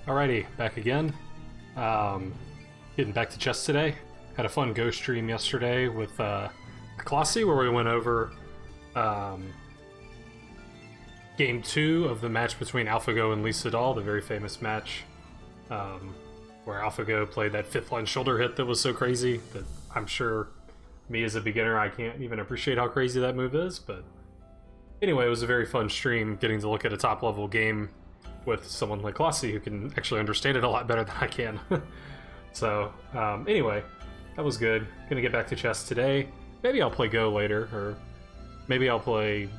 Alrighty, back again. Getting back to chess today. Had a fun Go stream yesterday with Colossi where we went over game 2 of the match between AlphaGo and Lee Sedol, the very famous match where AlphaGo played that fifth line shoulder hit that was so crazy that I'm sure me as a beginner I can't even appreciate how crazy that move is. But anyway, it was a very fun stream getting to look at a top level game with someone like Colossi who can actually understand it a lot better than I can. So anyway, that was good. Gonna get back to chess today. Maybe I'll play Go later, or maybe I'll play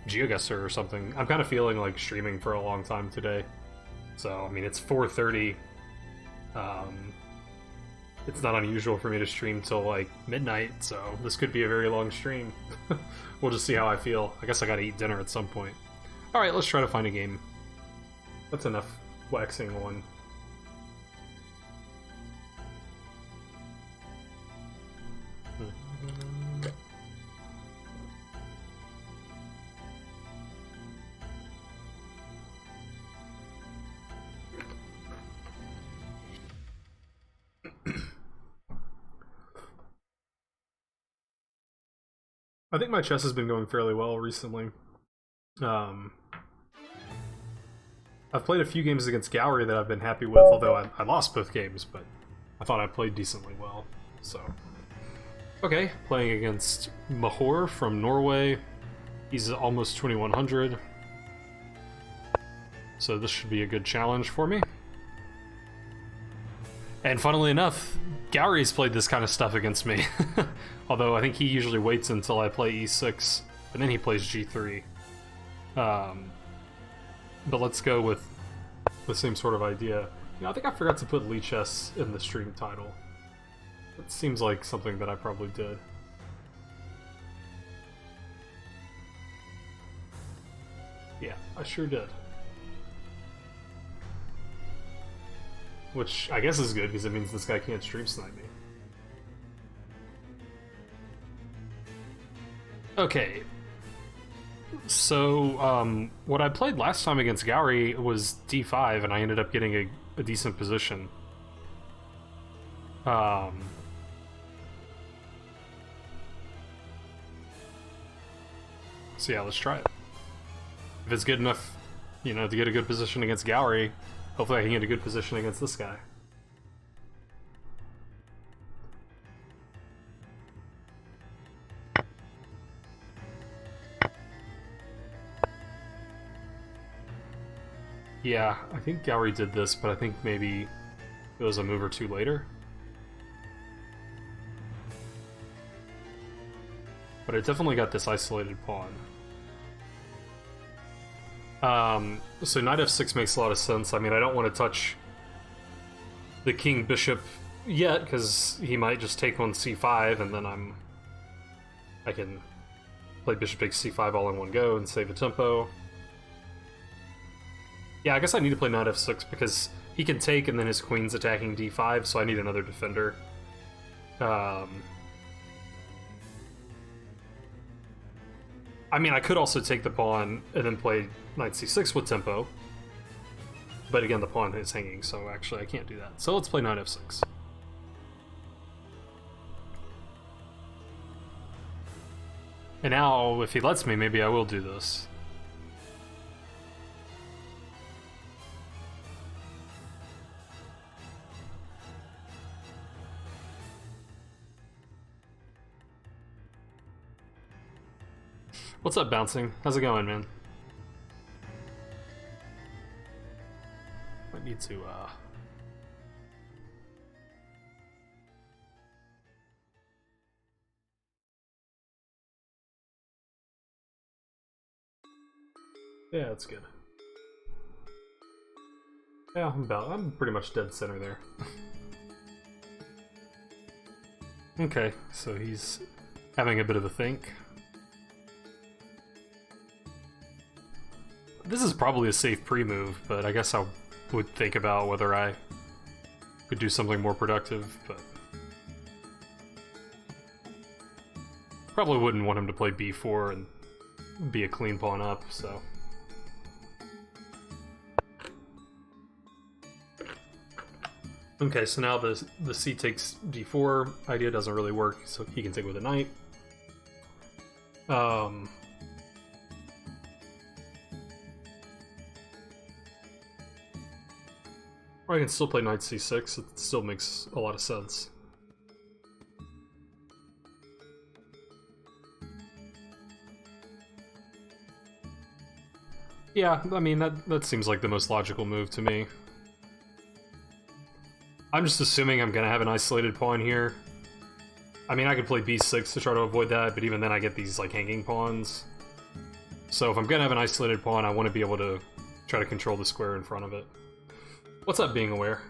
GeoGuessr or something. I'm kind of feeling like streaming for a long time today. So, I mean, it's 4:30. It's not unusual for me to stream till like midnight, so this could be a very long stream. We'll just see how I feel. I guess I gotta eat dinner at some point. Alright, let's try to find a game. That's enough waxing on. I think my chess has been going fairly well recently. I've played a few games against Gowry that I've been happy with, although I lost both games, but I thought I played decently well, so. Okay, playing against Mahor from Norway. He's almost 2100. So this should be a good challenge for me. And funnily enough, Gowry's played this kind of stuff against me. Although I think he usually waits until I play e6, and then he plays g3. But let's go with the same sort of idea. You know, I think I forgot to put Lichess in the stream title. It seems like something that I probably did. Yeah, I sure did. Which I guess is good, because it means this guy can't stream snipe me. Okay. So, what I played last time against Gowry was d5, and I ended up getting a decent position. So yeah, let's try it. If it's good enough, you know, to get a good position against Gowry, hopefully I can get a good position against this guy. Yeah, I think Gowry did this, but I think maybe it was a move or two later. But it definitely got this isolated pawn. So knight f6 makes a lot of sense. I mean, I don't want to touch the king bishop yet, because he might just take on c5, and then I can play bishop takes c5 all in one go and save the tempo. Yeah, I guess I need to play knight f6 because he can take and then his queen's attacking d5, so I need another defender. I mean, I could also take the pawn and then play knight c6 with tempo. But again, the pawn is hanging, so actually I can't do that. So let's play knight f6. And now, if he lets me, maybe I will do this. What's up, Bouncing? How's it going, man? I need to, yeah, that's good. Yeah, I'm pretty much dead center there. Okay, so he's having a bit of a think. This is probably a safe pre-move, but I guess I would think about whether I could do something more productive, but probably wouldn't want him to play b4 and be a clean pawn up, so Okay, so now the c takes d4 idea doesn't really work, so he can take with a knight. Or I can still play knight c6, it still makes a lot of sense. Yeah, I mean, that seems like the most logical move to me. I'm just assuming I'm gonna have an isolated pawn here. I mean, I could play b6 to try to avoid that, but even then I get these, like, hanging pawns. So if I'm gonna have an isolated pawn, I want to be able to try to control the square in front of it. What's up, Being Aware?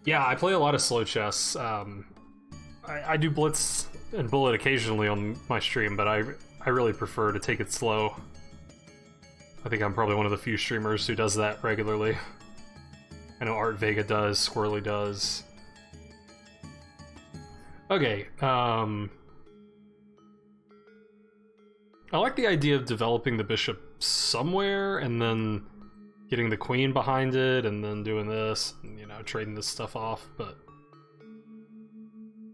Yeah, I play a lot of slow chess. I do blitz and bullet occasionally on my stream, but I really prefer to take it slow. I think I'm probably one of the few streamers who does that regularly. I know Art Vega does, Squirrely does. Okay, I like the idea of developing the bishop somewhere, and then getting the queen behind it, and then doing this, and, you know, trading this stuff off, but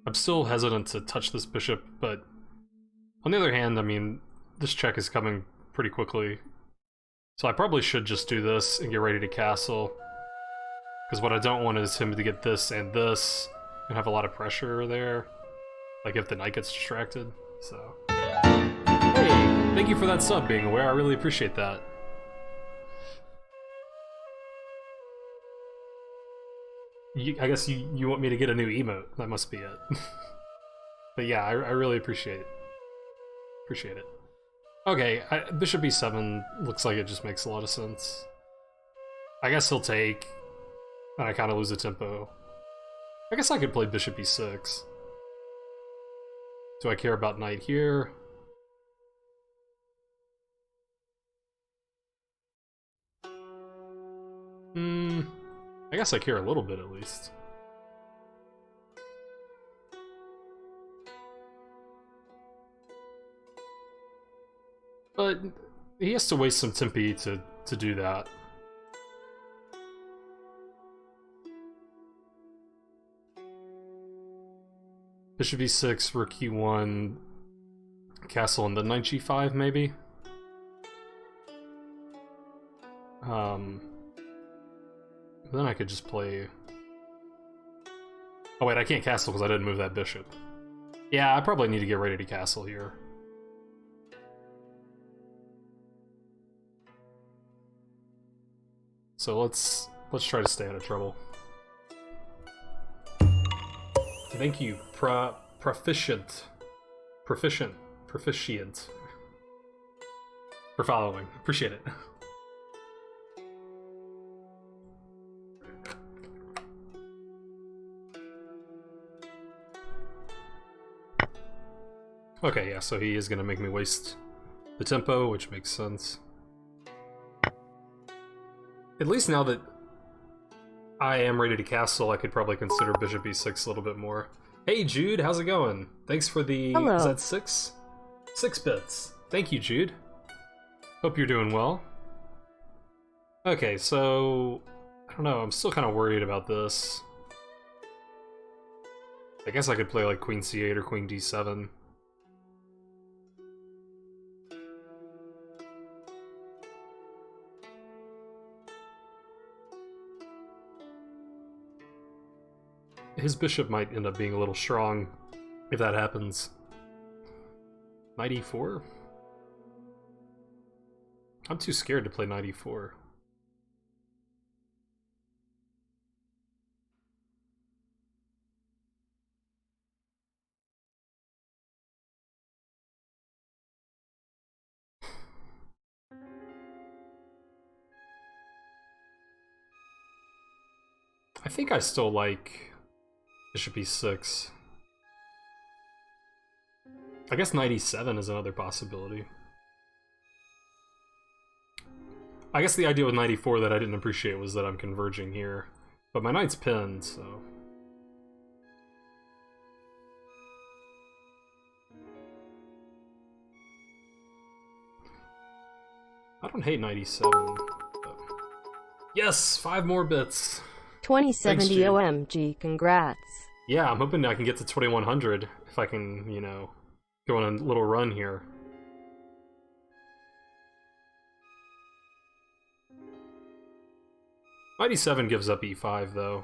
I'm still hesitant to touch this bishop, but on the other hand, I mean, this check is coming pretty quickly. So I probably should just do this and get ready to castle. Because what I don't want is him to get this and have a lot of pressure there. Like if the knight gets distracted, so. Hey, thank you for that sub, Being Aware, I really appreciate that. I guess you want me to get a new emote, that must be it. But yeah, I really appreciate it. Okay, bishop b7 looks like it just makes a lot of sense. I guess he'll take, and I kind of lose the tempo. I guess I could play bishop e6. Do I care about knight here? I guess I care a little bit at least. But he has to waste some tempi to do that. Bishop e6, rook e1, castle and then knight g5 maybe? Then I could just play... Oh wait, I can't castle because I didn't move that bishop. Yeah, I probably need to get ready to castle here. So let's try to stay out of trouble. Thank you, Proficient, for following. Appreciate it. Okay, yeah, so he is gonna make me waste the tempo, which makes sense. At least now that I am ready to castle, I could probably consider bishop e6 a little bit more. Hey Jude, how's it going? Thanks for the... Hello. Is that 6? 6 bits. Thank you, Jude. Hope you're doing well. Okay, so... I don't know, I'm still kind of worried about this. I guess I could play like queen c8 or queen d7. His bishop might end up being a little strong if that happens. Knight e4? I'm too scared to play knight e4. I think I still like bishop e6. I guess knight e7 is another possibility. I guess the idea with knight e4 that I didn't appreciate was that I'm converging here. But my knight's pinned, so... I don't hate knight e7. But... Yes! 5 more bits! 2070 Jude. OMG, congrats. Yeah, I'm hoping I can get to 2100 if I can, you know, go on a little run here. Knight e7 gives up e5, though.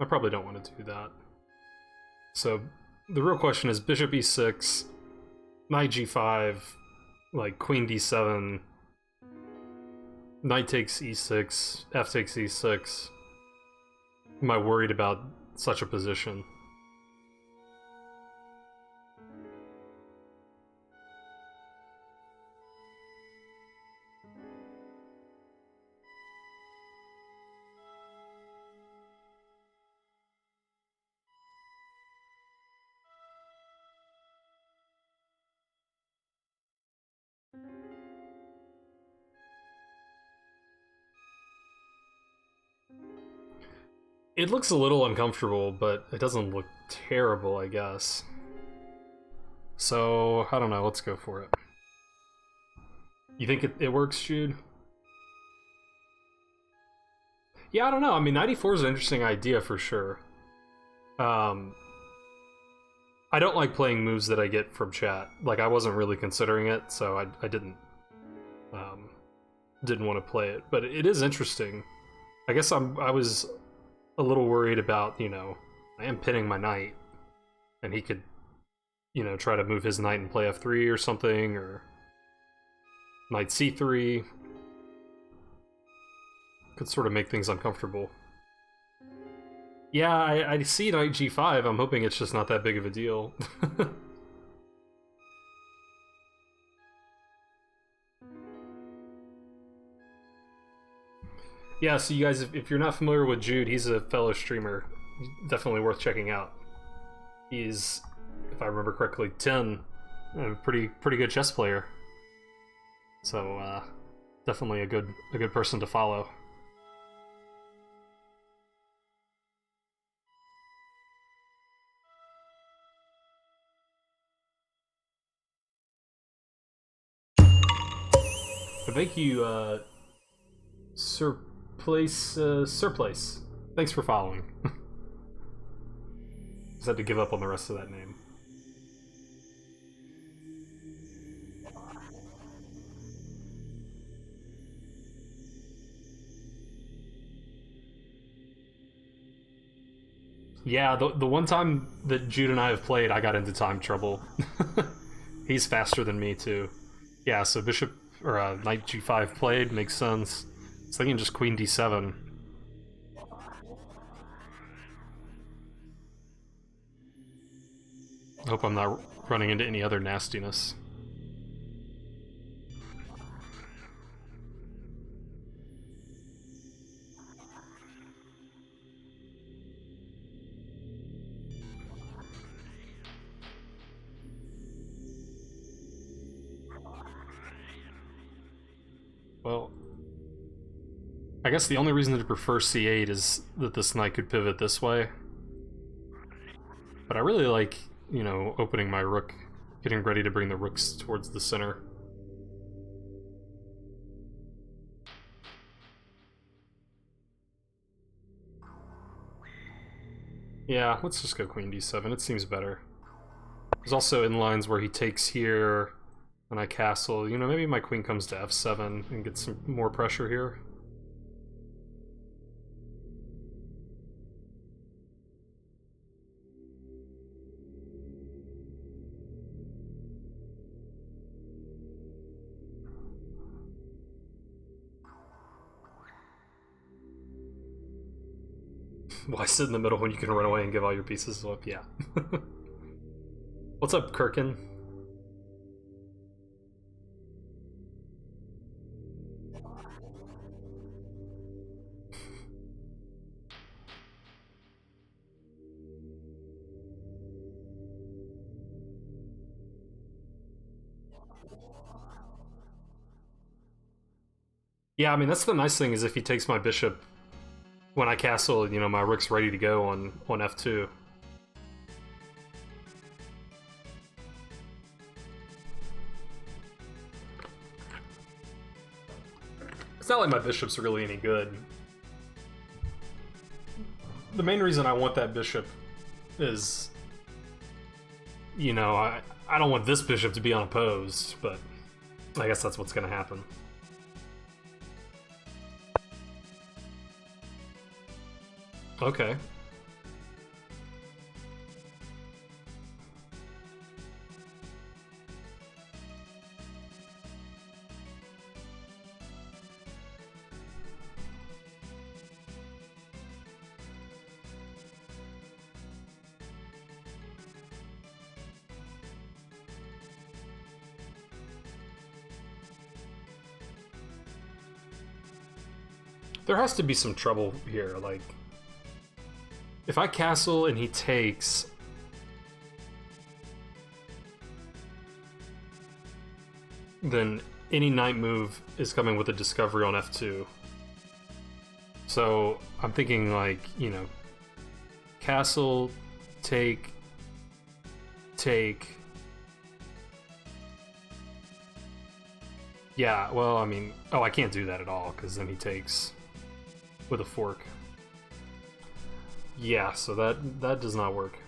I probably don't want to do that. So, the real question is bishop e6, knight g5, like queen d7, knight takes e6, f takes e6. Am I worried about such a position? It looks a little uncomfortable, but it doesn't look terrible, I guess. So, I don't know, let's go for it. You think it works, Jude? Yeah, I don't know. I mean, 94 is an interesting idea for sure. I don't like playing moves that I get from chat. Like, I wasn't really considering it, so I didn't want to play it. But it is interesting. I guess I was a little worried about, you know, I am pinning my knight, and he could, you know, try to move his knight and play f3 or something, or knight c3. Could sort of make things uncomfortable. Yeah, I see knight g5. I'm hoping it's just not that big of a deal. Yeah, so you guys, if you're not familiar with Jude, he's a fellow streamer. Definitely worth checking out. He's, if I remember correctly, 10, a pretty good chess player. So definitely a good person to follow. But thank you, Surplace. Thanks for following. Just had to give up on the rest of that name. Yeah, the one time that Jude and I have played, I got into time trouble. He's faster than me too. Yeah, so bishop or knight g5 played makes sense. I was thinking just queen d7. I hope I'm not running into any other nastiness. Well, I guess the only reason to prefer c8 is that this knight could pivot this way. But I really like, you know, opening my rook, getting ready to bring the rooks towards the center. Yeah, let's just go queen d7, it seems better. There's also in lines where he takes here, and I castle. You know, maybe my queen comes to f7 and gets some more pressure here. Why sit in the middle when you can run away and give all your pieces up? Yeah. What's up, Kirkin? Yeah, I mean, that's the nice thing, is if he takes my bishop when I castle, you know, my rook's ready to go on f2. It's not like my bishop's really any good. the main reason I want that bishop is, you know, I don't want this bishop to be unopposed, but I guess that's what's going to happen. Okay. There has to be some trouble here, like... If I castle and he takes... Then any knight move is coming with a discovery on f2. So, I'm thinking like, you know... Castle, take... Yeah, well, I mean... Oh, I can't do that at all, because then he takes... with a fork. Yeah, so that does not work.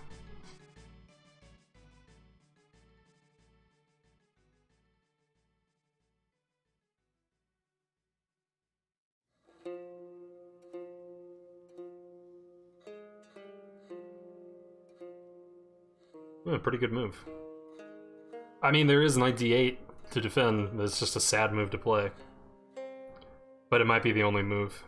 Pretty good move. I mean, there is knight d8 to defend, but it's just a sad move to play. But it might be the only move.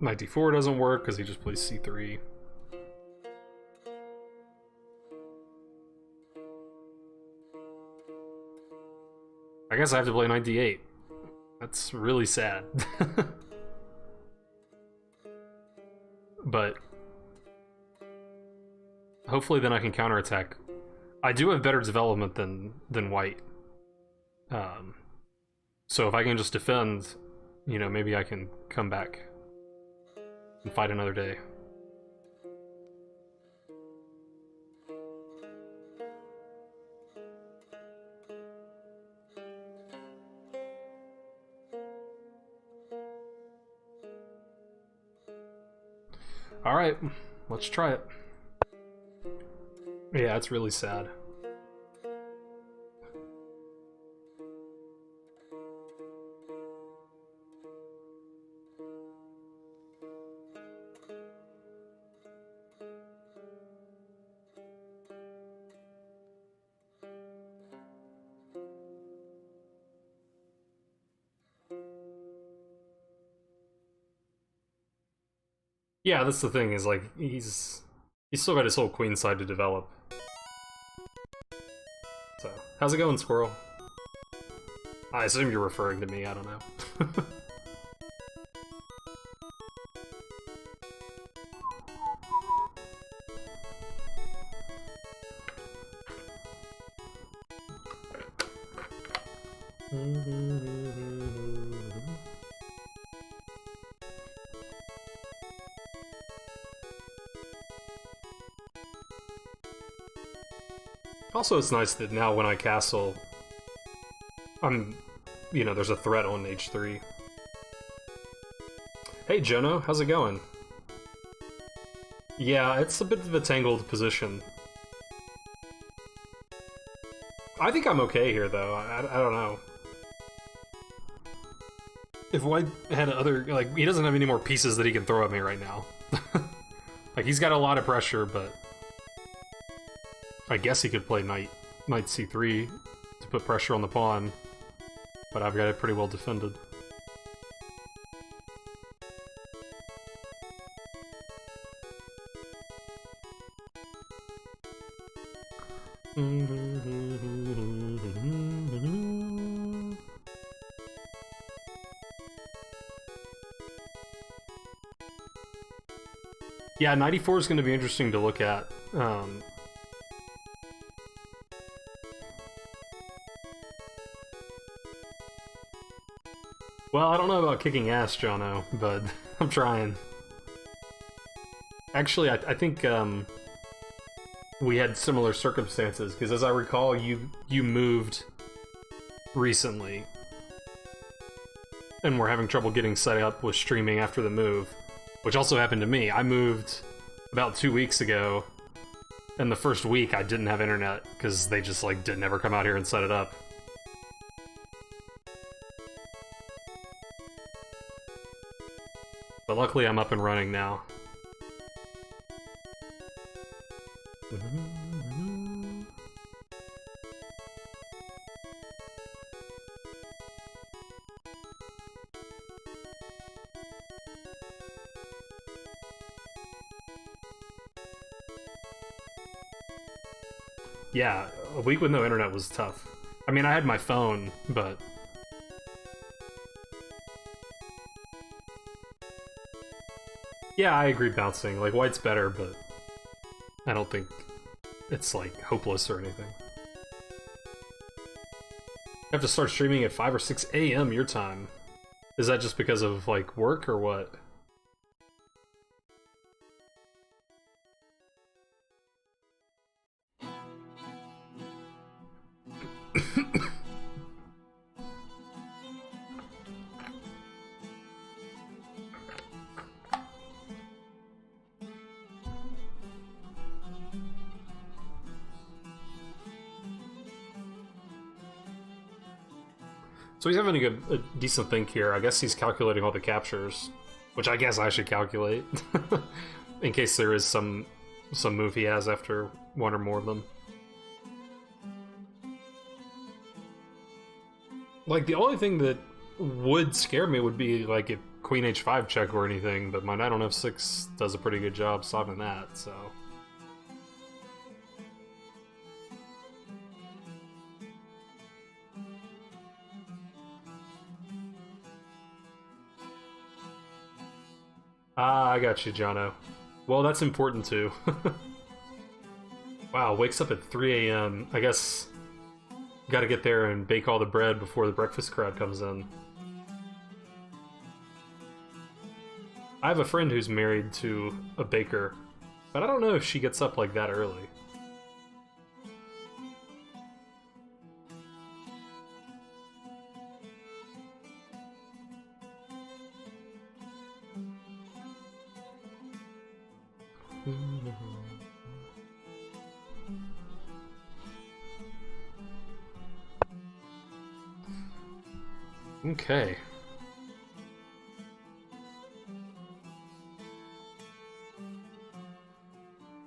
Knight d4 doesn't work because he just plays c3. I guess I have to play knight d8. That's really sad. But hopefully then I can counterattack. I do have better development than white. So if I can just defend, you know, maybe I can come back and fight another day. Alright, let's try it. Yeah, it's really sad. Yeah, that's the thing, is like, he's still got his whole queen side to develop. So, how's it going, Squirrel? I assume you're referring to me, I don't know. Also, it's nice that now when I castle, you know, there's a threat on h3. Hey, Jono, how's it going? Yeah, it's a bit of a tangled position. I think I'm okay here, though. I don't know. If White had other... Like, he doesn't have any more pieces that he can throw at me right now. Like, he's got a lot of pressure, but... I guess he could play knight c3 to put pressure on the pawn, but I've got it pretty well defended. Yeah, 94 is going to be interesting to look at. Well, I don't know about kicking ass, Jono, but I'm trying. Actually, I think we had similar circumstances, because as I recall, you moved recently. and we're having trouble getting set up with streaming after the move, which also happened to me. I moved about 2 weeks ago, and the first week I didn't have internet because they just like didn't ever come out here and set it up. But luckily I'm up and running now. Yeah, a week with no internet was tough. I mean, I had my phone, but... Yeah, I agree bouncing. Like, white's better, but... I don't think it's, like, hopeless or anything. I have to start streaming at 5 or 6 a.m. your time. Is that just because of, like, work or what? So he's having a decent think here. I guess he's calculating all the captures, which I guess I should calculate in case there is some move he has after one or more of them. Like, the only thing that would scare me would be like if Queen H5 check or anything, but my knight on F6 does a pretty good job stopping that, so... Ah, I got you, Jono. Well, that's important too. Wow, wakes up at 3 a.m. I guess gotta get there and bake all the bread before the breakfast crowd comes in. I have a friend who's married to a baker, but I don't know if she gets up like that early. Okay.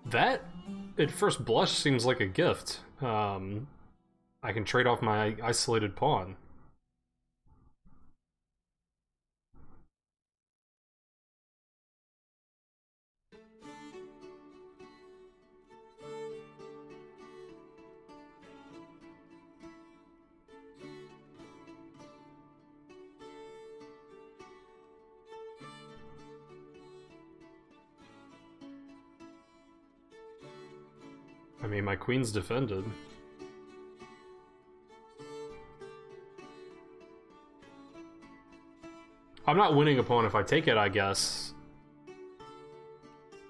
That, at first blush, seems like a gift. I can trade off my isolated pawn. I mean, my queen's defended. I'm not winning a pawn if I take it, I guess.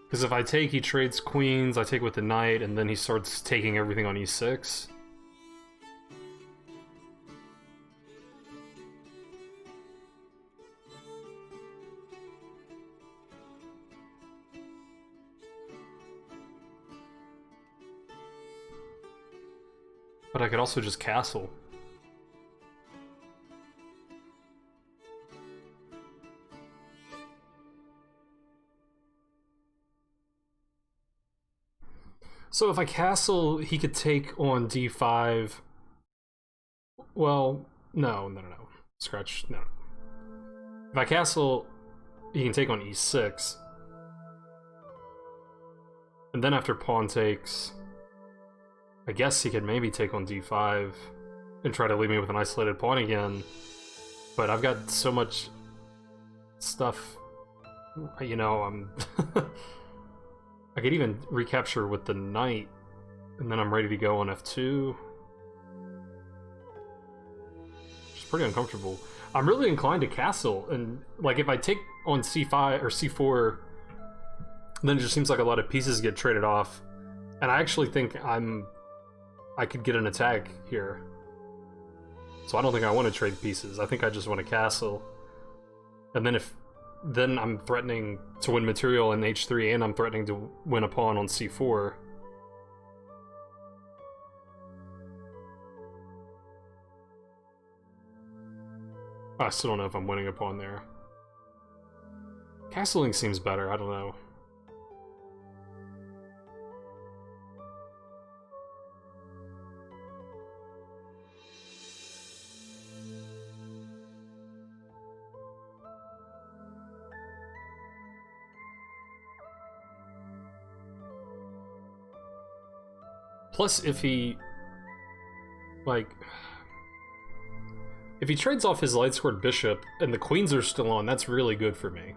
Because if I take, he trades queens, I take with the knight, and then he starts taking everything on e6. But I could also just castle. So if I castle, he could take on d5. Well, no. Scratch, no. If I castle, he can take on e6. And then after pawn takes, I guess he could maybe take on d5 and try to leave me with an isolated pawn again. But I've got so much stuff, you know, I'm... I could even recapture with the knight, and then I'm ready to go on f2. Which is pretty uncomfortable. I'm really inclined to castle, and like if I take on c5 or c4, then it just seems like a lot of pieces get traded off. And I actually think I could get an attack here. So I don't think I want to trade pieces. I think I just want to castle. And then I'm threatening to win material on h3, and I'm threatening to win a pawn on c4. I still don't know if I'm winning a pawn there. Castling seems better, I don't know. Plus, if he trades off his light squared bishop and the queens are still on, that's really good for me.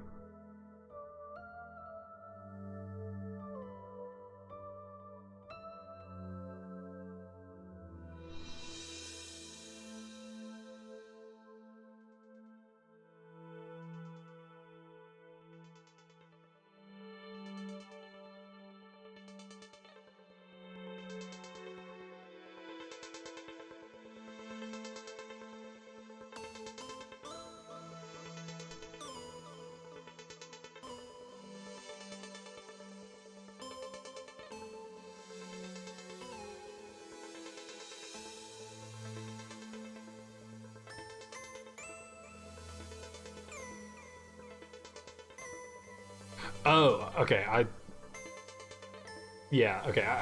Oh, okay. I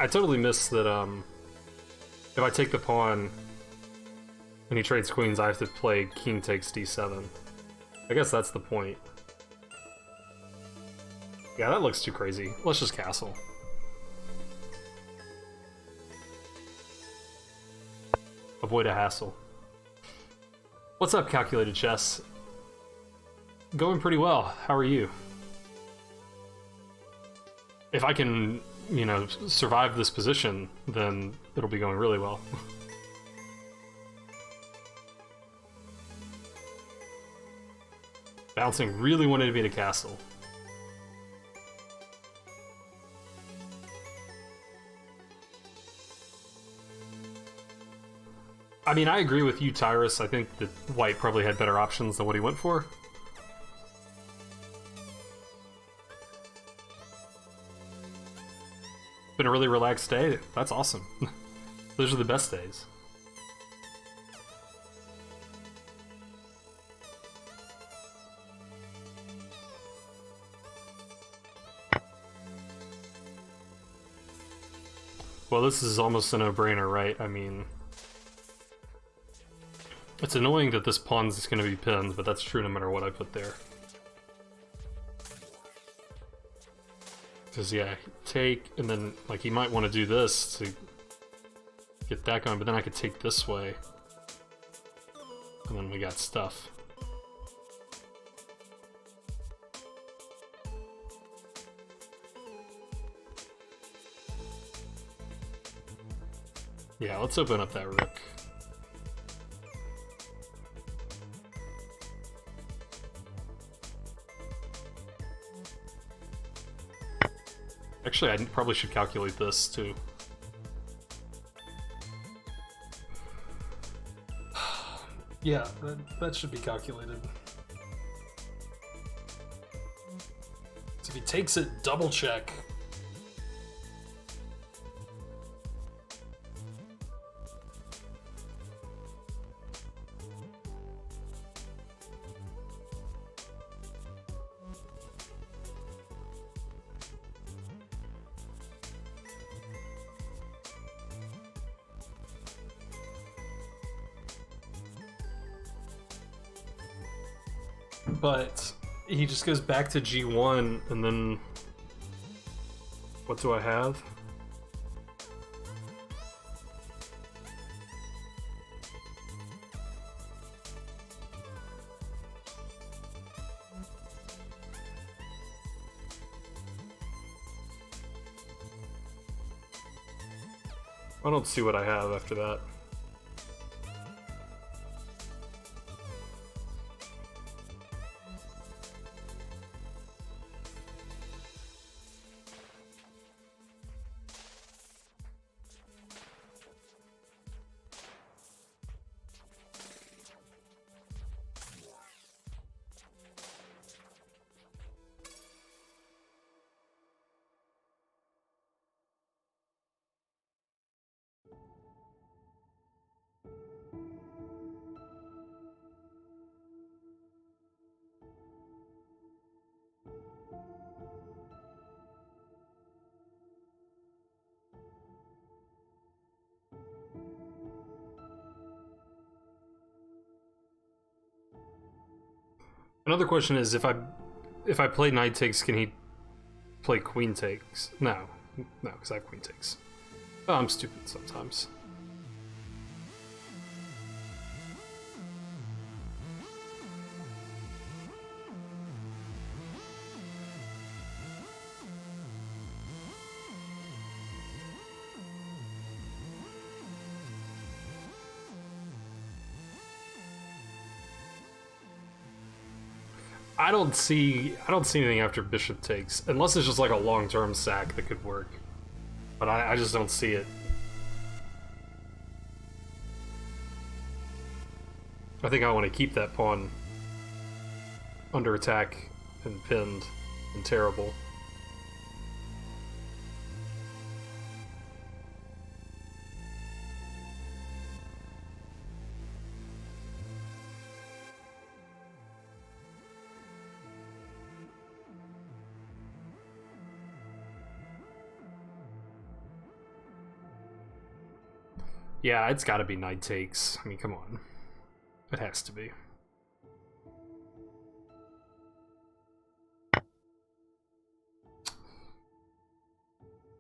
totally missed that. If I take the pawn and he trades queens, I have to play king takes d7. I guess that's the point. Yeah, that looks too crazy. Let's just castle. Avoid a hassle. What's up, Calculated Chess? Going pretty well. How are you? If I can, you know, survive this position, then it'll be going really well. Bouncing really wanted me to castle. I mean, I agree with you, Tyrus. I think that White probably had better options than what he went for. Been a really relaxed day. That's awesome. Those are the best days. Well, this is almost a no-brainer, right? I mean, it's annoying that this pawn's going to be pinned, but that's true no matter what I put there. Because, yeah, take, and then, like, he might want to do this to get that going, but then I could take this way. And then we got stuff. Yeah, let's open up that rook. Actually, I probably should calculate this, too. Yeah, that should be calculated. So if he takes it, double check. But he just goes back to g1, and then what do I have? I don't see what I have after that. Another question is if I play knight takes, can he play queen takes? No, because I have queen takes. Oh, I'm stupid sometimes. I don't see anything after bishop takes, unless it's just like a long-term sack that could work. But I just don't see it. I think I want to keep that pawn under attack and pinned and terrible. Yeah, it's gotta be knight takes. I mean, come on. It has to be.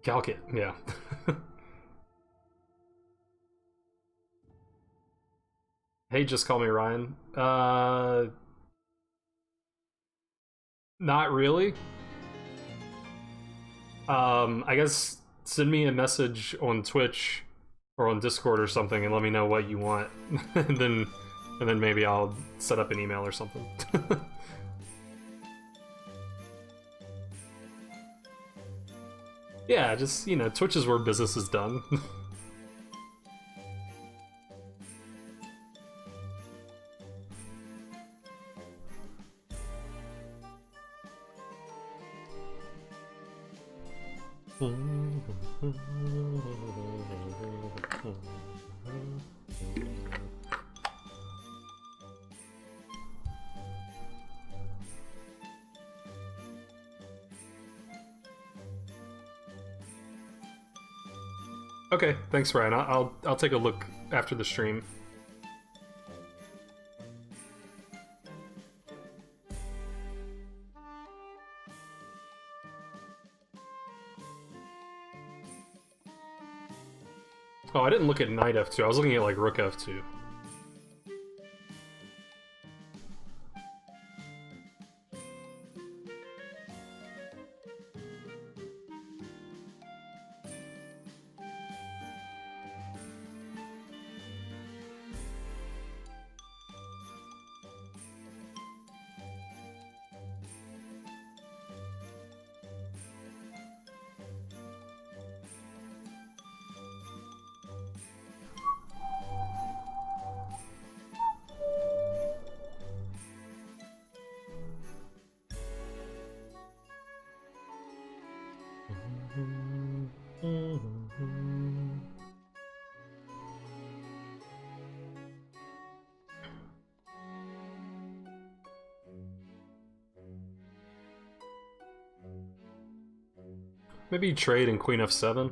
Calc-it, yeah. Hey, just call me Ryan. Not really. I guess send me a message on Twitch or on Discord or something and let me know what you want. and then maybe I'll set up an email or something. Yeah, just, you know, Twitch is where business is done. Okay, thanks, Ryan. I'll take a look after the stream. Oh, I didn't look at knight f2. I was looking at like rook f2. Maybe trade in queen f7.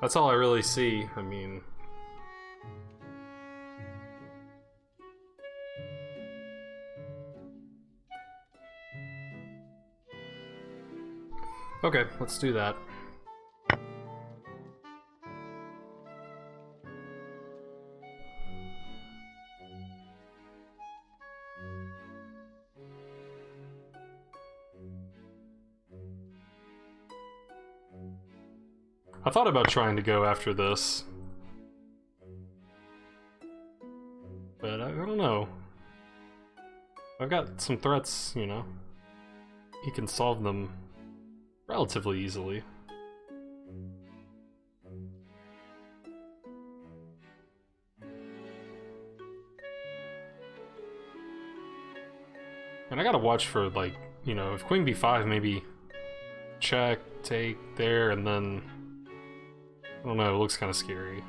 That's all I really see. I mean... Okay, let's do that. I thought about trying to go after this, but I don't know. I've got some threats, you know. He can solve them relatively easily. And I gotta watch for, like, you know, if queen b5, maybe check, take there, and then I don't know. It looks kind of scary.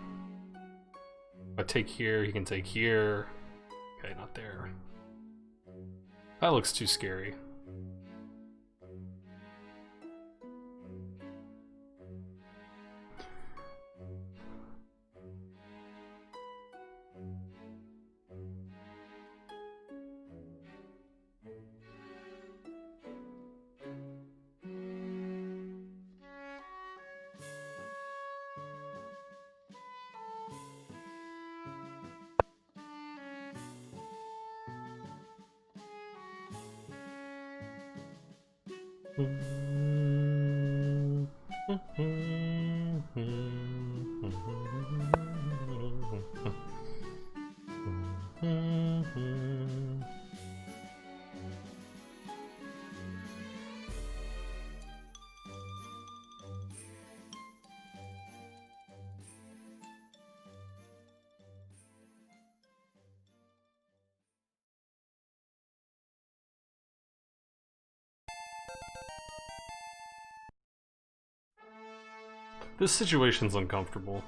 If I take here, he can take here. Okay, not there. That looks too scary. This situation's uncomfortable.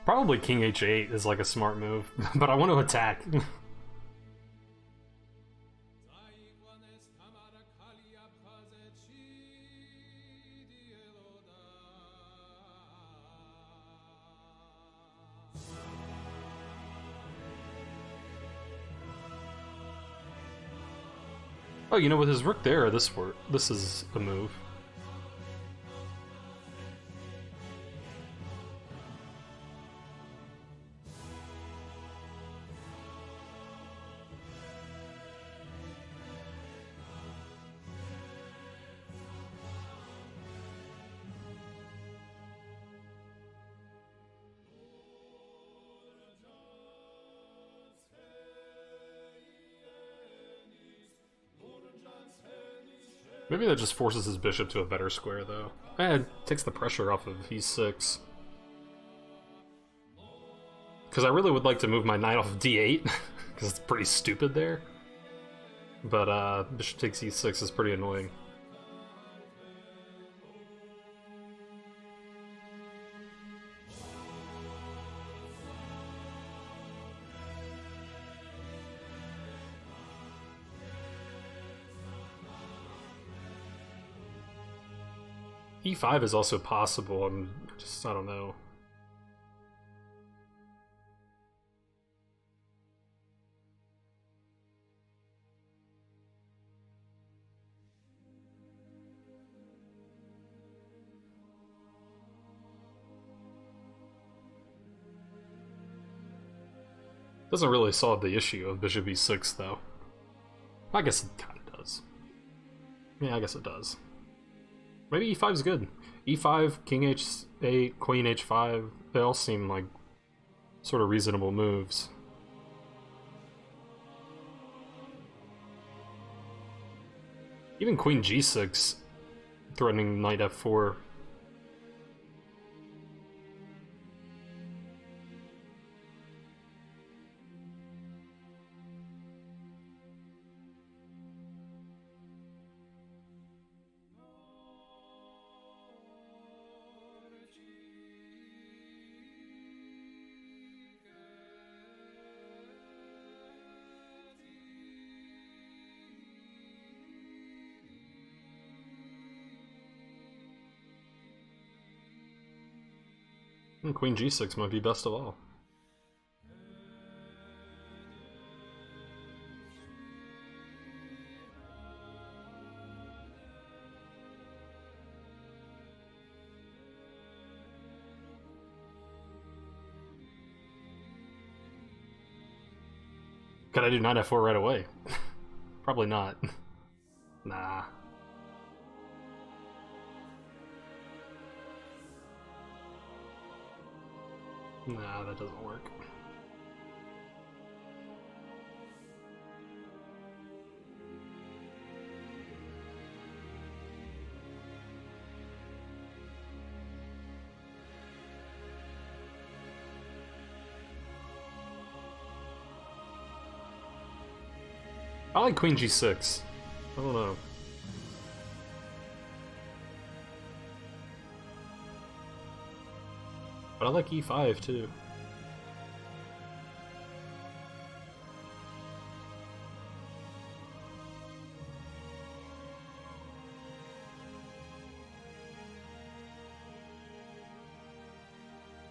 Probably King H8 is like a smart move, but I want to attack. Oh, you know, with his rook there, this is a move. Maybe that just forces his bishop to a better square, though. It takes the pressure off of e6. Because I really would like to move my knight off of d8, because it's pretty stupid there. But bishop takes e6 is pretty annoying. E5 is also possible, I don't know. Doesn't really solve the issue of bishop e6, though. I guess it kind of does. Yeah, I guess it does. Maybe e5 is good. e5, king h8, queen h5, they all seem like sort of reasonable moves. Even queen g6, threatening knight f4. And queen g6 might be best of all. Could I do knight f4 right away? Probably not. Nah. Nah, that doesn't work. I like queen g6. I don't know. But I like e5 too.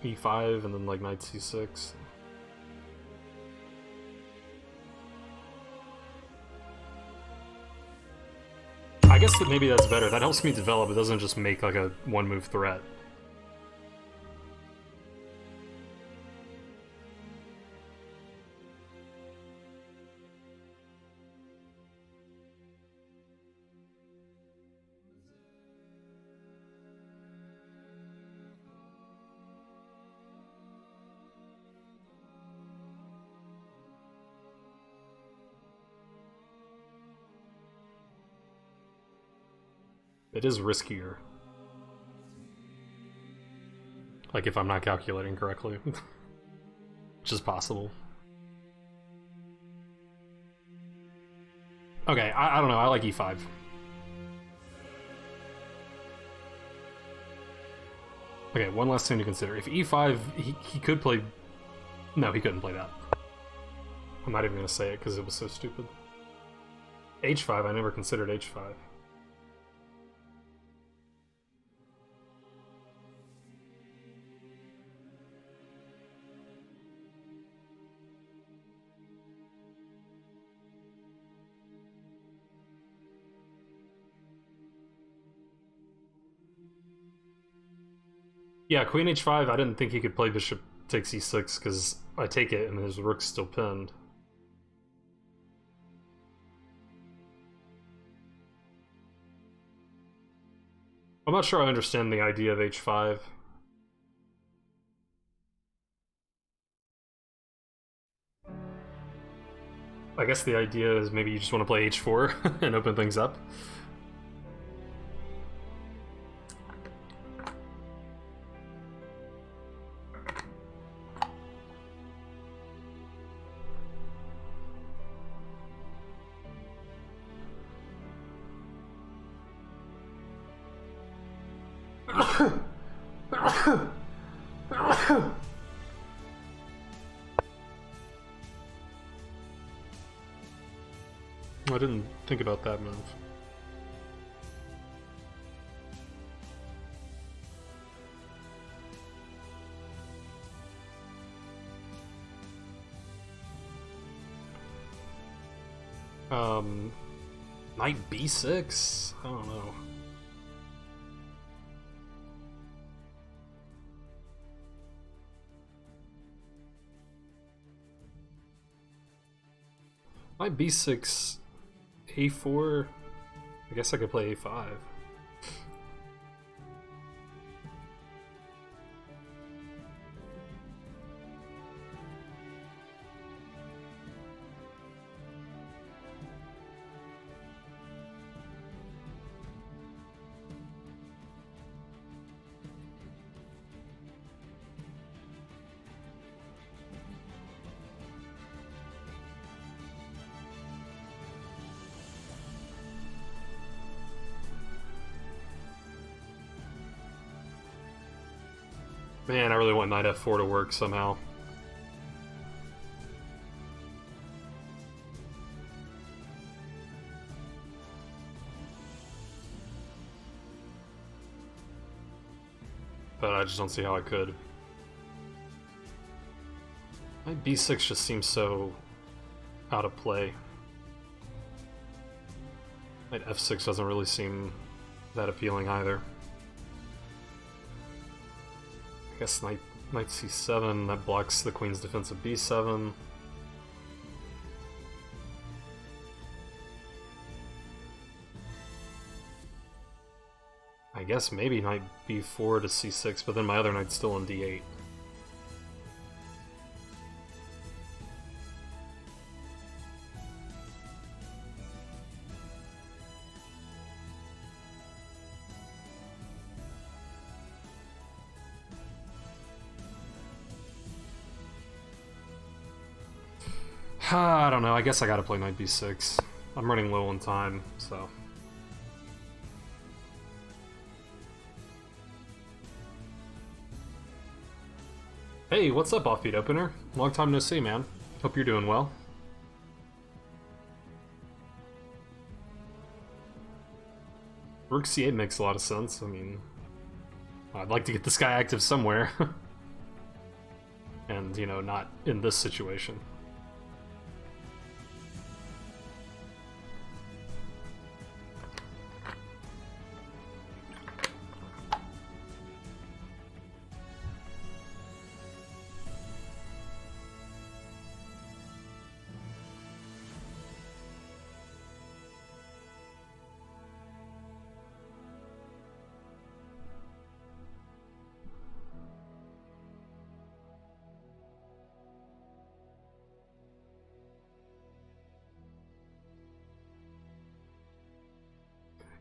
E5 and then like knight c6. I guess that maybe that's better. That helps me develop. It doesn't just make like a one-move threat. It is riskier. Like if I'm not calculating correctly. Which is possible. Okay, I don't know, I like e5. Okay, one last thing to consider. If e5, he could play... No, he couldn't play that. I'm not even going to say it because it was so stupid. h5, I never considered h5. Yeah, queen h5, I didn't think he could play bishop takes e6 because I take it and his rook's still pinned. I'm not sure I understand the idea of h5. I guess the idea is maybe you just want to play h4 and open things up. I didn't think about that move. Knight b6? I don't know. Knight b6, a4. I guess I could play a5. Man, I really want knight f4 to work somehow. But I just don't see how I could. Knight b6 just seems so out of play. Knight f6 doesn't really seem that appealing either. I guess knight c7, that blocks the queen's defense of b7. I guess maybe knight b4 to c6, but then my other knight's still in d8. I don't know, I guess I gotta play knight b6. I'm running low on time, so... Hey, what's up, Offbeat Opener? Long time no see, man. Hope you're doing well. Rook C8 makes a lot of sense. I mean, I'd like to get this guy active somewhere. And, you know, not in this situation.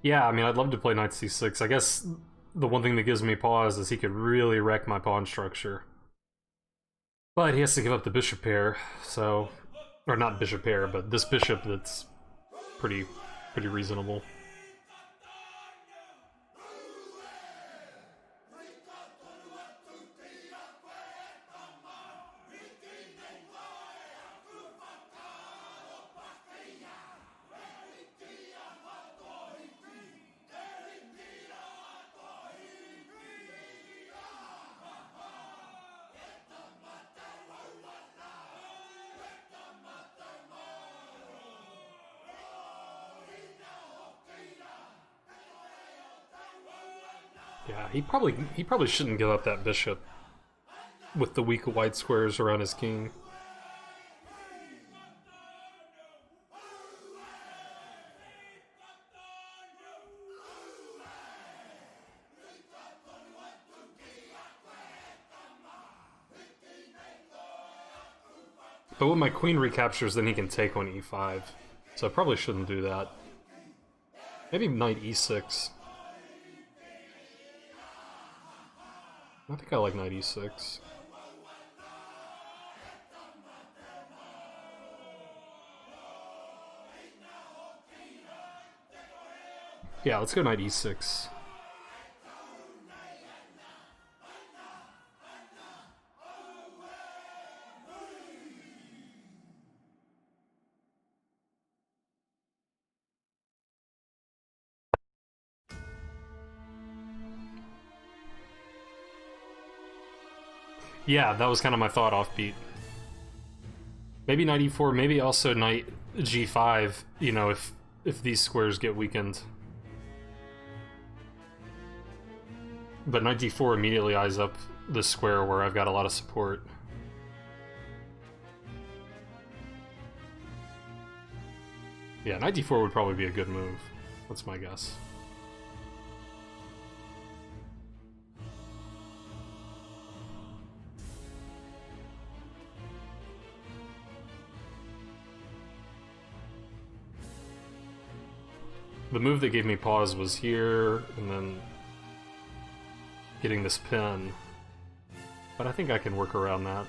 Yeah, I mean, I'd love to play knight c6. I guess the one thing that gives me pause is he could really wreck my pawn structure. But he has to give up the bishop pair, so... Or not bishop pair, but this bishop that's pretty reasonable. Yeah, he probably shouldn't give up that bishop with the weak white squares around his king. But when my queen recaptures, then he can take on e5. So I probably shouldn't do that. Maybe knight e6. I think I like knight e6. Yeah, let's go knight e6. Yeah, that was kind of my thought offbeat. Maybe knight e4, maybe also knight g5, you know, if these squares get weakened. But knight d4 immediately eyes up this square where I've got a lot of support. Yeah, knight d4 would probably be a good move. That's my guess. The move that gave me pause was here, and then getting this pin. But I think I can work around that.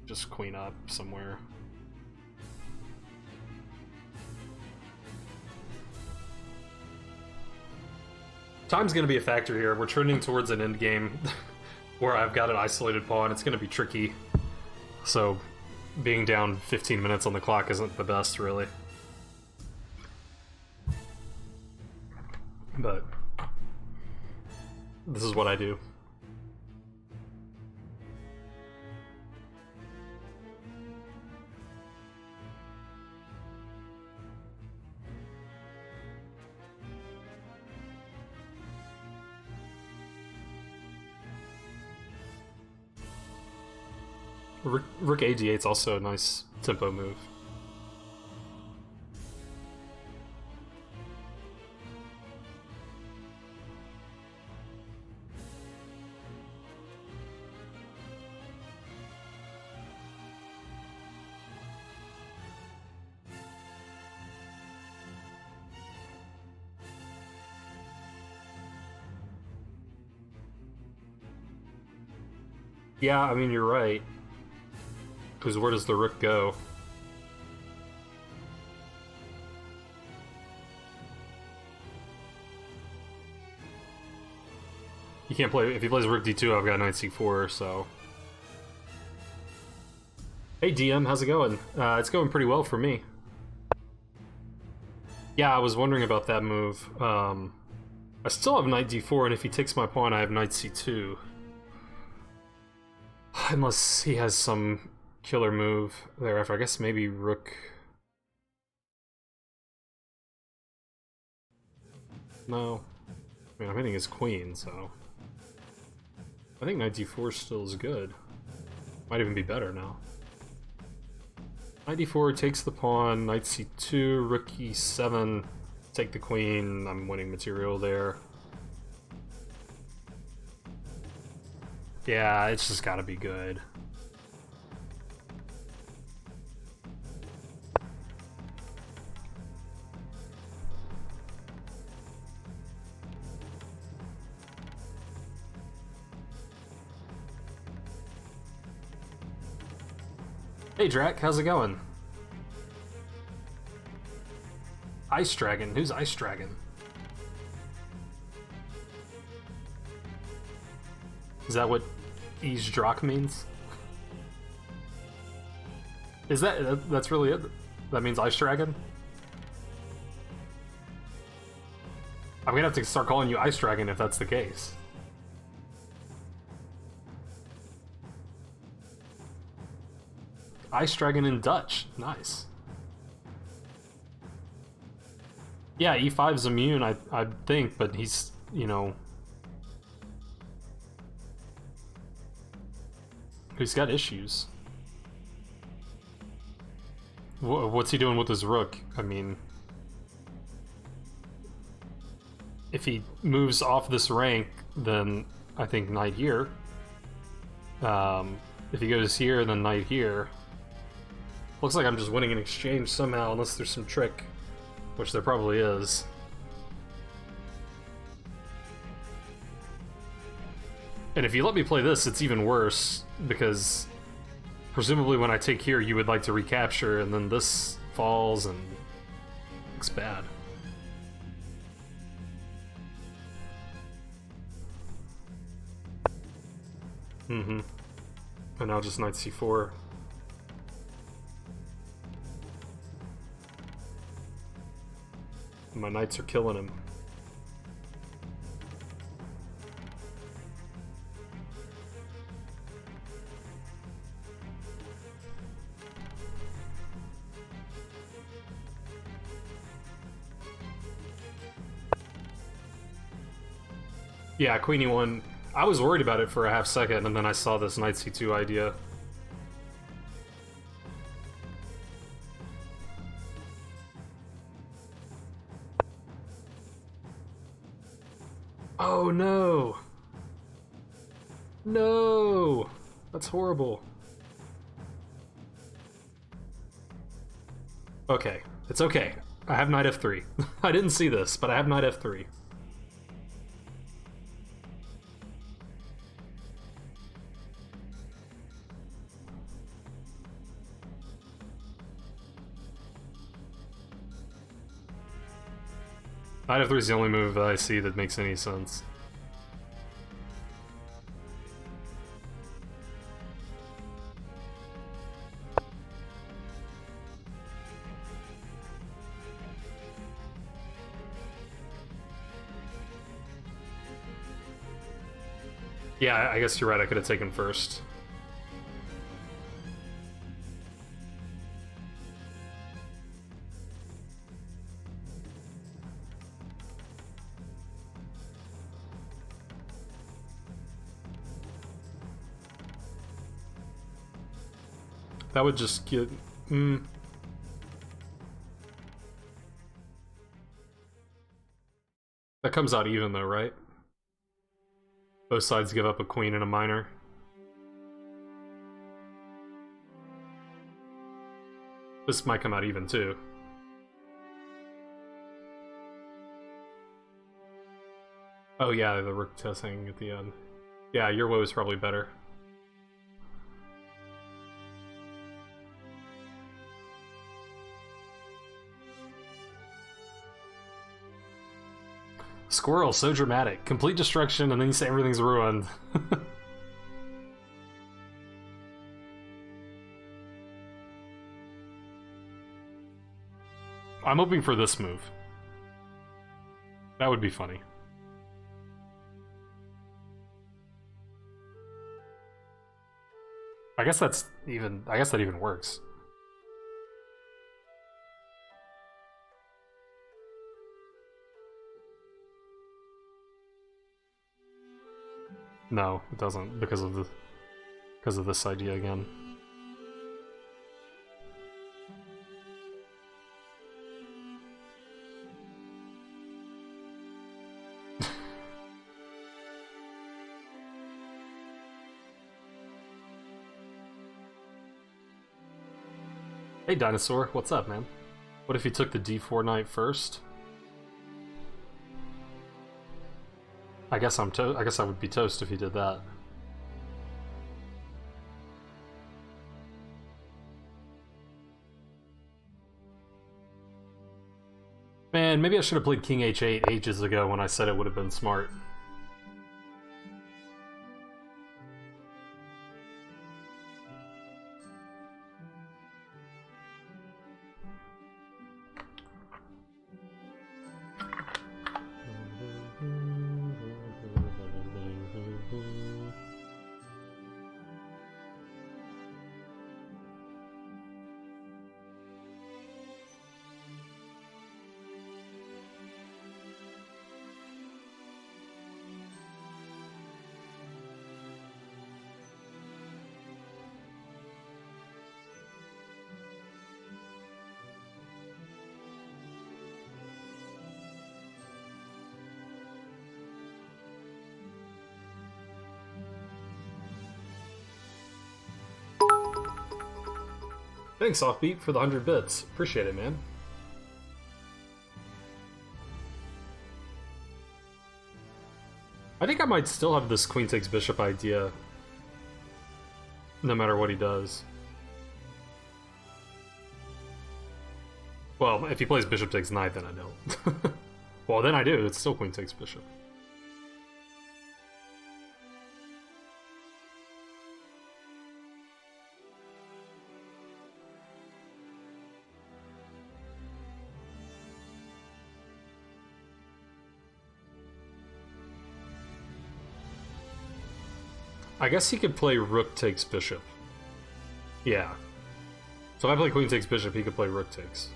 Just queen up somewhere. Time's gonna be a factor here. We're trending towards an endgame where I've got an isolated pawn. It's gonna be tricky. So being down 15 minutes on the clock isn't the best, really. But this is what I do. Rook a8 is also a nice tempo move. Yeah, I mean, you're right. Because where does the rook go? He can't play. If he plays rook d2, I've got knight c4. So, hey DM, how's it going? It's going pretty well for me. Yeah, I was wondering about that move. I still have knight d4, and if he takes my pawn, I have knight c2. Unless he has some killer move thereafter. I guess maybe rook. No. I mean, I'm hitting his queen, so I think knight d4 still is good. Might even be better now. Knight d4 takes the pawn, knight c2, rook e7, take the queen. I'm winning material there. Yeah, it's just gotta be good. Hey Drac, how's it going? Ice Dragon? Who's Ice Dragon? Is that what Eavesdrock means? Is that's really it? That means Ice Dragon? I'm gonna have to start calling you Ice Dragon if that's the case. Ice Dragon in Dutch. Nice. Yeah, E5's immune, I think, but he's, you know... He's got issues. What's he doing with his rook? I mean... If he moves off this rank, then I think knight here. If he goes here, then knight here. Looks like I'm just winning an exchange somehow, unless there's some trick, which there probably is. And if you let me play this, it's even worse, because presumably when I take here, you would like to recapture, and then this falls, and it's bad. Mm-hmm. And now just knight c4. My knights are killing him. Yeah, queen e1. I was worried about it for a half second, and then I saw this knight c2 idea. Oh no! No! That's horrible. Okay, it's okay. I have knight f3. I didn't see this, but I have knight f3. Knight f3 is the only move that I see that makes any sense. Yeah, I guess you're right, I could have taken first. That would just get... That comes out even though, right? Both sides give up a queen and a minor. This might come out even too. Oh yeah, the rook testing at the end. Yeah, your woe is probably better. Squirrel, so dramatic. Complete destruction, and then you say everything's ruined. I'm hoping for this move. That would be funny. I guess that even works. No, it doesn't because of this idea again. Hey Dinosaur, what's up, man? What if you took the D4 knight first? I guess I would be toast if he did that. Man, maybe I should have played King H8 ages ago when I said it would have been smart. Thanks, Offbeat, for the 100 bits. Appreciate it, man. I think I might still have this queen takes bishop idea, no matter what he does. Well, if he plays bishop takes knight, then I don't. Well, then I do. It's still queen takes bishop. I guess he could play rook takes bishop. Yeah. So if I play queen takes bishop, he could play rook takes.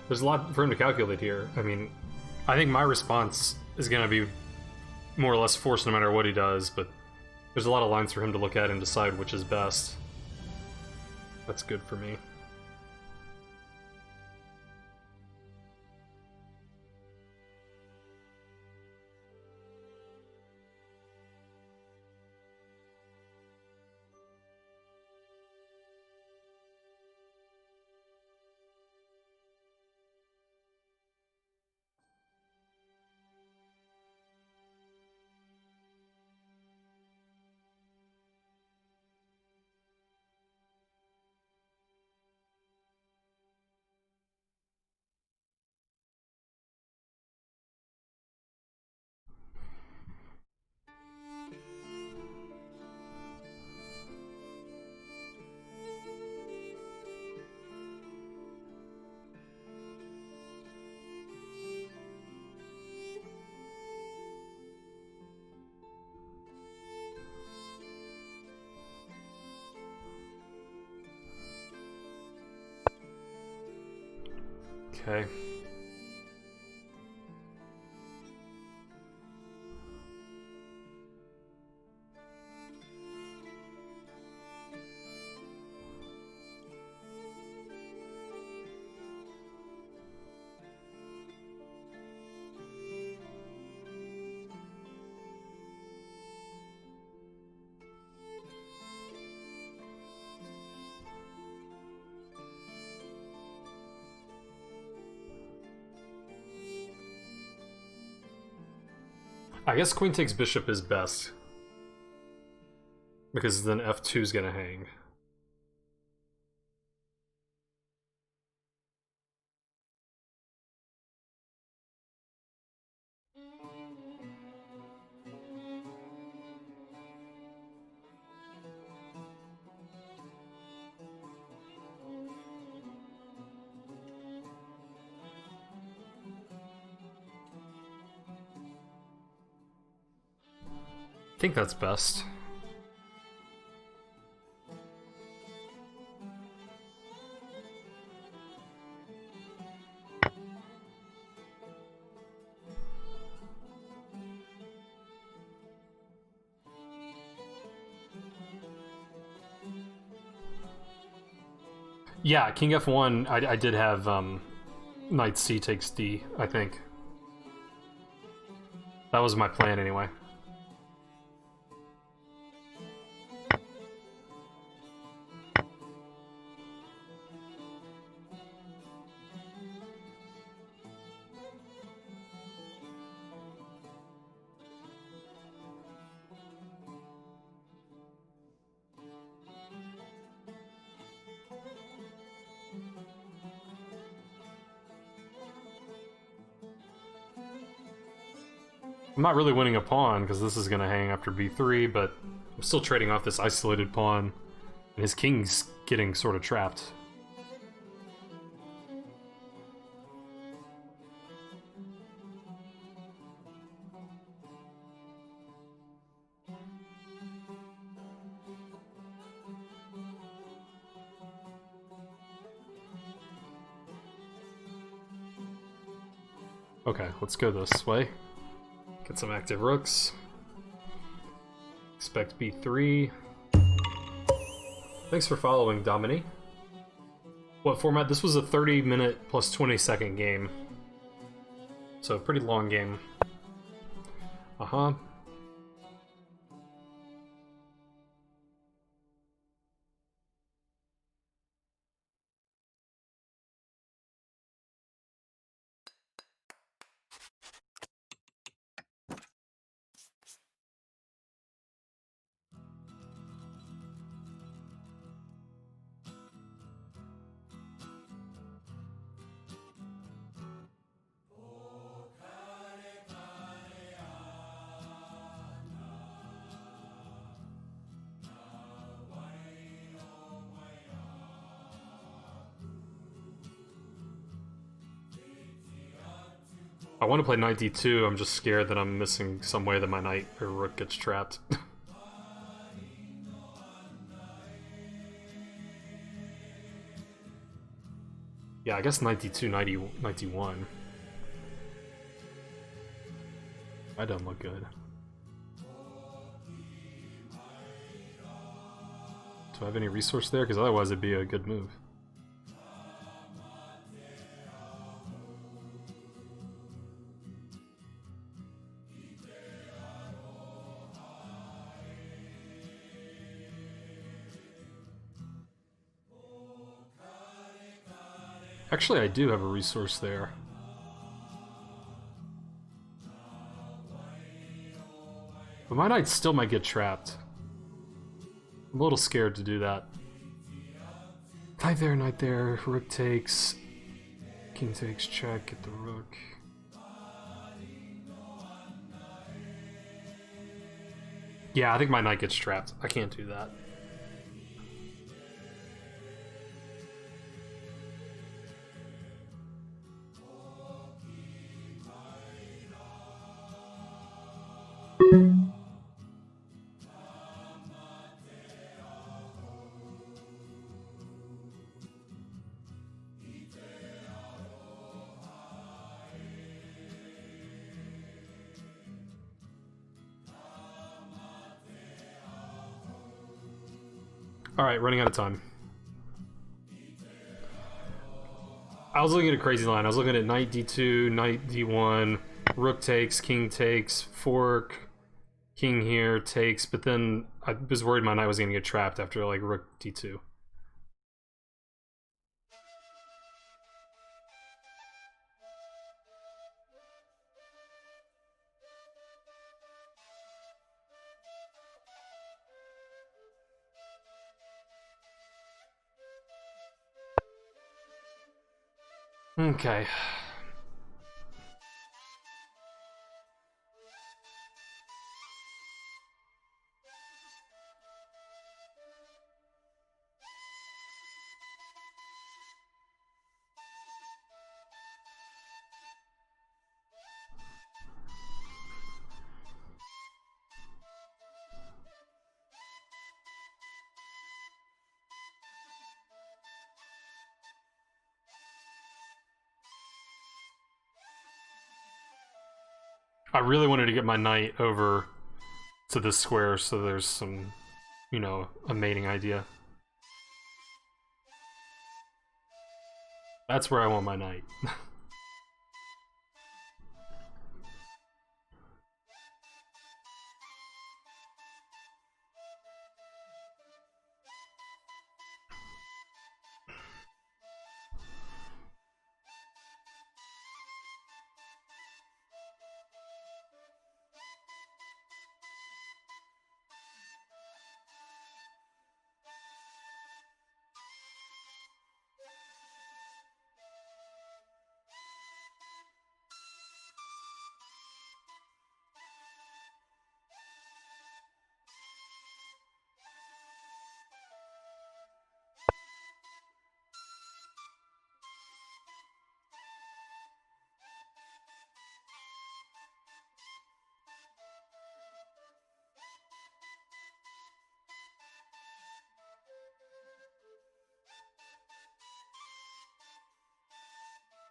There's a lot for him to calculate here. I mean, I think my response is going to be more or less forced no matter what he does, but there's a lot of lines for him to look at and decide which is best. That's good for me. Okay. I guess queen takes bishop is best. Because then f2 is gonna hang. I think that's best. Yeah, king f1, I did have knight c takes d, I think. That was my plan anyway. I'm not really winning a pawn because this is going to hang after b3, but I'm still trading off this isolated pawn, and his king's getting sort of trapped. Okay, let's go this way. Get some active rooks. Expect b3. Thanks for following, Domini. What format? This was a 30-minute plus 20-second game. So, pretty long game. Uh-huh. I want to play knight d2, I'm just scared that I'm missing some way that my knight or rook gets trapped. Yeah, I guess knight d2, knight d1. That doesn't look good. Do I have any resource there? Because otherwise it'd be a good move. Actually, I do have a resource there. But my knight still might get trapped. I'm a little scared to do that. Knight there, rook takes. King takes, check, get the rook. Yeah, I think my knight gets trapped. I can't do that. Alright, running out of time. I was looking at a crazy line. I was looking at knight d2, knight d1, rook takes, king takes, fork, king here, takes, but then I was worried my knight was going to get trapped after like rook d2. Okay. I really wanted to get my knight over to this square so there's some, you know, a mating idea. That's where I want my knight.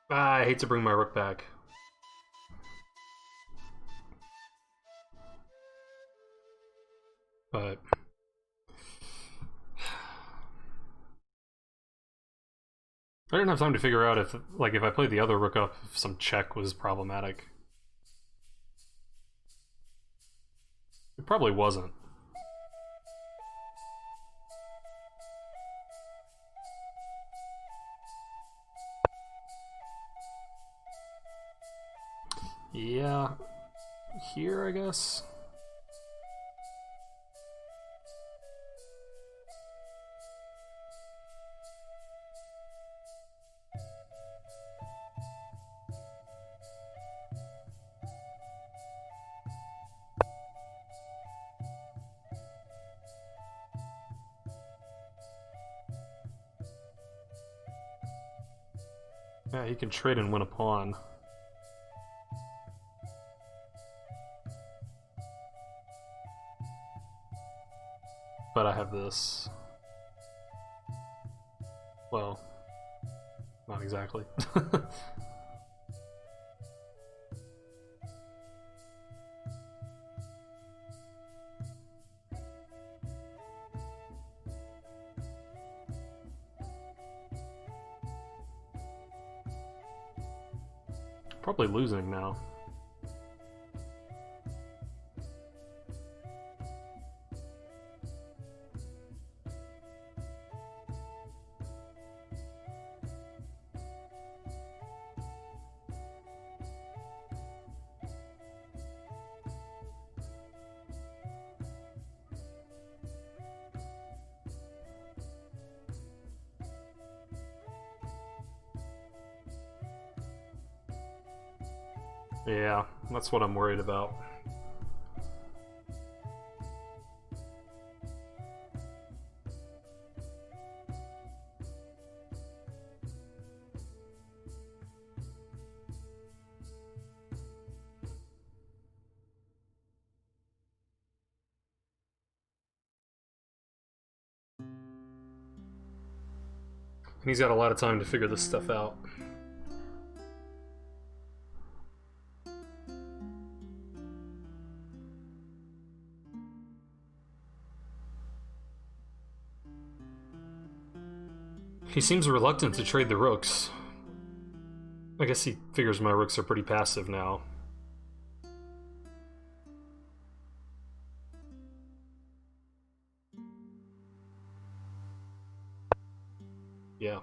I hate to bring my rook back. But I didn't have time to figure out if, like, if I played the other rook up, if some check was problematic. It probably wasn't. Yeah. Here, I guess? Yeah, he can trade and win a pawn. But I have this. Well, not exactly. Probably losing now. Yeah, that's what I'm worried about. And he's got a lot of time to figure this stuff out. He seems reluctant to trade the rooks. I guess he figures my rooks are pretty passive now. Yeah.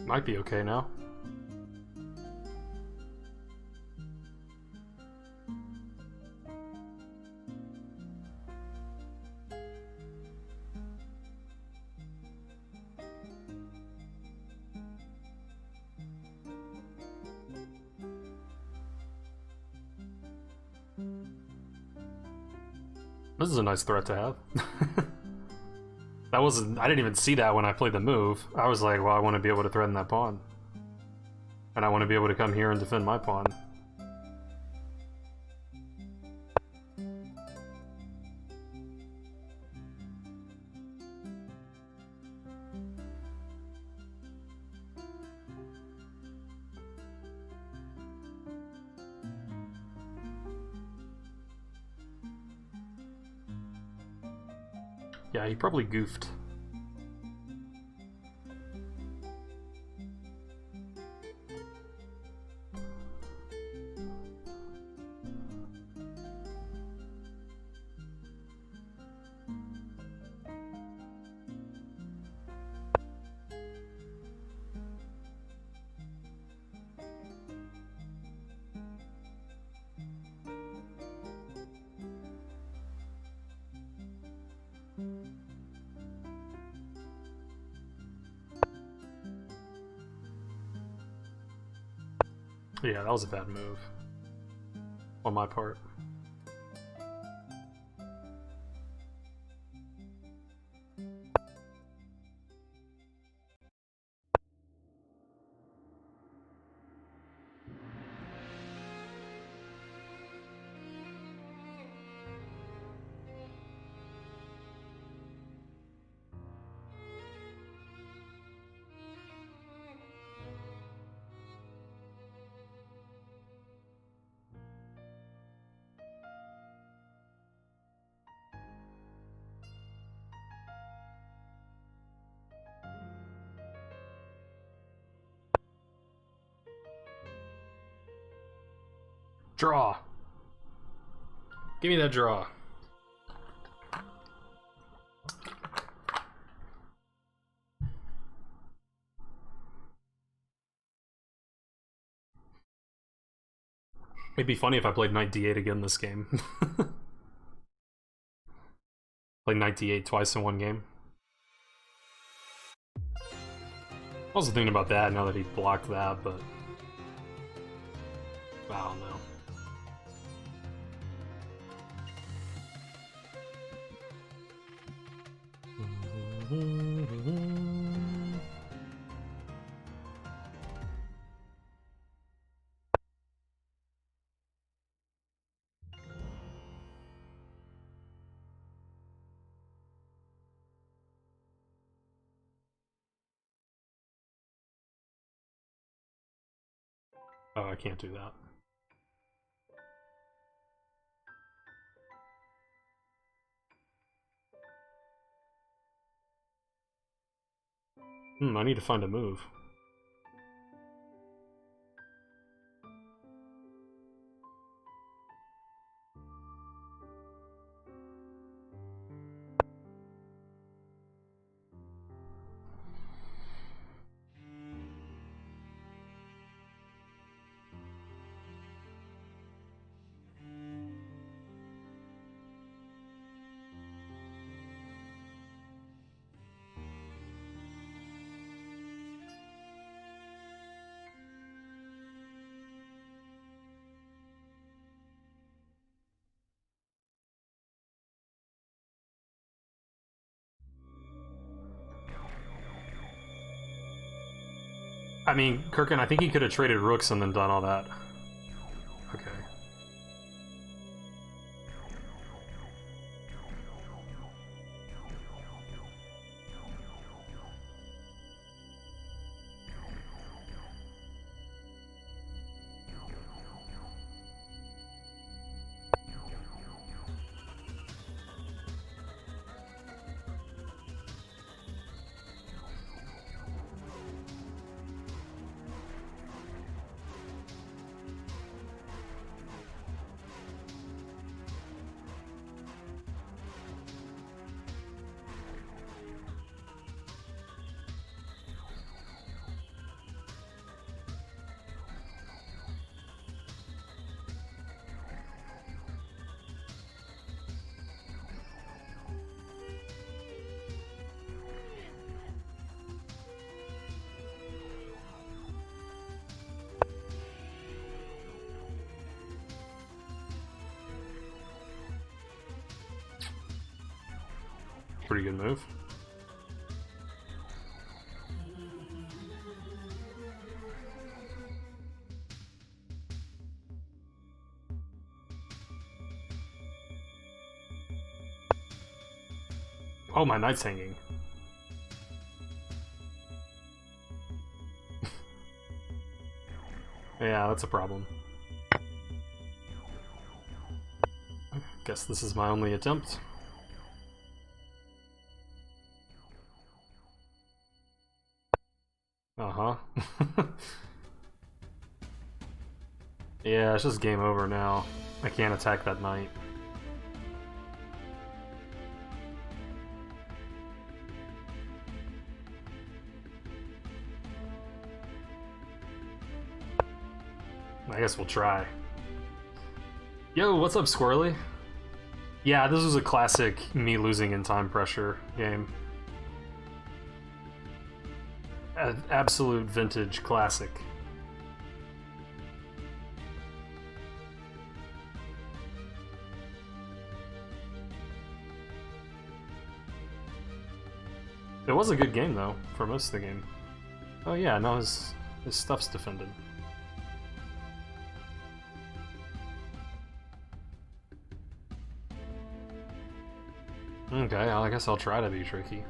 Might be okay now. This is a nice threat to have. That wasn't... I didn't even see that when I played the move. I was like, well, I want to be able to threaten that pawn. And I want to be able to come here and defend my pawn. Yeah, he probably goofed. Yeah, that was a bad move. On my part. Draw! Give me that draw. It'd be funny if I played knight d8 again this game. Played knight d8 twice in one game. I was thinking about that now that he blocked that, but... I don't know. Oh, I can't do that. I need to find a move. I mean, Kirkin, I think he could have traded rooks and then done all that. Okay. pretty good move. Oh, my knight's hanging. Yeah, that's a problem. Guess this is my only attempt. Uh-huh. Yeah, it's just game over now. I can't attack that knight. I guess we'll try. Yo, what's up, Squirrely? Yeah, this was a classic me losing in time pressure game. An absolute vintage classic. It was a good game, though, for most of the game. Oh yeah, now his stuff's defended. Okay, I guess I'll try to be tricky.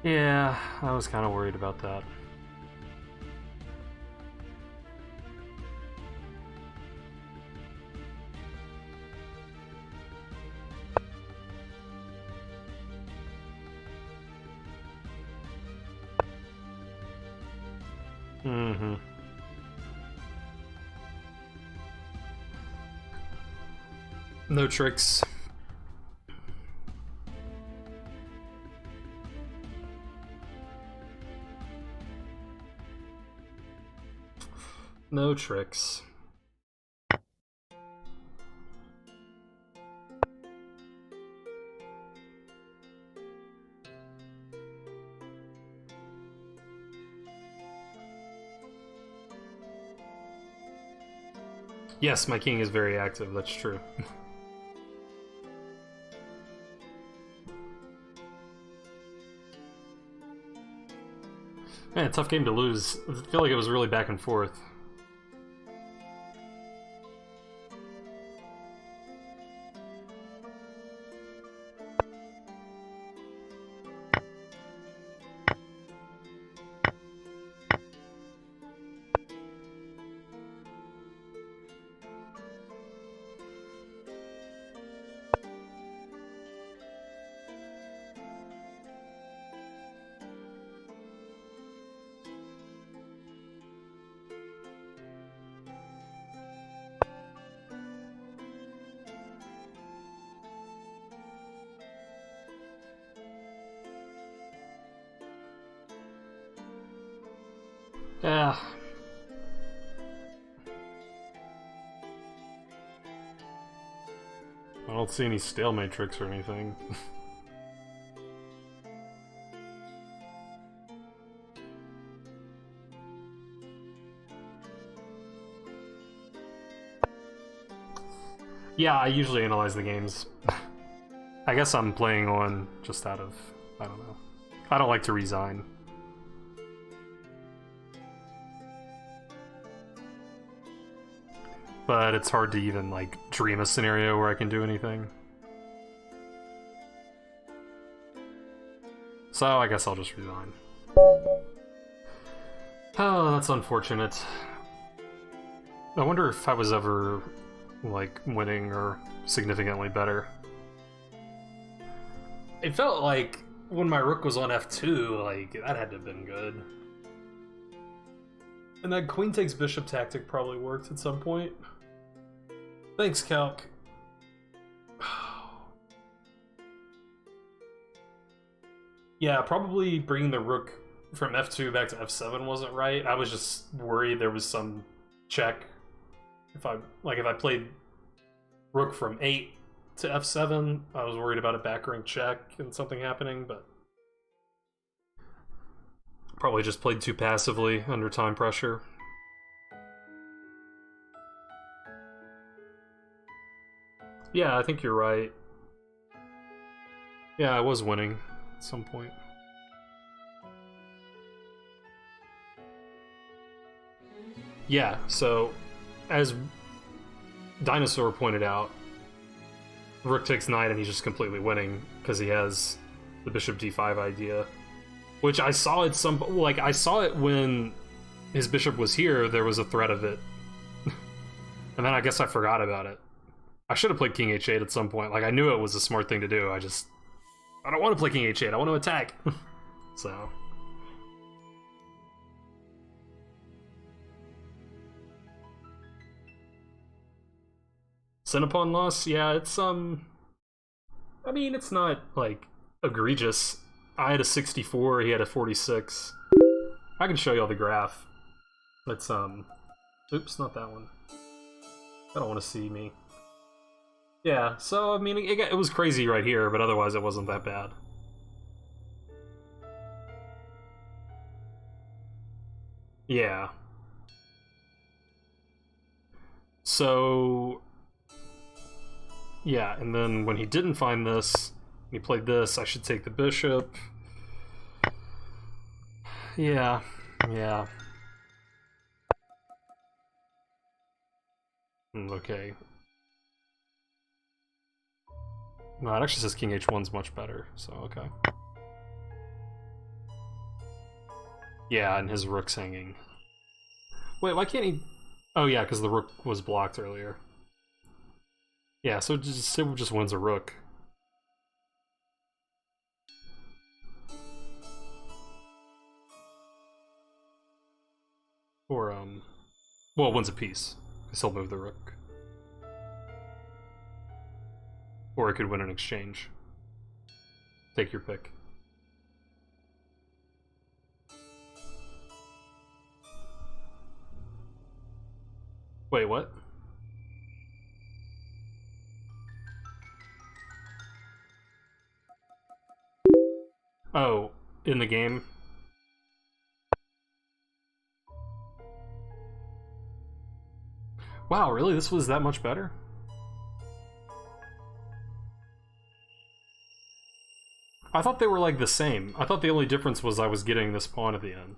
Yeah, I was kind of worried about that. Mm-hmm. No tricks. No tricks. Yes, my king is very active, that's true. Man, tough game to lose. I feel like it was really back and forth. Yeah. I don't see any stalemate tricks or anything. Yeah, I usually analyze the games. I guess I'm playing on just out of... I don't know. I don't like to resign. But it's hard to even, like, dream a scenario where I can do anything. So I guess I'll just resign. Oh, that's unfortunate. I wonder if I was ever, like, winning or significantly better. It felt like when my rook was on f2, like, that had to have been good. And that queen takes bishop tactic probably worked at some point. Thanks, Calc. Yeah, probably bringing the rook from f2 back to f7 wasn't right. I was just worried there was some check. If I played rook from 8 to f7. I was worried about a back rank check and something happening, but probably just played too passively under time pressure. Yeah, I think you're right. Yeah, I was winning at some point. Yeah, so as Dinosaur pointed out, Rook takes knight and he's just completely winning because he has the bishop d5 idea, which I saw at some, like, I saw it when his bishop was here. There was a threat of it, and then I guess I forgot about it. I should have played king h8 at some point. Like, I knew it was a smart thing to do. I don't want to play king h8. I want to attack. So Cinnapon loss, yeah, it's I mean, it's not like egregious. I had a 64, he had a 46. I can show you all the graph. It's oops, not that one. I don't want to see me. Yeah, so I mean, it was crazy right here, but otherwise it wasn't that bad. Yeah. So yeah, and then when he didn't find this, he played this. I should take the bishop. Yeah, yeah. Okay. No, it actually says king h1's much better, so okay. Yeah, and his rook's hanging. Wait, why can't he... Oh yeah, because the rook was blocked earlier. Yeah, so it just wins a rook. Or, well, wins a piece. Because he'll move the rook. Or it could win an exchange. Take your pick. Wait, what? Oh, in the game? Wow, really? This was that much better? I thought they were like the same. I thought the only difference was I was getting this pawn at the end.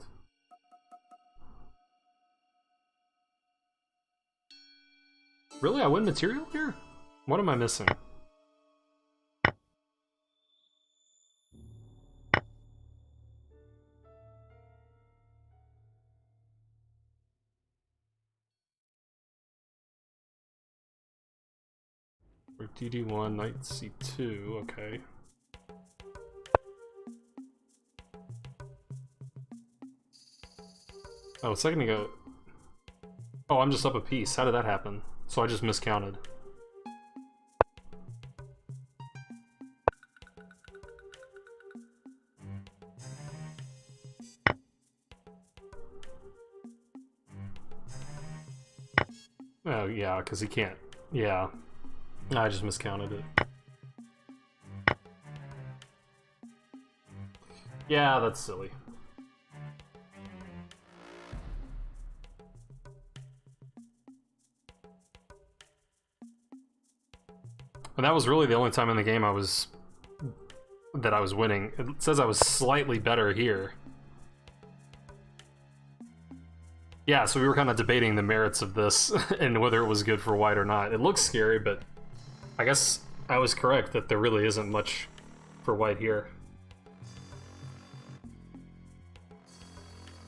Really? I win material here? What am I missing? Rook dd1, knight c2, okay. Oh, a second ago... Oh, I'm just up a piece. How did that happen? So I just miscounted. Oh, yeah, because he can't. Yeah. I just miscounted it. Yeah, that's silly. And that was really the only time in the game I was winning. It says I was slightly better here. Yeah, so we were kind of debating the merits of this and whether it was good for white or not. It looks scary, but I guess I was correct that there really isn't much for white here.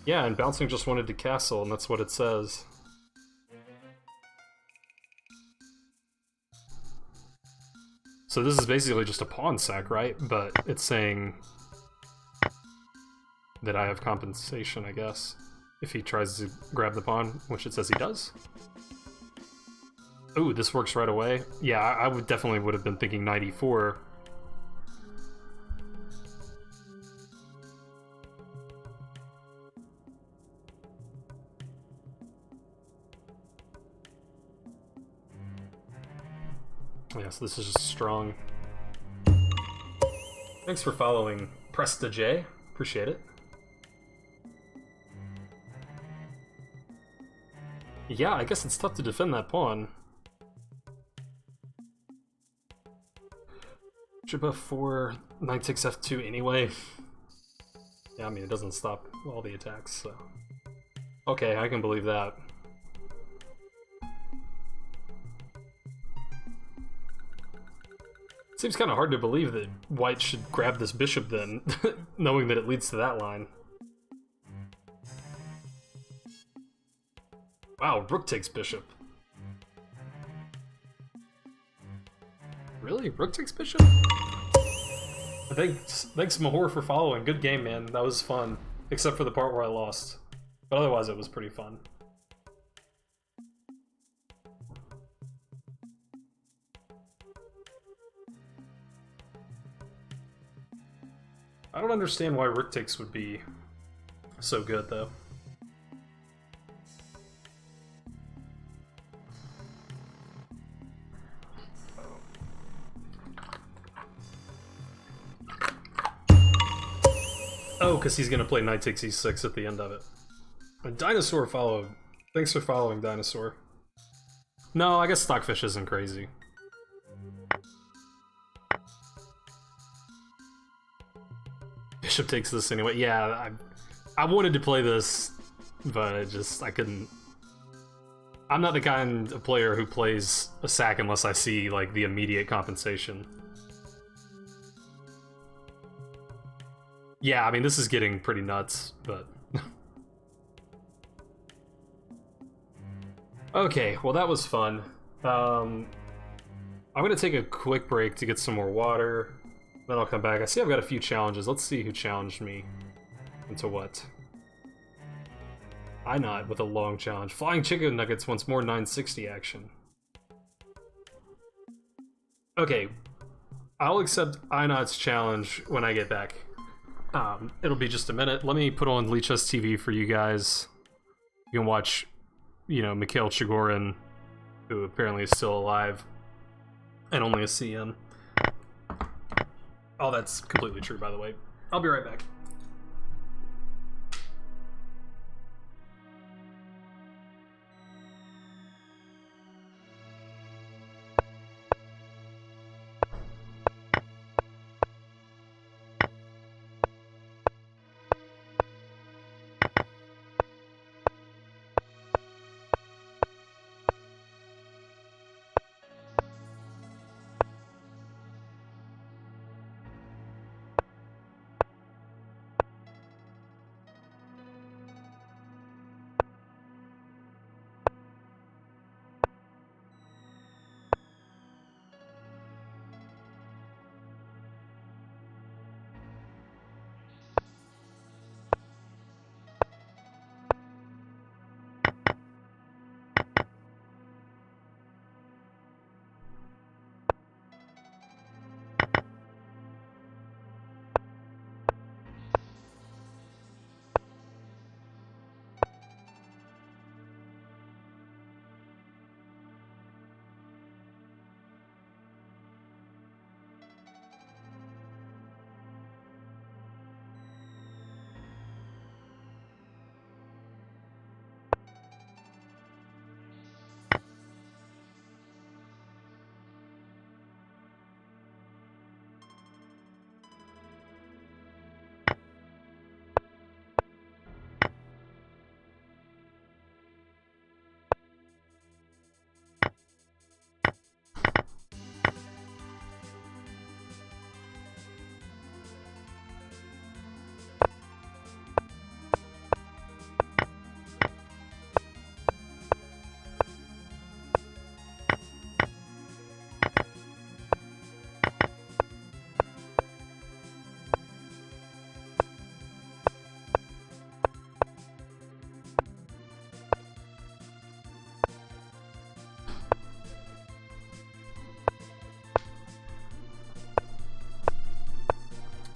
Yeah, and bouncing just wanted to castle, and that's what it says. So this is basically just a pawn sack, right? But it's saying that I have compensation, I guess, if he tries to grab the pawn, which it says he does. Ooh, this works right away. Yeah, I would definitely would have been thinking knight e4. Yeah, Yeah, so this is just strong. Thanks for following Presta J. Appreciate it. Yeah, I guess it's tough to defend that pawn. Bishop f4, knight takes f2 anyway. Yeah, I mean, it doesn't stop all the attacks, so... Okay, I can believe that. Seems kind of hard to believe that white should grab this bishop then, knowing that it leads to that line. Wow, rook takes bishop. Really? Rook takes bishop? Thanks Mahor for following. Good game, man. That was fun. Except for the part where I lost. But otherwise it was pretty fun. I don't understand why rook takes would be so good, though. Oh, because he's going to play knight takes e6 at the end of it. And Dinosaur followed. Thanks for following, Dinosaur. No, I guess Stockfish isn't crazy. Bishop takes this anyway. Yeah, I wanted to play this, but I couldn't. I'm not the kind of player who plays a sack unless I see, like, the immediate compensation. Yeah, I mean, this is getting pretty nuts, but... Okay, well that was fun. I'm gonna take a quick break to get some more water. Then I'll come back. I see I've got a few challenges. Let's see who challenged me into what. Inot with a long challenge. Flying Chicken Nuggets wants more 960 action. Okay, I'll accept Inot's challenge when I get back. It'll be just a minute. Let me put on Lichess TV for you guys. You can watch, you know, Mikhail Chigorin, who apparently is still alive, and only a CM. Oh, that's completely true, by the way. I'll be right back.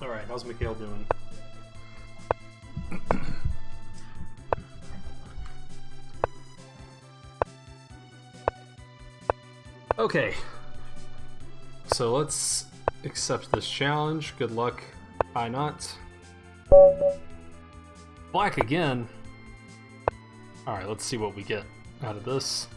Alright, how's Mikhail doing? Okay. so let's accept this challenge. Good luck. Why not? Black again. Alright, let's see what we get out of this.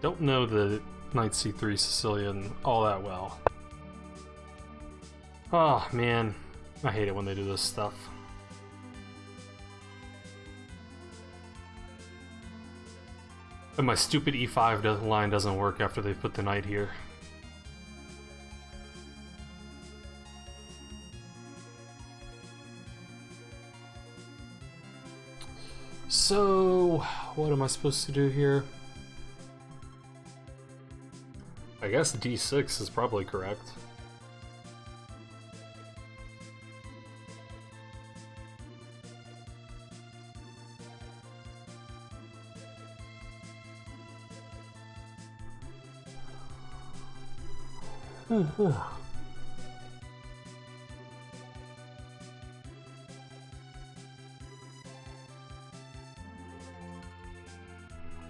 Don't know the Knight C3 Sicilian all that well. Oh man, I hate it when they do this stuff. And my stupid E5 line doesn't work after they put the knight here. So, what am I supposed to do here? I guess D6 is probably correct.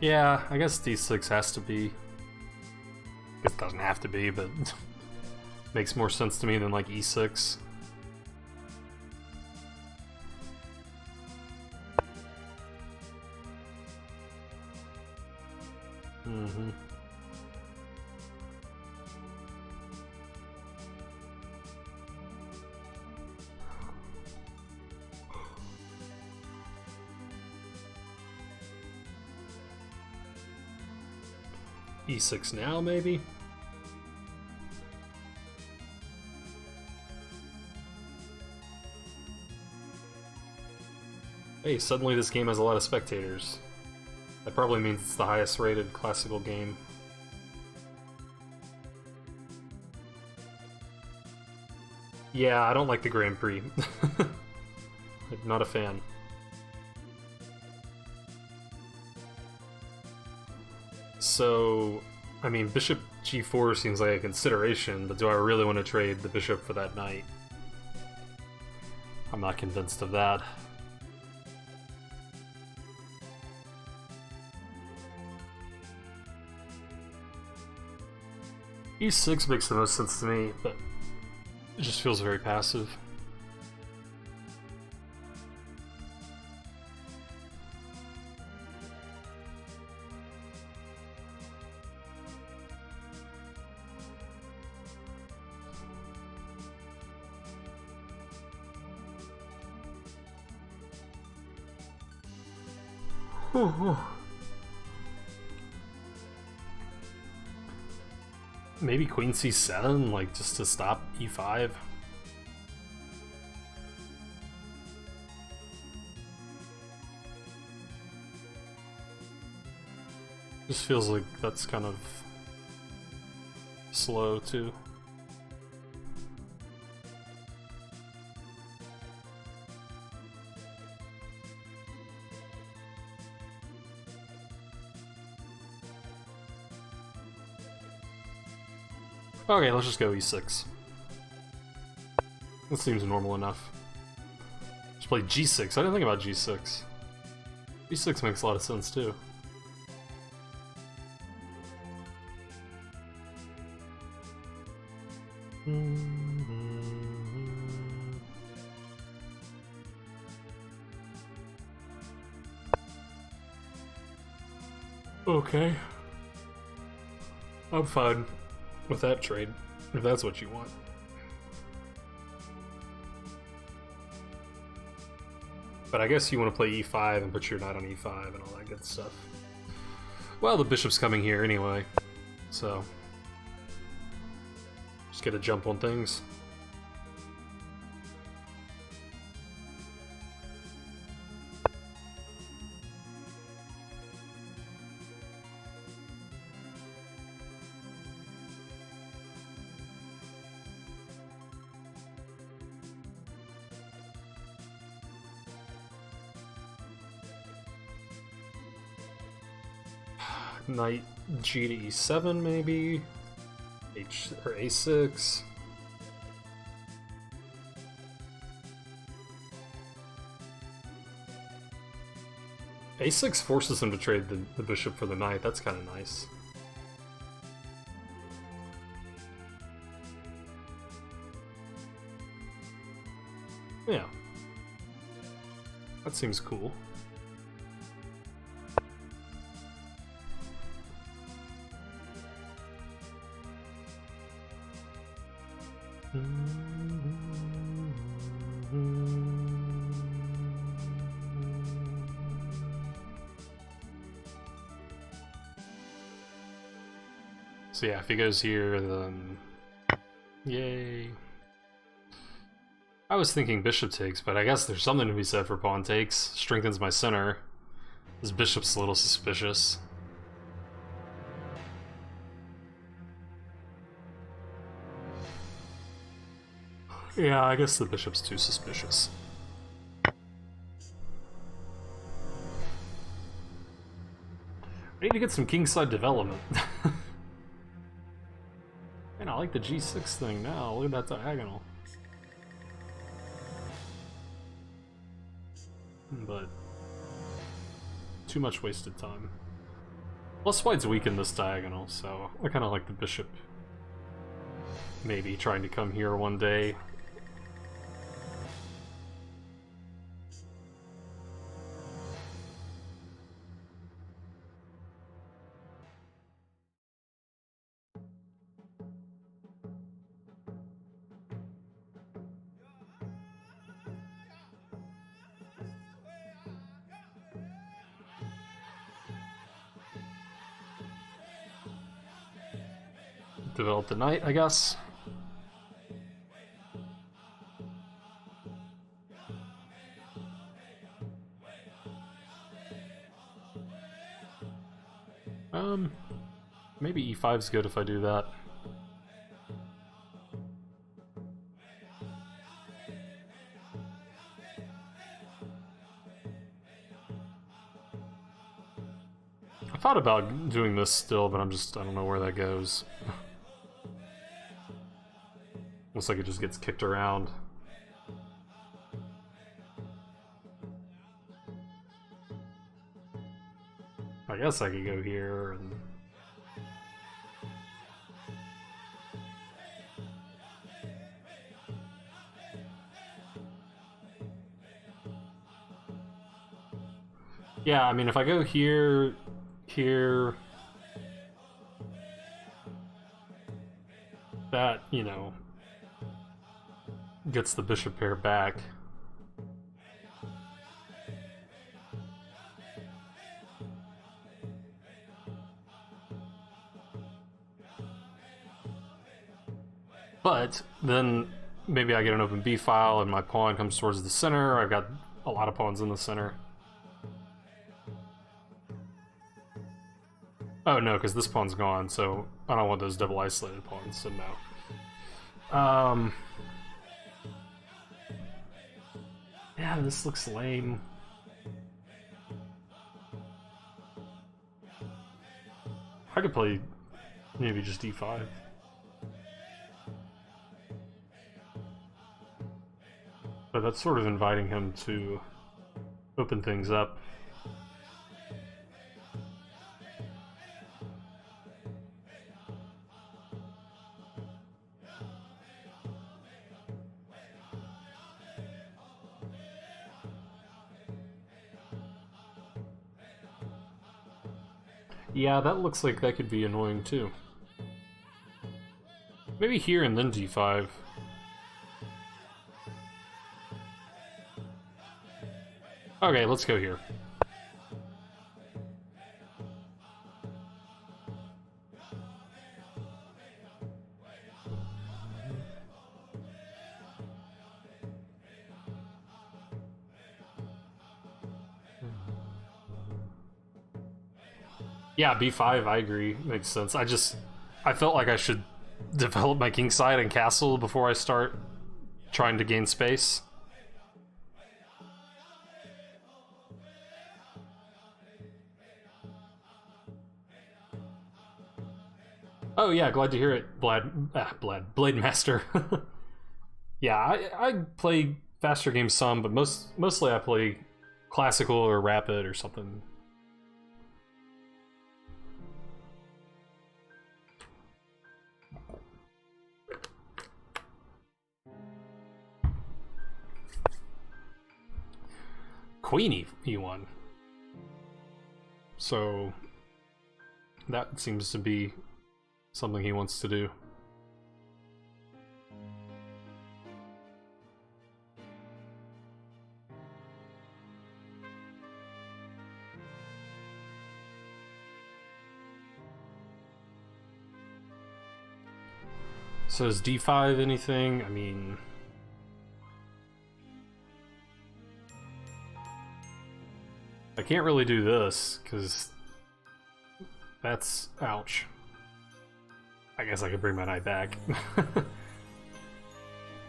Yeah, I guess D6 has to be. It doesn't have to be, but makes more sense to me than like E6. E6 now, maybe? Hey, suddenly this game has a lot of spectators. That probably means it's the highest rated classical game. Yeah, I don't like the Grand Prix. I'm not a fan. So, I mean, bishop g4 seems like a consideration, but do I really want to trade the bishop for that knight? I'm not convinced of that. E6 makes the most sense to me, but it just feels very passive. Maybe queen c7, like just to stop e5. Just feels like that's kind of slow too. Okay, let's just go e6. That seems normal enough. Just play g6. I didn't think about g6. g6 makes a lot of sense too. Okay. I'm fine with that trade, if that's what you want. But I guess you want to play e5 and put your knight on e5 and all that good stuff. Well, the bishop's coming here anyway, so just get a jump on things. Knight g to e7 maybe, h or a6. A6 forces him to trade the bishop for the knight. That's kind of nice. Yeah. That seems cool. So yeah, if he goes here, then yay. I was thinking bishop takes, but I guess there's something to be said for pawn takes. Strengthens my center. This bishop's a little suspicious. Yeah, I guess the bishop's too suspicious. I need to get some kingside development. Man, I like the g6 thing now. Look at that diagonal. But too much wasted time. Plus white's weakened this diagonal, so I kind of like the bishop maybe trying to come here one day. Develop the knight, I guess. Maybe e5's good if I do that. I thought about doing this still, but I don't know where that goes. Looks like it just gets kicked around. I guess I could go here and... Yeah, I mean, if I go here, here... That, you know, gets the bishop pair back. But then maybe I get an open b file and my pawn comes towards the center. I've got a lot of pawns in the center. Oh no, because this pawn's gone, so I don't want those double isolated pawns, so no. Yeah, this looks lame. I could play maybe just d5. But that's sort of inviting him to open things up. Yeah, that looks like that could be annoying too. Maybe here and then d5. Okay, let's go here. Yeah, b5, I agree. Makes sense. I felt like I should develop my kingside and castle before I start trying to gain space. Oh yeah, glad to hear it, Blade Master. Yeah, I play faster games some, but mostly I play classical or rapid or something queen e1. So that seems to be something he wants to do. So is d5 anything? I mean, I can't really do this, because that's... ouch. I guess I could bring my knight back.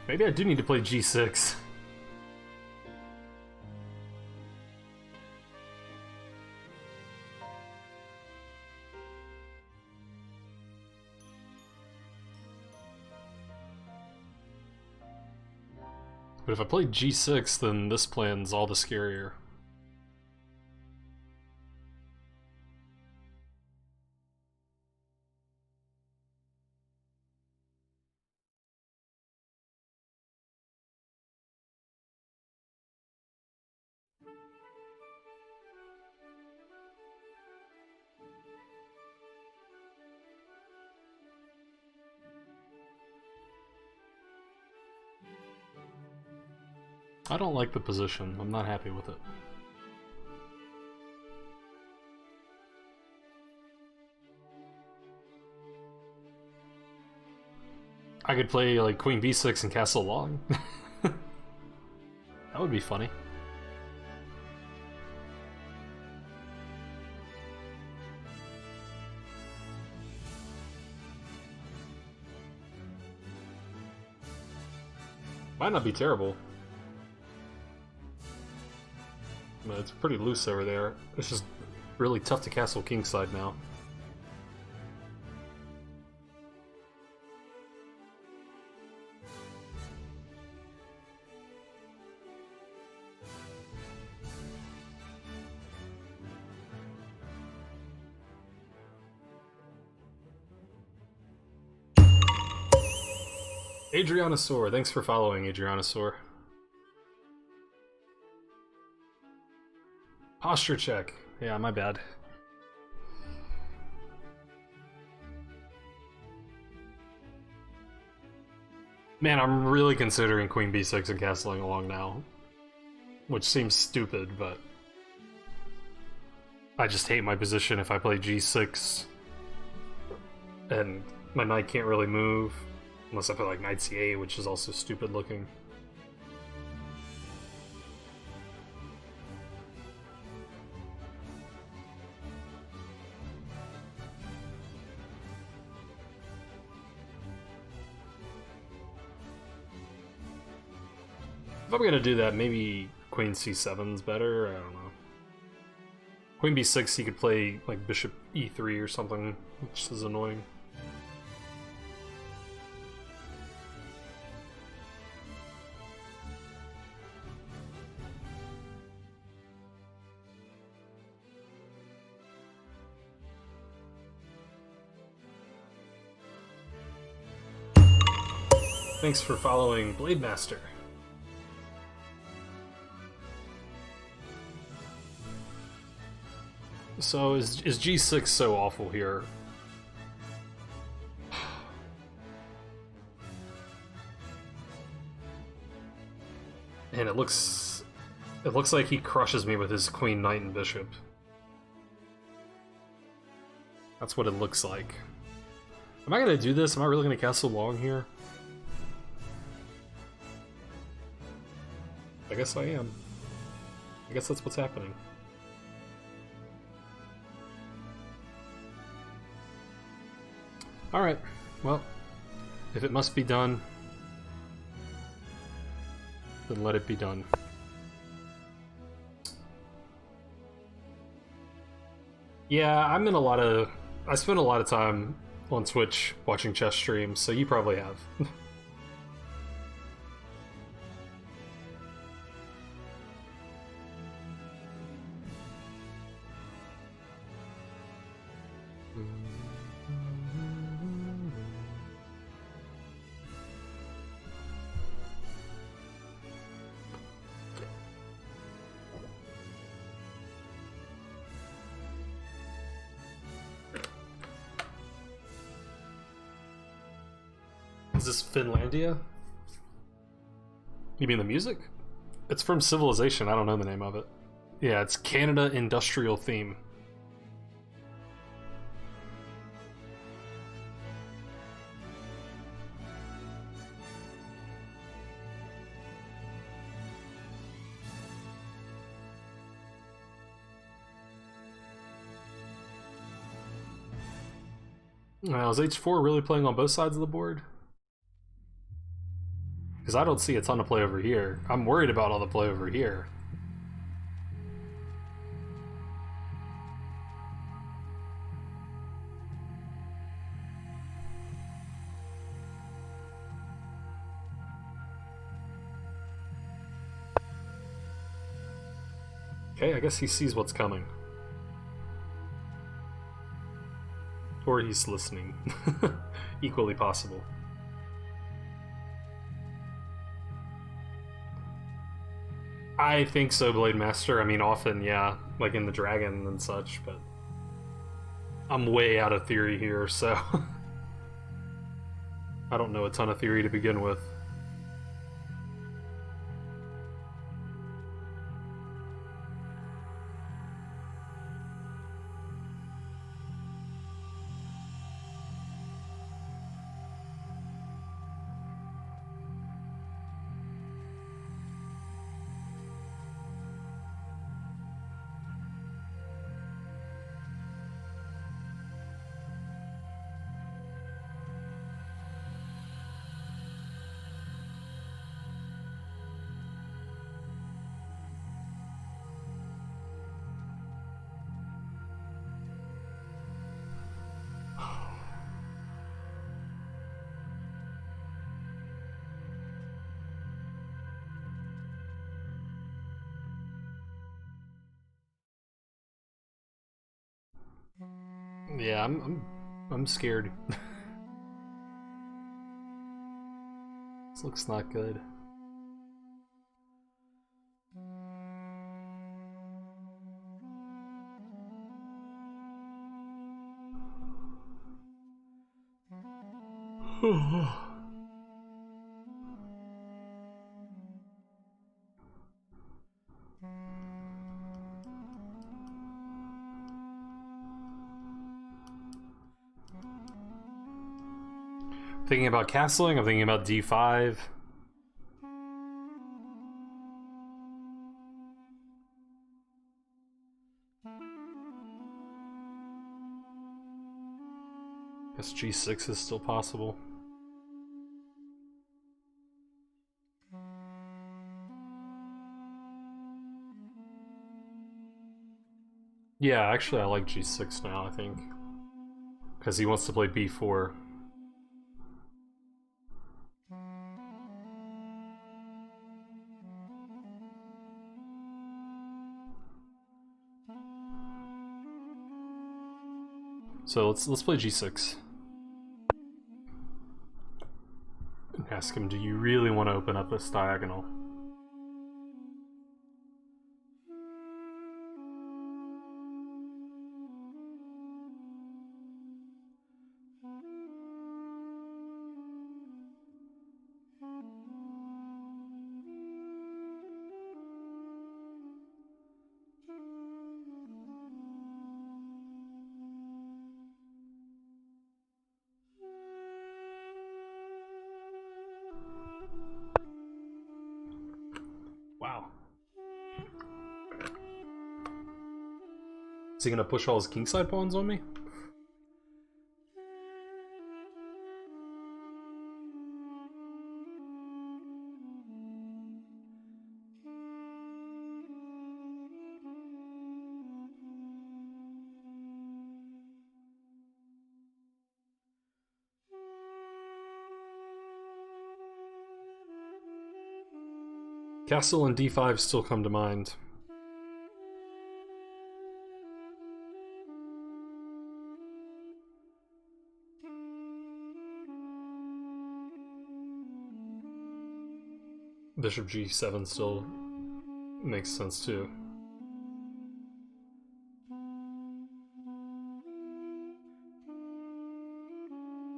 Maybe I do need to play g6. But if I play g6, then this plan's all the scarier. I don't like the position. I'm not happy with it. I could play like queen b6 and castle long. That would be funny. Might not be terrible. But it's pretty loose over there. It's just really tough to castle kingside now. Adrianosaur, thanks for following, Adrianosaur. Posture check. Yeah, my bad. Man, I'm really considering queen b6 and castling along now. Which seems stupid, but... I just hate my position if I play g6. And my knight can't really move. Unless I play like knight c8, which is also stupid looking. If I'm gonna do that, maybe queen c7's better, I don't know. Queen b6, he could play like bishop e3 or something, which is annoying. Thanks for following Blademaster. So is g6 so awful here? And it looks like he crushes me with his queen, knight, and bishop. That's what it looks like. Am I gonna do this? Am I really gonna castle long here? I guess I am. I guess that's what's happening. Alright, well, if it must be done, then let it be done. Yeah, I spend a lot of time on Twitch watching chess streams, so you probably have. Is this Finlandia? You mean the music? It's from Civilization, I don't know the name of it. Yeah, it's Canada Industrial Theme. Now, is H4 really playing on both sides of the board? Because I don't see a ton of play over here. I'm worried about all the play over here. Okay, I guess he sees what's coming. Or he's listening. Equally possible. I think so, Blade Master. I mean, often, yeah, like in the Dragon and such, but I'm way out of theory here, so I don't know a ton of theory to begin with. Yeah, I'm scared. This looks not good. Thinking about castling, I'm thinking about d5. Guess g6 is still possible. Yeah, actually I like g6 now, I think. Because he wants to play b4. So let's play g6. And ask him, do you really want to open up this diagonal? Wow. Is he gonna push all his kingside pawns on me? Castle and d5 still come to mind. Bishop g7 still makes sense too.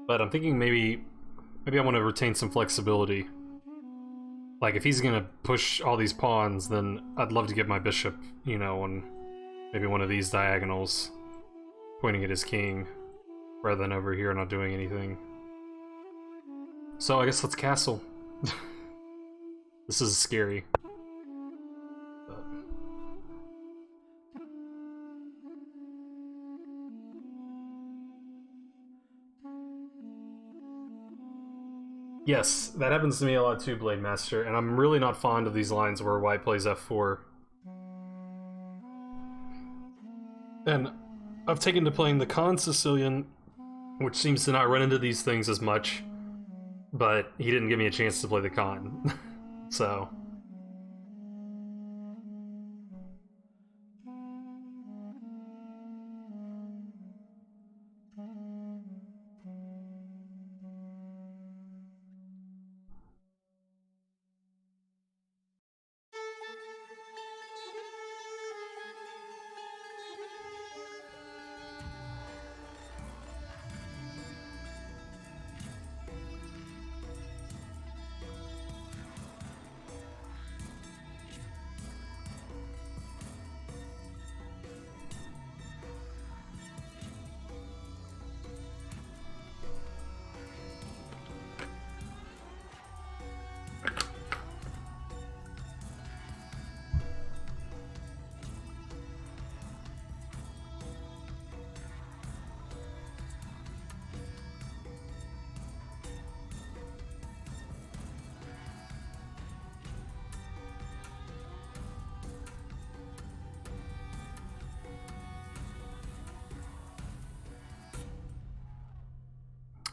But I'm thinking maybe Maybe I want to retain some flexibility. Like, if he's gonna push all these pawns, then I'd love to get my bishop, you know, on maybe one of these diagonals, pointing at his king, rather than over here not doing anything. So I guess let's castle. This is scary. But... Yes, that happens to me a lot too, Blade Master, and I'm really not fond of these lines where white plays f4. And I've taken to playing the Khan Sicilian, which seems to not run into these things as much, but he didn't give me a chance to play the Khan. So...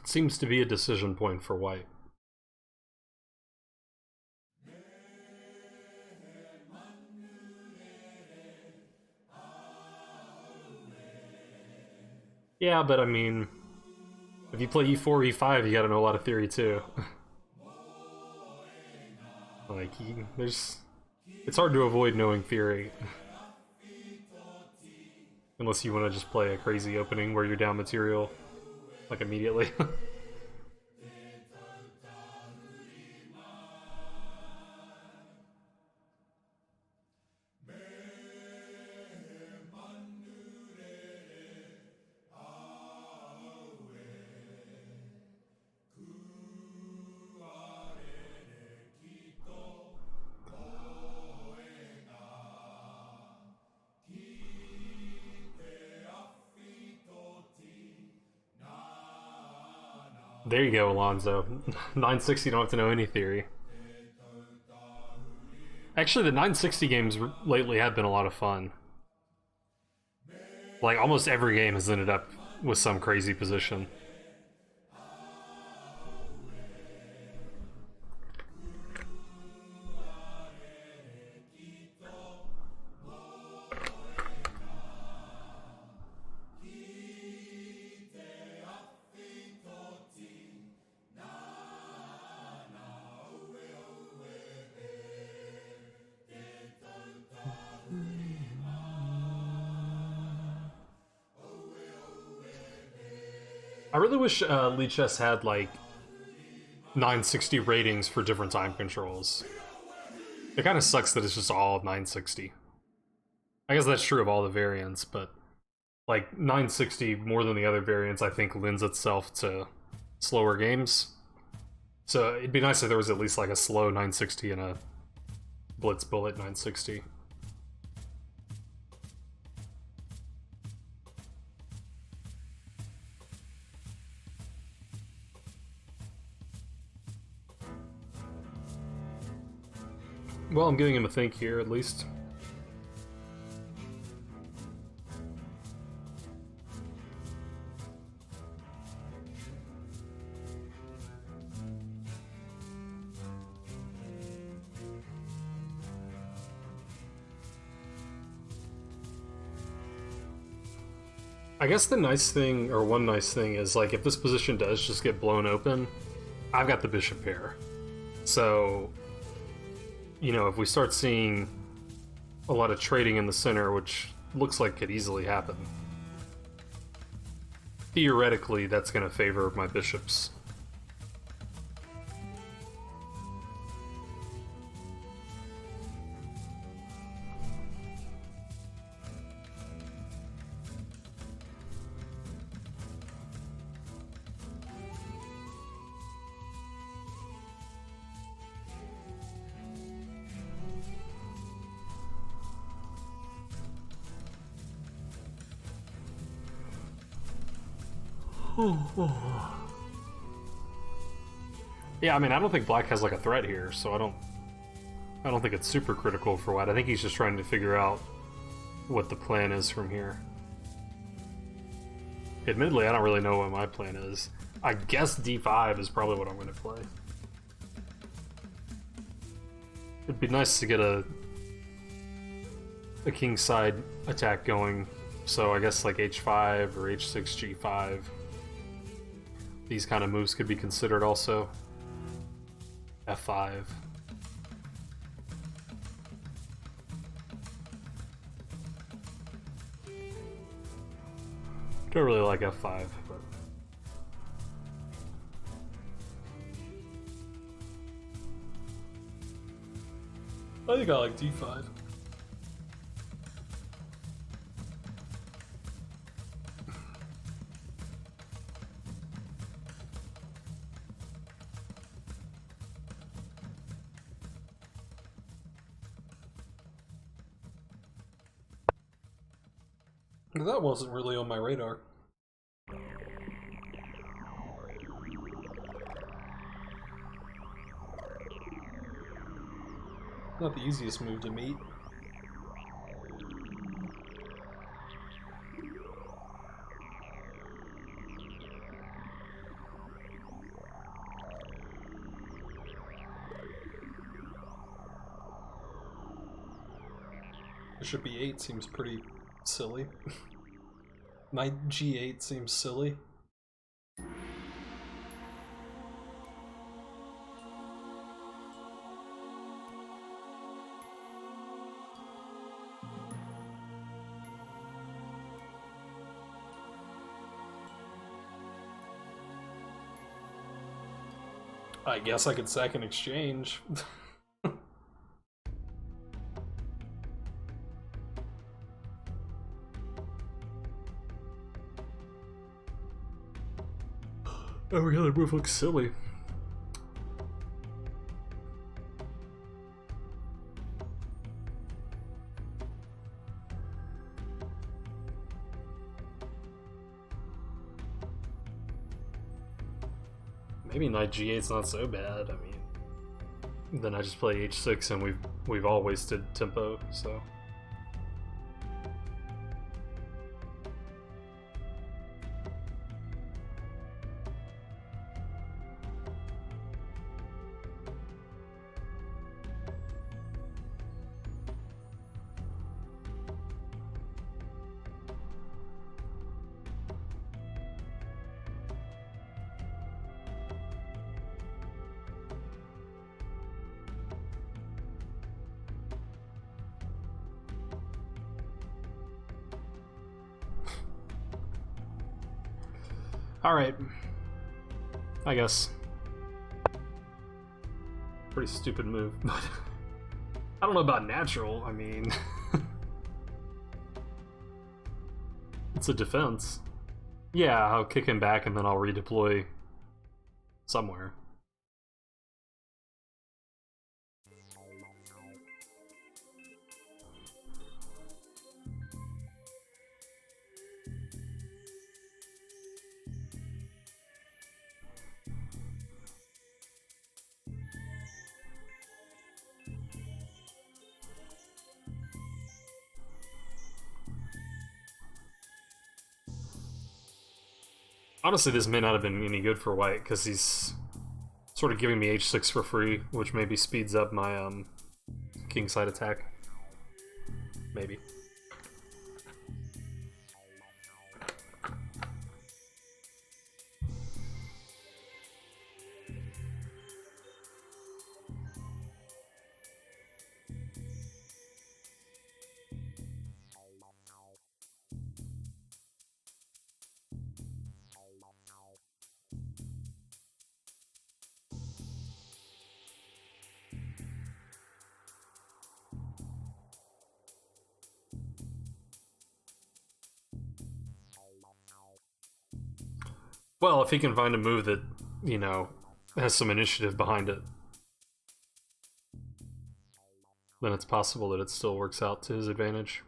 Seems to be a decision point for white. Yeah, but I mean, if you play e4, e5, you gotta know a lot of theory too. Like, there's... It's hard to avoid knowing theory. Unless you want to just play a crazy opening where you're down material, like, immediately. There you go, Alonso. 960, you don't have to know any theory. Actually, the 960 games lately have been a lot of fun. Like, almost every game has ended up with some crazy position. I really wish Lichess had, like, 960 ratings for different time controls. It kind of sucks that it's just all 960. I guess that's true of all the variants, but, like, 960 more than the other variants, I think, lends itself to slower games. So it'd be nice if there was at least, like, a slow 960 and a Blitz Bullet 960. Well, I'm giving him a think here, at least. I guess the nice thing, or one nice thing, is, like, if this position does just get blown open, I've got the bishop pair. So, you know, if we start seeing a lot of trading in the center, which looks like could easily happen, theoretically that's going to favor my bishops. Yeah, I mean, I don't think black has like a threat here, so I don't think it's super critical for white. I think he's just trying to figure out what the plan is from here. Admittedly, I don't really know what my plan is. I guess d5 is probably what I'm going to play. It'd be nice to get a kingside attack going, so I guess like h5 or h6, g5. These kind of moves could be considered also. f5. Don't really like f5, but I think I like d5. That wasn't really on my radar. Not the easiest move to meet. Bishop e8 seems pretty silly. Knight g8 seems silly. I guess I could second exchange. Every other move looks silly. Maybe knight g8's not so bad. I mean, then I just play h6 and we've all wasted tempo, so. Alright. I guess. Pretty stupid move, but I don't know about natural. I mean, it's a defense. Yeah, I'll kick him back and then I'll redeploy somewhere. Honestly, this may not have been any good for white, because he's sort of giving me h6 for free, which maybe speeds up my kingside attack. Maybe. Well, if he can find a move that, you know, has some initiative behind it, then it's possible that it still works out to his advantage.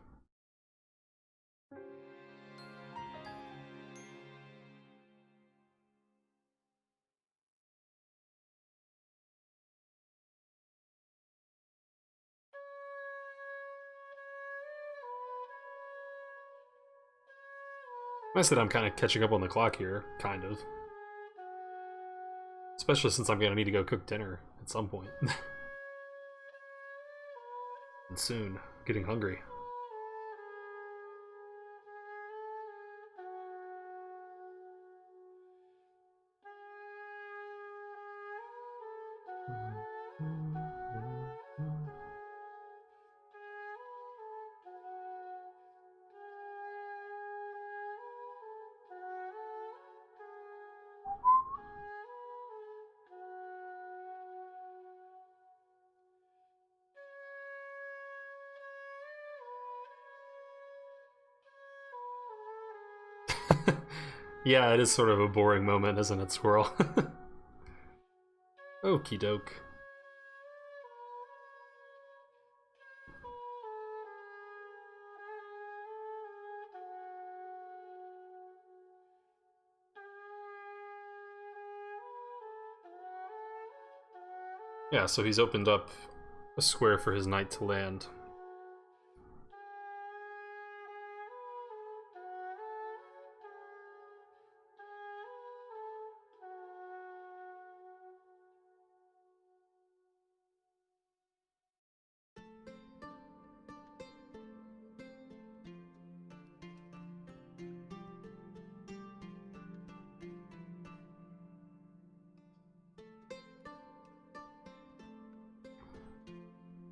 Nice that I'm kind of catching up on the clock here, kind of. Especially since I'm gonna need to go cook dinner at some point. And soon. Getting hungry. Yeah, it is sort of a boring moment, isn't it, Squirrel? Okie doke. Yeah, so he's opened up a square for his knight to land.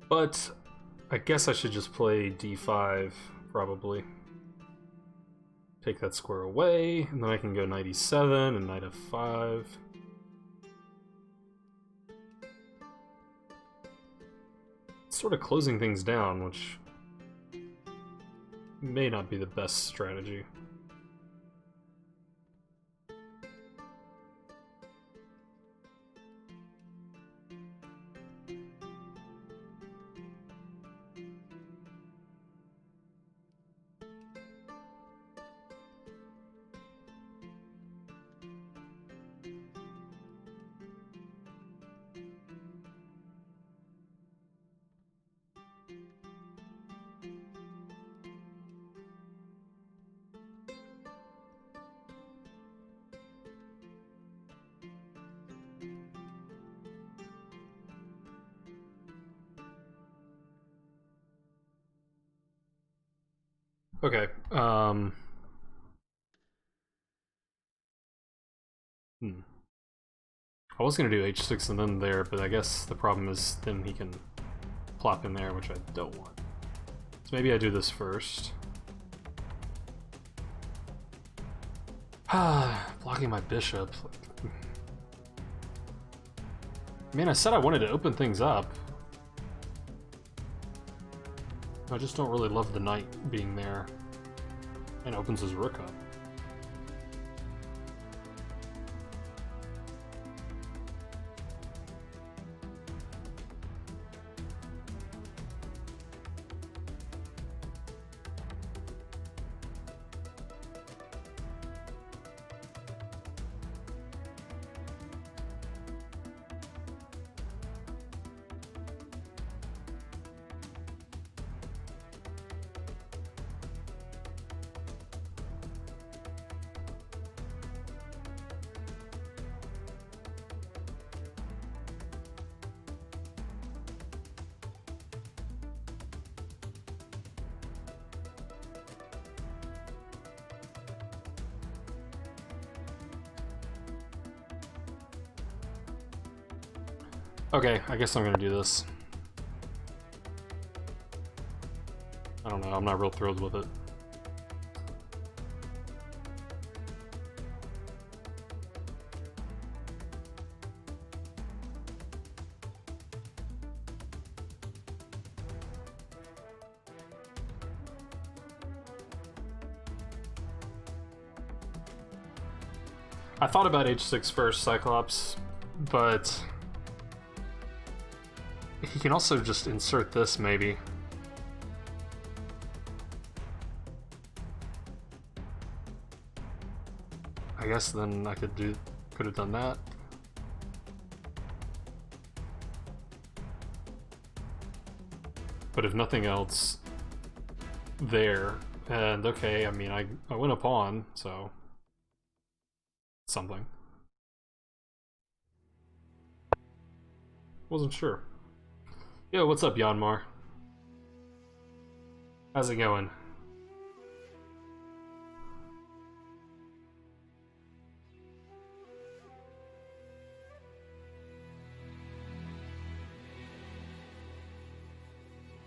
But I guess I should just play d5, probably. Take that square away, and then I can go knight e7 and knight f5. It's sort of closing things down, which may not be the best strategy. Okay, I was gonna do h6 and then there, but I guess the problem is then he can plop in there, which I don't want. So maybe I do this first. Blocking my bishop. Man, I said I wanted to open things up. I just don't really love the knight being there. And opens his rook up. Okay, I guess I'm gonna do this. I don't know, I'm not real thrilled with it. I thought about h6 first, Cyclops, but he can also just insert this, maybe. I guess then I could have done that. But if nothing else, there, And okay, I mean, I went a pawn, so something. Wasn't sure. Yo, what's up, Yanmar? How's it going?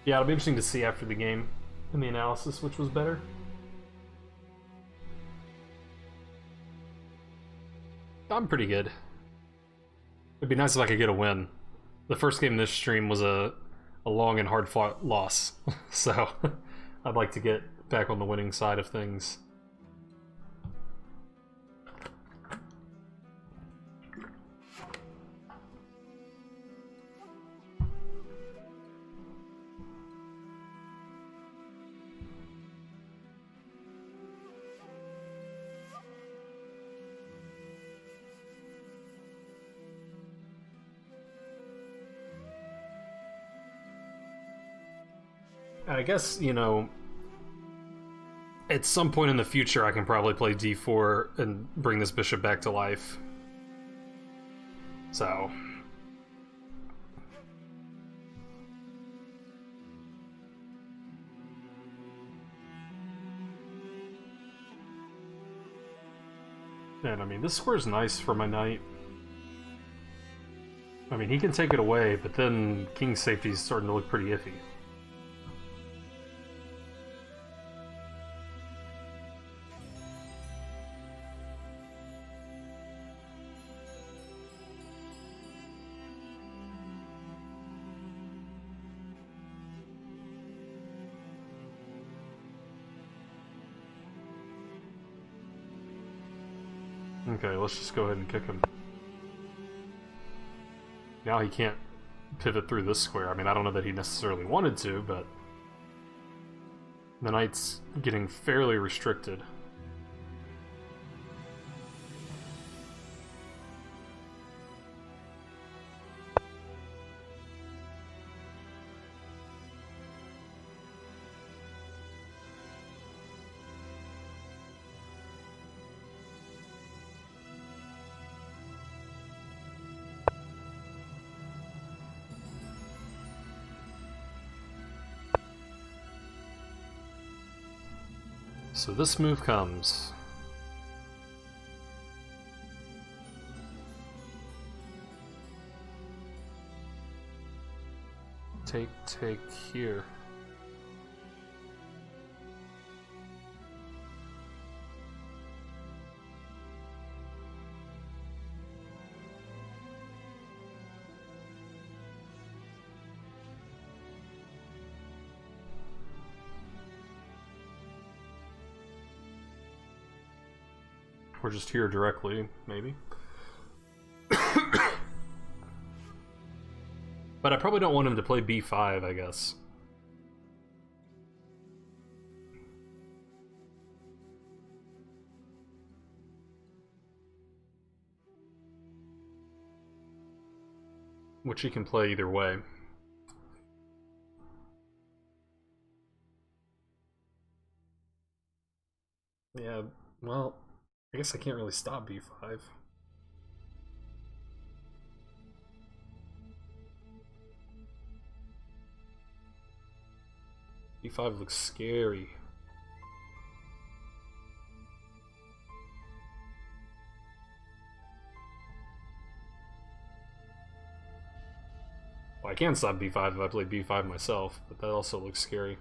Yeah, it'll be interesting to see after the game in the analysis which was better. I'm pretty good. It'd be nice if I could get a win. The first game in this stream was a long and hard fought loss, so I'd like to get back on the winning side of things. I guess, you know, at some point in the future I can probably play d4 and bring this bishop back to life. So... and I mean, this square's nice for my knight. I mean, he can take it away, but then king's safety is starting to look pretty iffy. Okay, let's just go ahead and kick him. Now he can't pivot through this square. I mean, I don't know that he necessarily wanted to, but the knight's getting fairly restricted. So this move comes. Take here. Or just here directly, maybe. But I probably don't want him to play b5, I guess. Which he can play either way. Yeah, well, I guess I can't really stop b5. b5 looks scary. Well, I can stop b5 if I play b5 myself, but that also looks scary.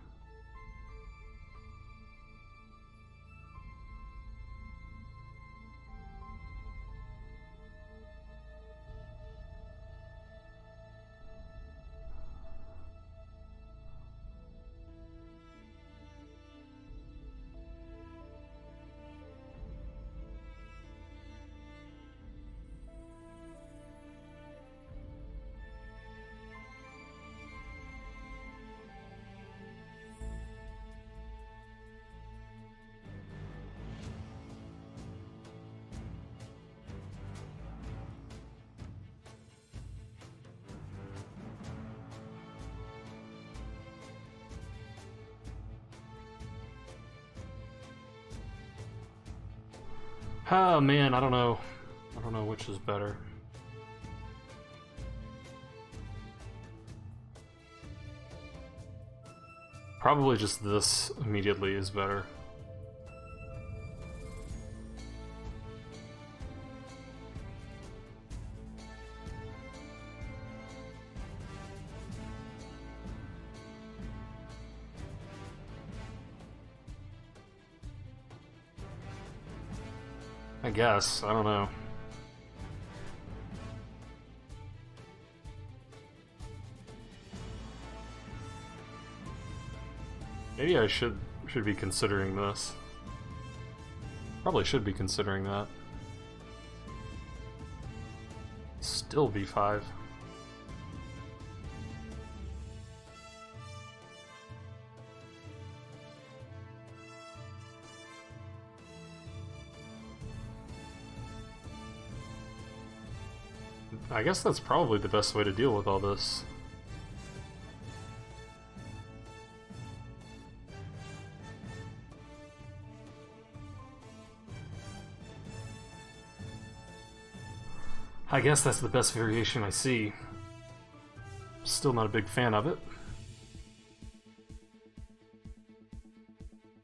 Oh man, I don't know. I don't know which is better. Probably just this immediately is better. I guess. I don't know. Maybe I should be considering this. Probably should be considering that. Still B5. I guess that's probably the best way to deal with all this. I guess that's the best variation I see. Still not a big fan of it.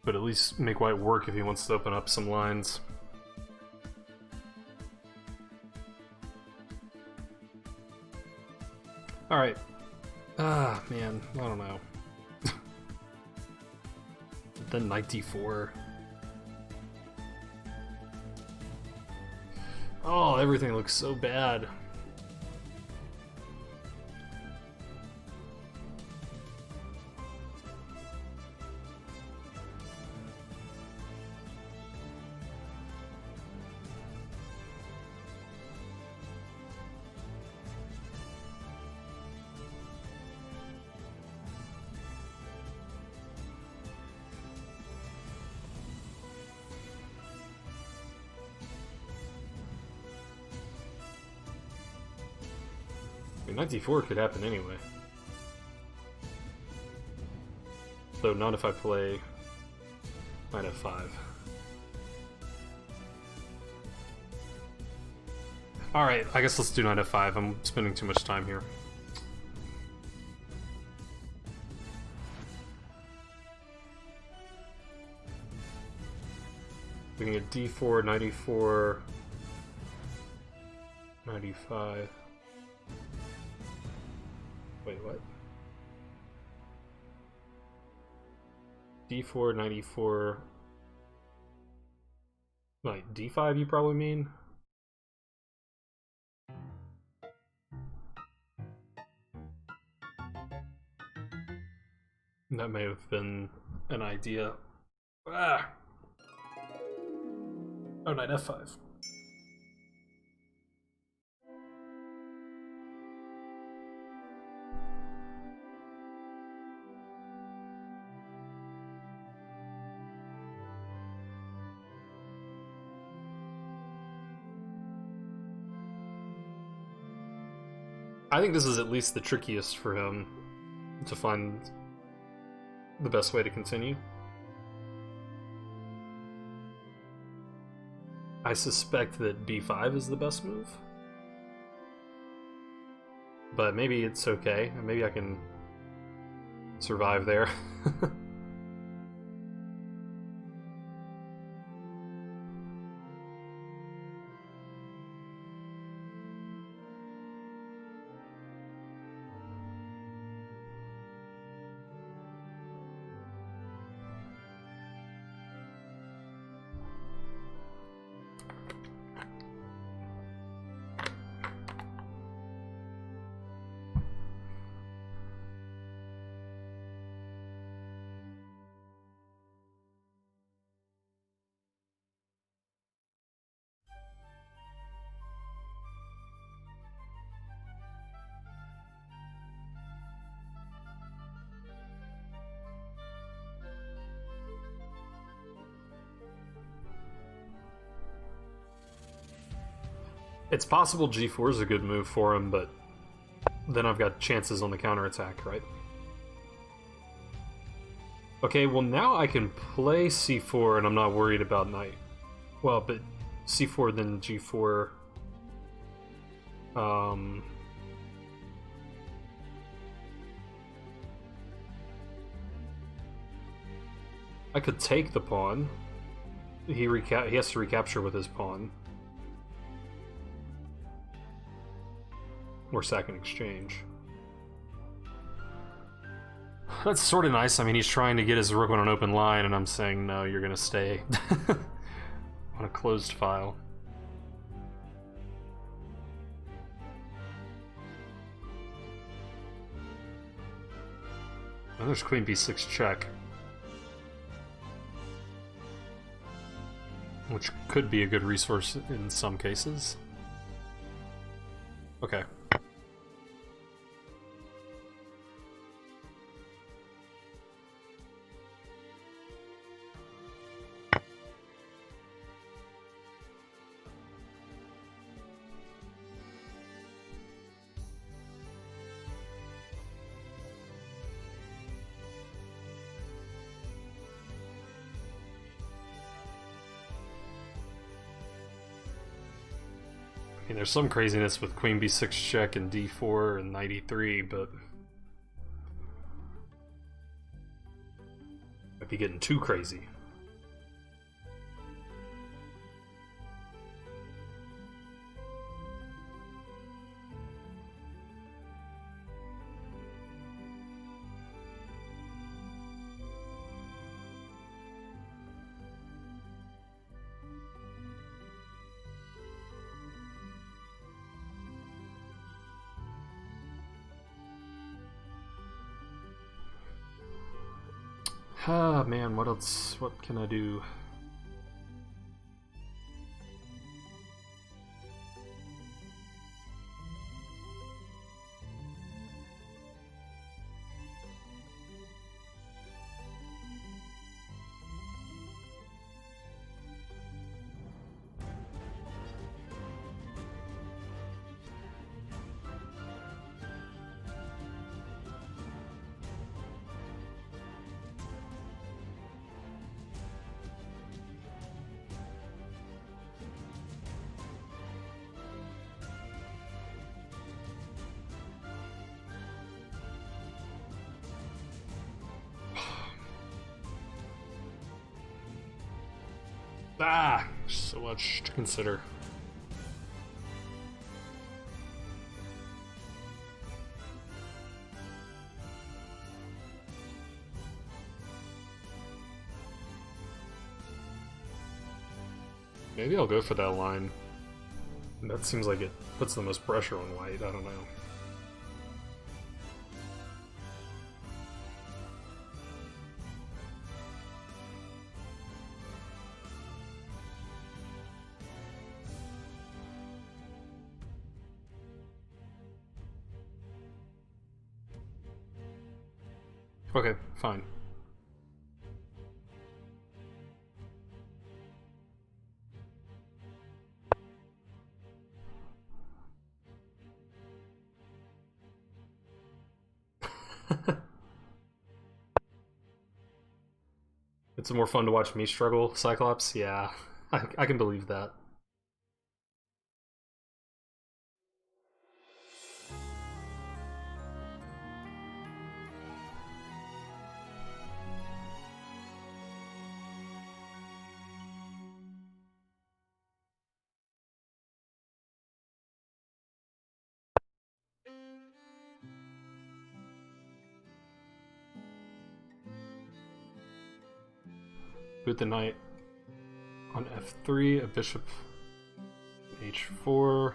But at least make white work if he wants to open up some lines. Alright. Ah, man, I don't know. Then knight d4. Oh, everything looks so bad. Knight d4 could happen anyway. Though not if I play knight f5. Alright, I guess let's do knight f5. I'm spending too much time here. Looking at d4, knight e4, knight e5. Wait, what? d4, knight e4... Like, d5 you probably mean? That may have been an idea. Ah! Oh, knight f5. I think this is at least the trickiest for him to find the best way to continue. I suspect that b5 is the best move. But maybe it's okay. Maybe I can survive there. It's possible g4 is a good move for him, but then I've got chances on the counterattack, right? Okay, well now I can play c4 and I'm not worried about knight. Well, but c4, then g4. I could take the pawn. He has to recapture with his pawn. Or sack in exchange. That's sort of nice. I mean, he's trying to get his rook on an open line, and I'm saying, no, you're going to stay on a closed file. And there's queen b6 check. Which could be a good resource in some cases. Okay. I mean, there's some craziness with queen b6 check and d4 and knight e3, but might be getting too crazy. Ah, man, what else? What can I do? Ah, so much to consider. Maybe I'll go for that line. That seems like it puts the most pressure on white, I don't know. Okay, fine. It's more fun to watch me struggle, Cyclops? Yeah, I can believe that. Boot the knight on f3, a bishop h4.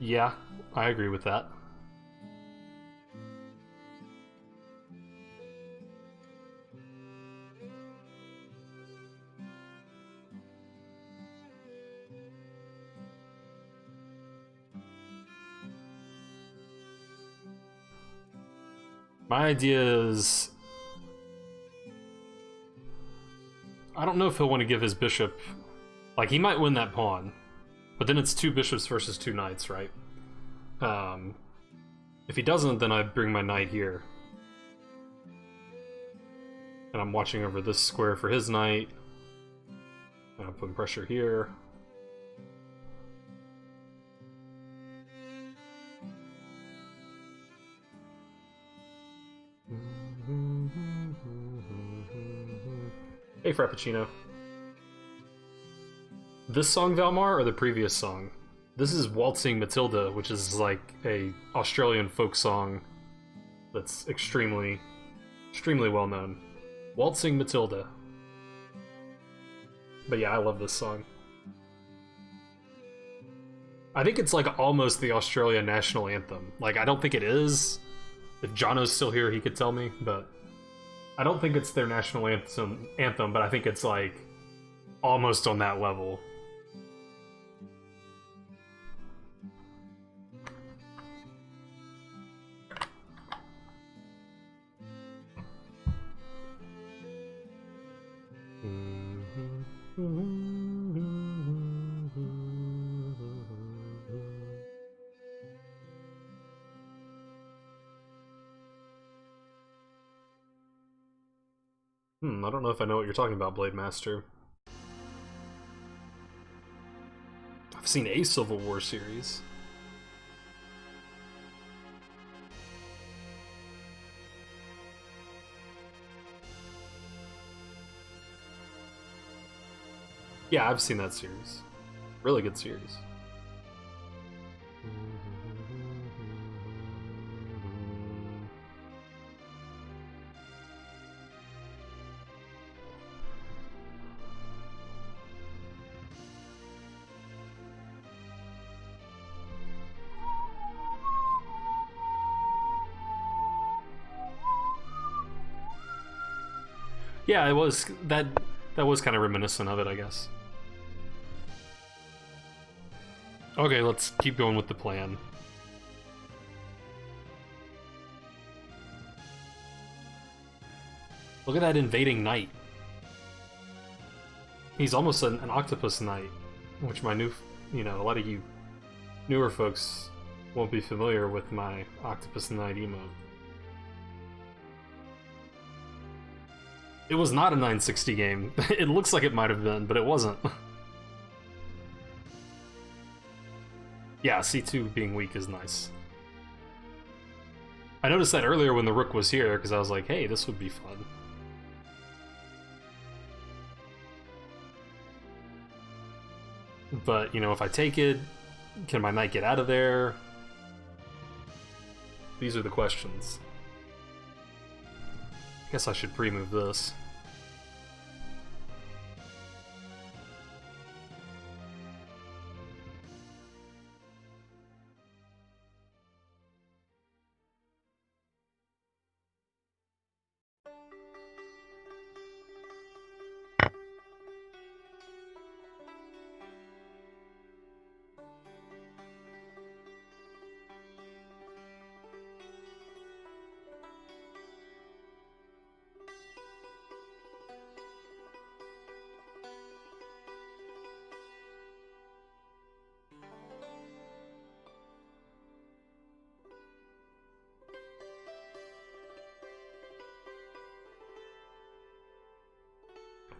Yeah, I agree with that. My idea is, I don't know if he'll want to give his bishop, like he might win that pawn, but then it's two bishops versus two knights, right? If he doesn't, then I bring my knight here. And I'm watching over this square for his knight. I'm putting pressure here. Hey, Frappuccino. This song, Valmar, or the previous song? This is Waltzing Matilda, which is like a Australian folk song that's extremely well known. Waltzing Matilda. But yeah, I love this song. I think it's like almost the Australian national anthem. Like, I don't think it is. If Jono's still here, he could tell me, but I don't think it's their national anthem, but I think it's like almost on that level. I don't know if I know what you're talking about, Blade Master. I've seen a Civil War series. Yeah, I've seen that series. Really good series. Yeah, it was that was kind of reminiscent of it, I guess. Okay, let's keep going with the plan. Look at that invading knight. He's almost an octopus knight, which my new, a lot of you newer folks won't be familiar with my octopus knight emote. It was not a 960 game. It looks like it might have been, but it wasn't. Yeah, C2 being weak is nice. I noticed that earlier when the rook was here, because I was like, hey, this would be fun. But, if I take it, can my knight get out of there? These are the questions. I guess I should pre-move this.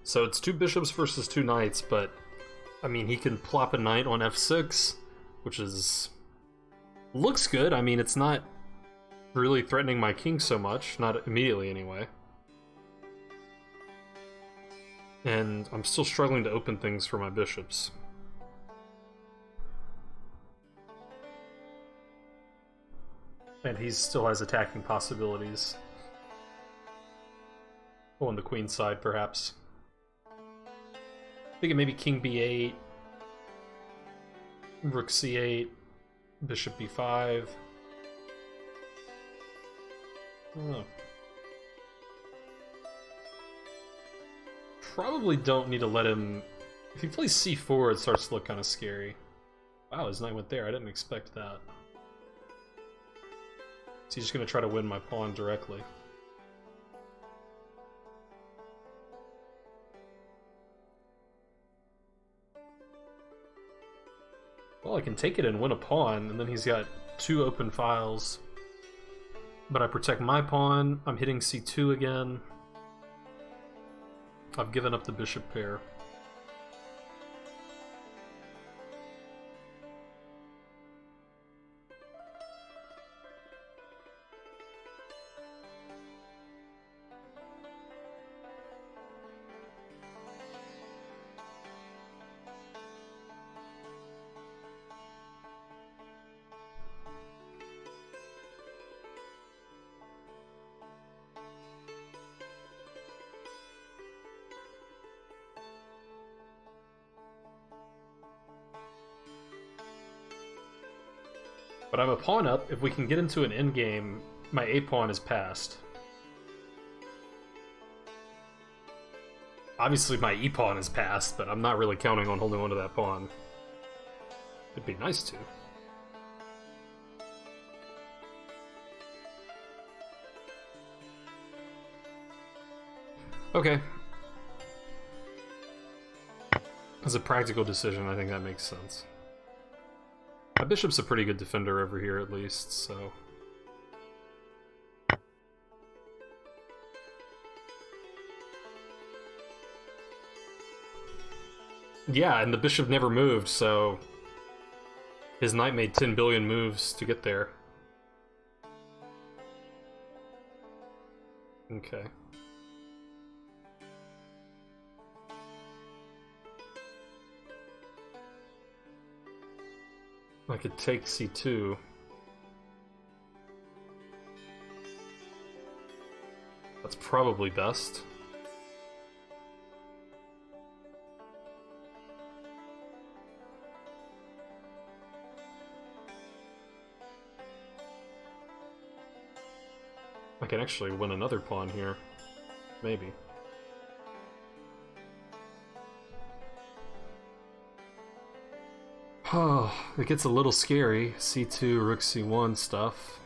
So it's 2 bishops versus 2 knights, but I mean, he can plop a knight on f6, which looks good. I mean, it's not really threatening my king so much, not immediately anyway. And I'm still struggling to open things for my bishops. And he still has attacking possibilities. On the queen side, perhaps. Thinking maybe king b8, rook c8, bishop b5. Oh. Probably don't need to let him... If he plays c4, it starts to look kind of scary. Wow, his knight went there. I didn't expect that. So he's just going to try to win my pawn directly. Well, I can take it and win a pawn, and then he's got 2 open files. But I protect my pawn, I'm hitting c2 again. I've given up the bishop pair. But I'm a pawn up. If we can get into an endgame, my A pawn is passed. Obviously my E pawn is passed, but I'm not really counting on holding onto that pawn. It'd be nice to. Okay. As a practical decision, I think that makes sense. My bishop's a pretty good defender over here, at least, so... Yeah, and the bishop never moved, so... His knight made 10 billion moves to get there. Okay. I could take c2. That's probably best. I can actually win another pawn here. Maybe. Oh, it gets a little scary. c2, rook c1 stuff.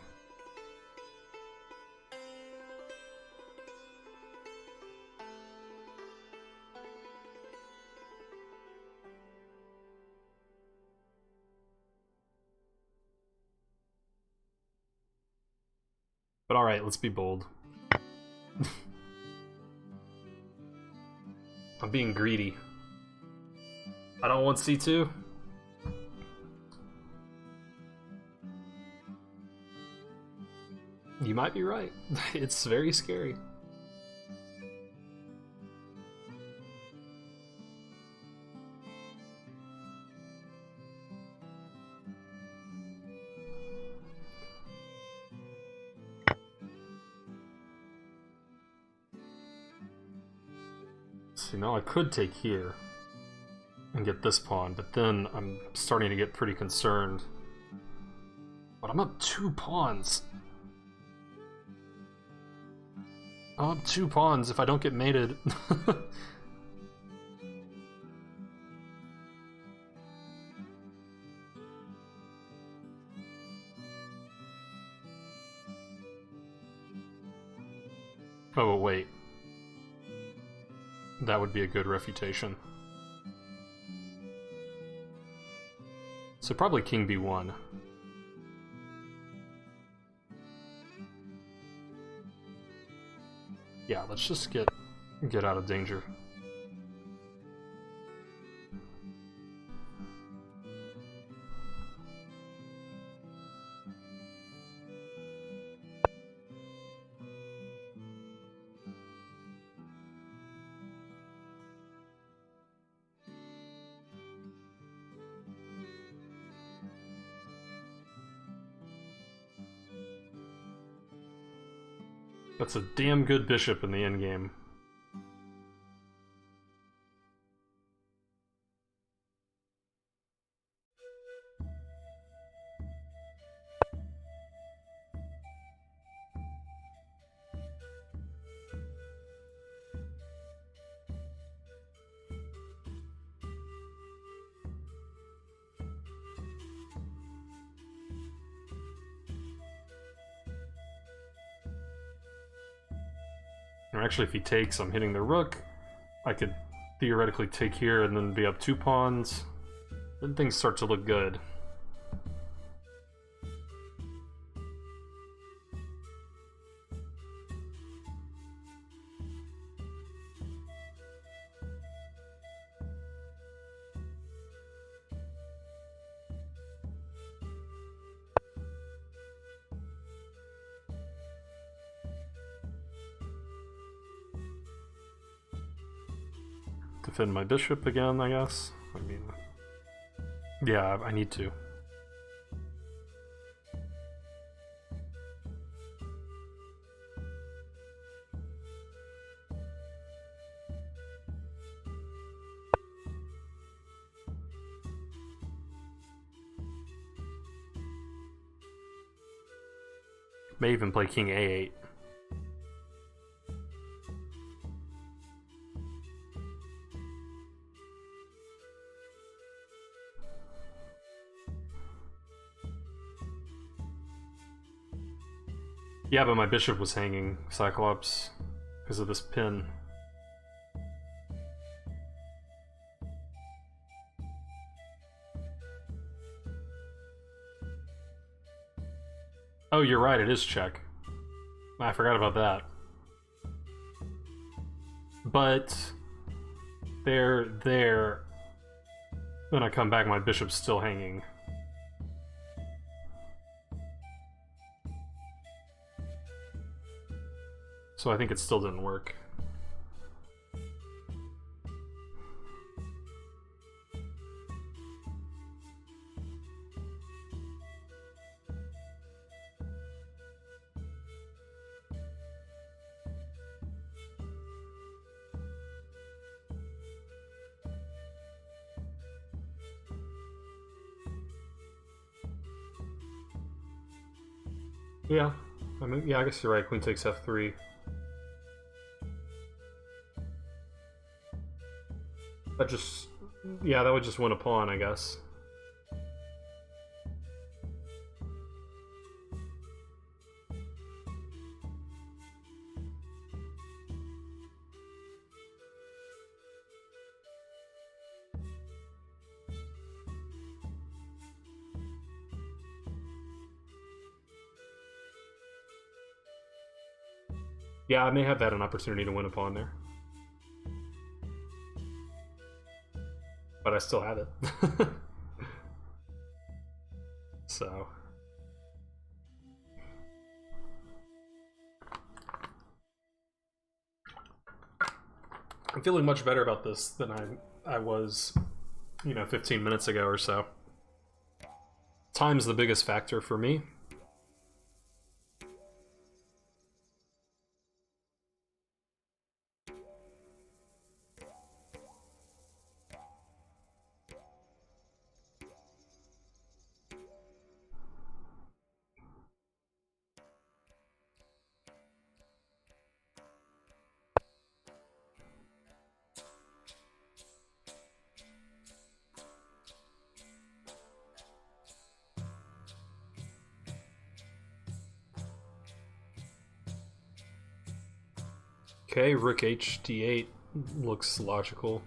But alright, let's be bold. I'm being greedy. I don't want c2. You might be right. It's very scary. See, now I could take here and get this pawn, but then I'm starting to get pretty concerned. But I'm up 2 pawns. I'm up 2 pawns if I don't get mated. Oh, wait. That would be a good refutation. So probably king b1. Yeah, let's just get out of danger. That's a damn good bishop in the endgame. Or actually, if he takes, I'm hitting the rook. I could theoretically take here and then be up 2 pawns. Then things start to look good. Defend my bishop again, I guess. I mean, yeah, I need to. May even play king a8. Yeah, but my bishop was hanging, Cyclops, because of this pin. Oh, you're right, it is check. I forgot about that. But there. When I come back, my bishop's still hanging. So I think it still didn't work. Yeah, I mean, yeah, I guess you're right. Queen takes f3. That just, yeah, that would just win a pawn, I guess. Yeah, I may have had an opportunity to win a pawn there. But I still have it. So... I'm feeling much better about this than I was, 15 minutes ago or so. Time's the biggest factor for me. Okay, rook hd8 looks logical.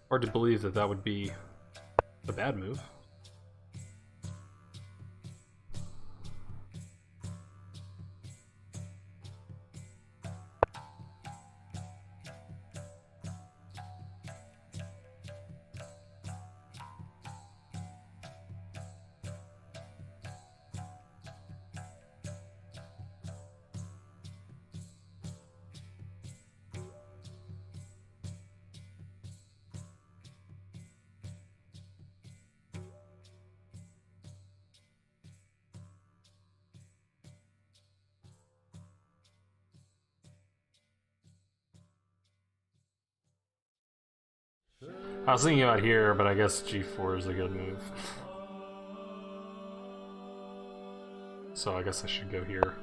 Hard to believe that that would be a bad move. I was thinking about here, but I guess g4 is a good move. So I guess I should go here.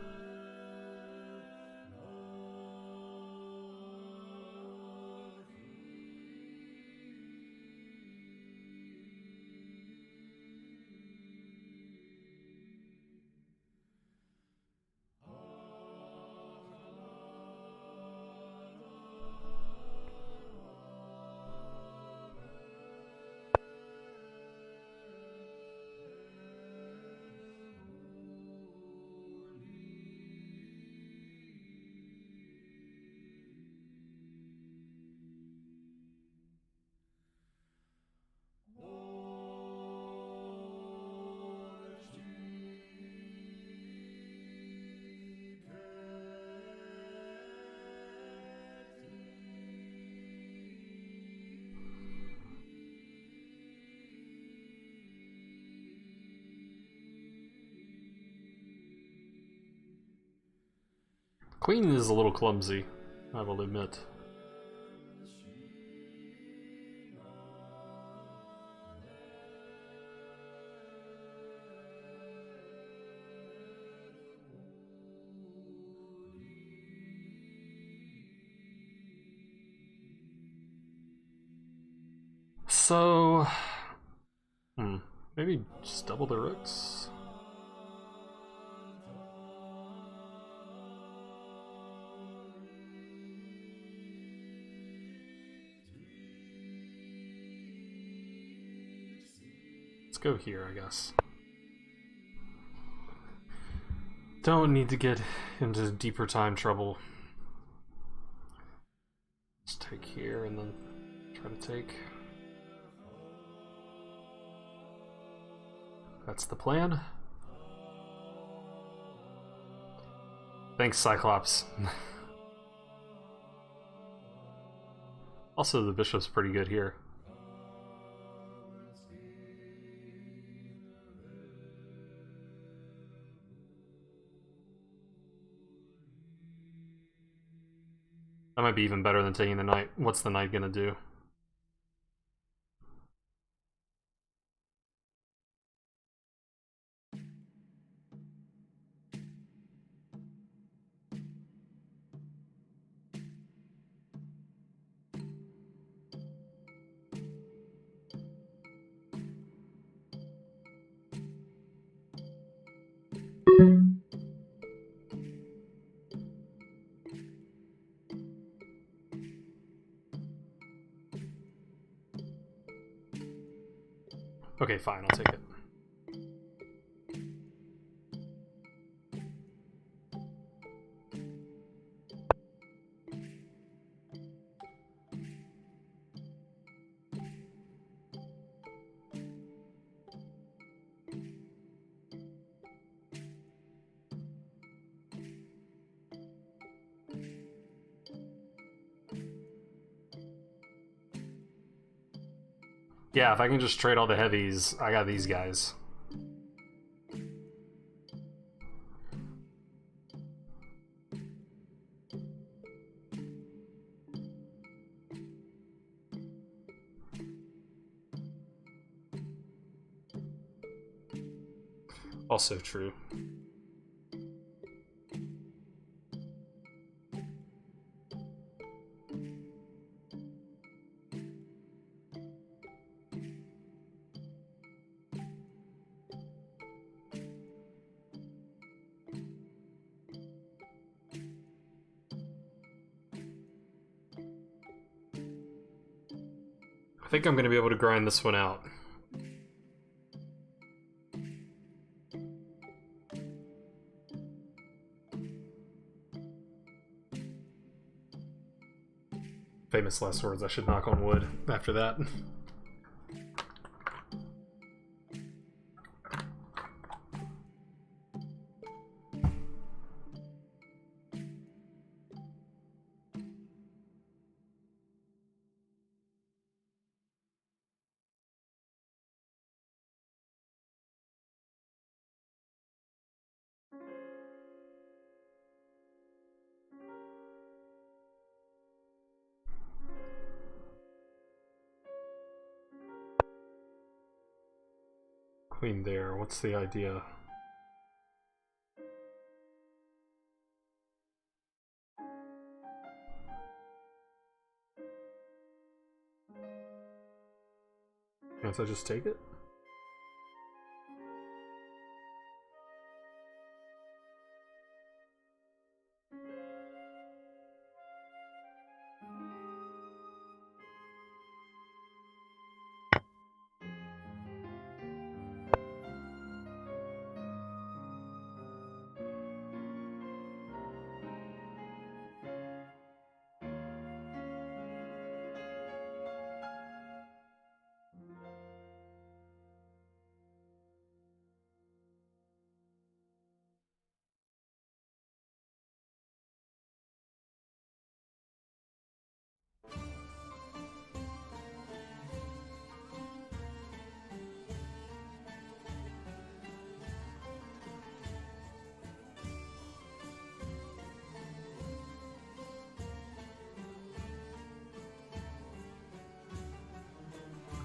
Queen is a little clumsy, I will admit. So, maybe just double the rooks. Let's go here, I guess. Don't need to get into deeper time trouble. Let's take here and then try to take. That's the plan. Thanks, Cyclops. Also, the bishop's pretty good here. That might be even better than taking the knight. What's the knight gonna do? Okay, fine, I'll take it. Yeah, if I can just trade all the heavies, I got these guys. Also true. I think I'm going to be able to grind this one out. Famous last words, I should knock on wood after that. Queen there, what's the idea? Can't I just take it?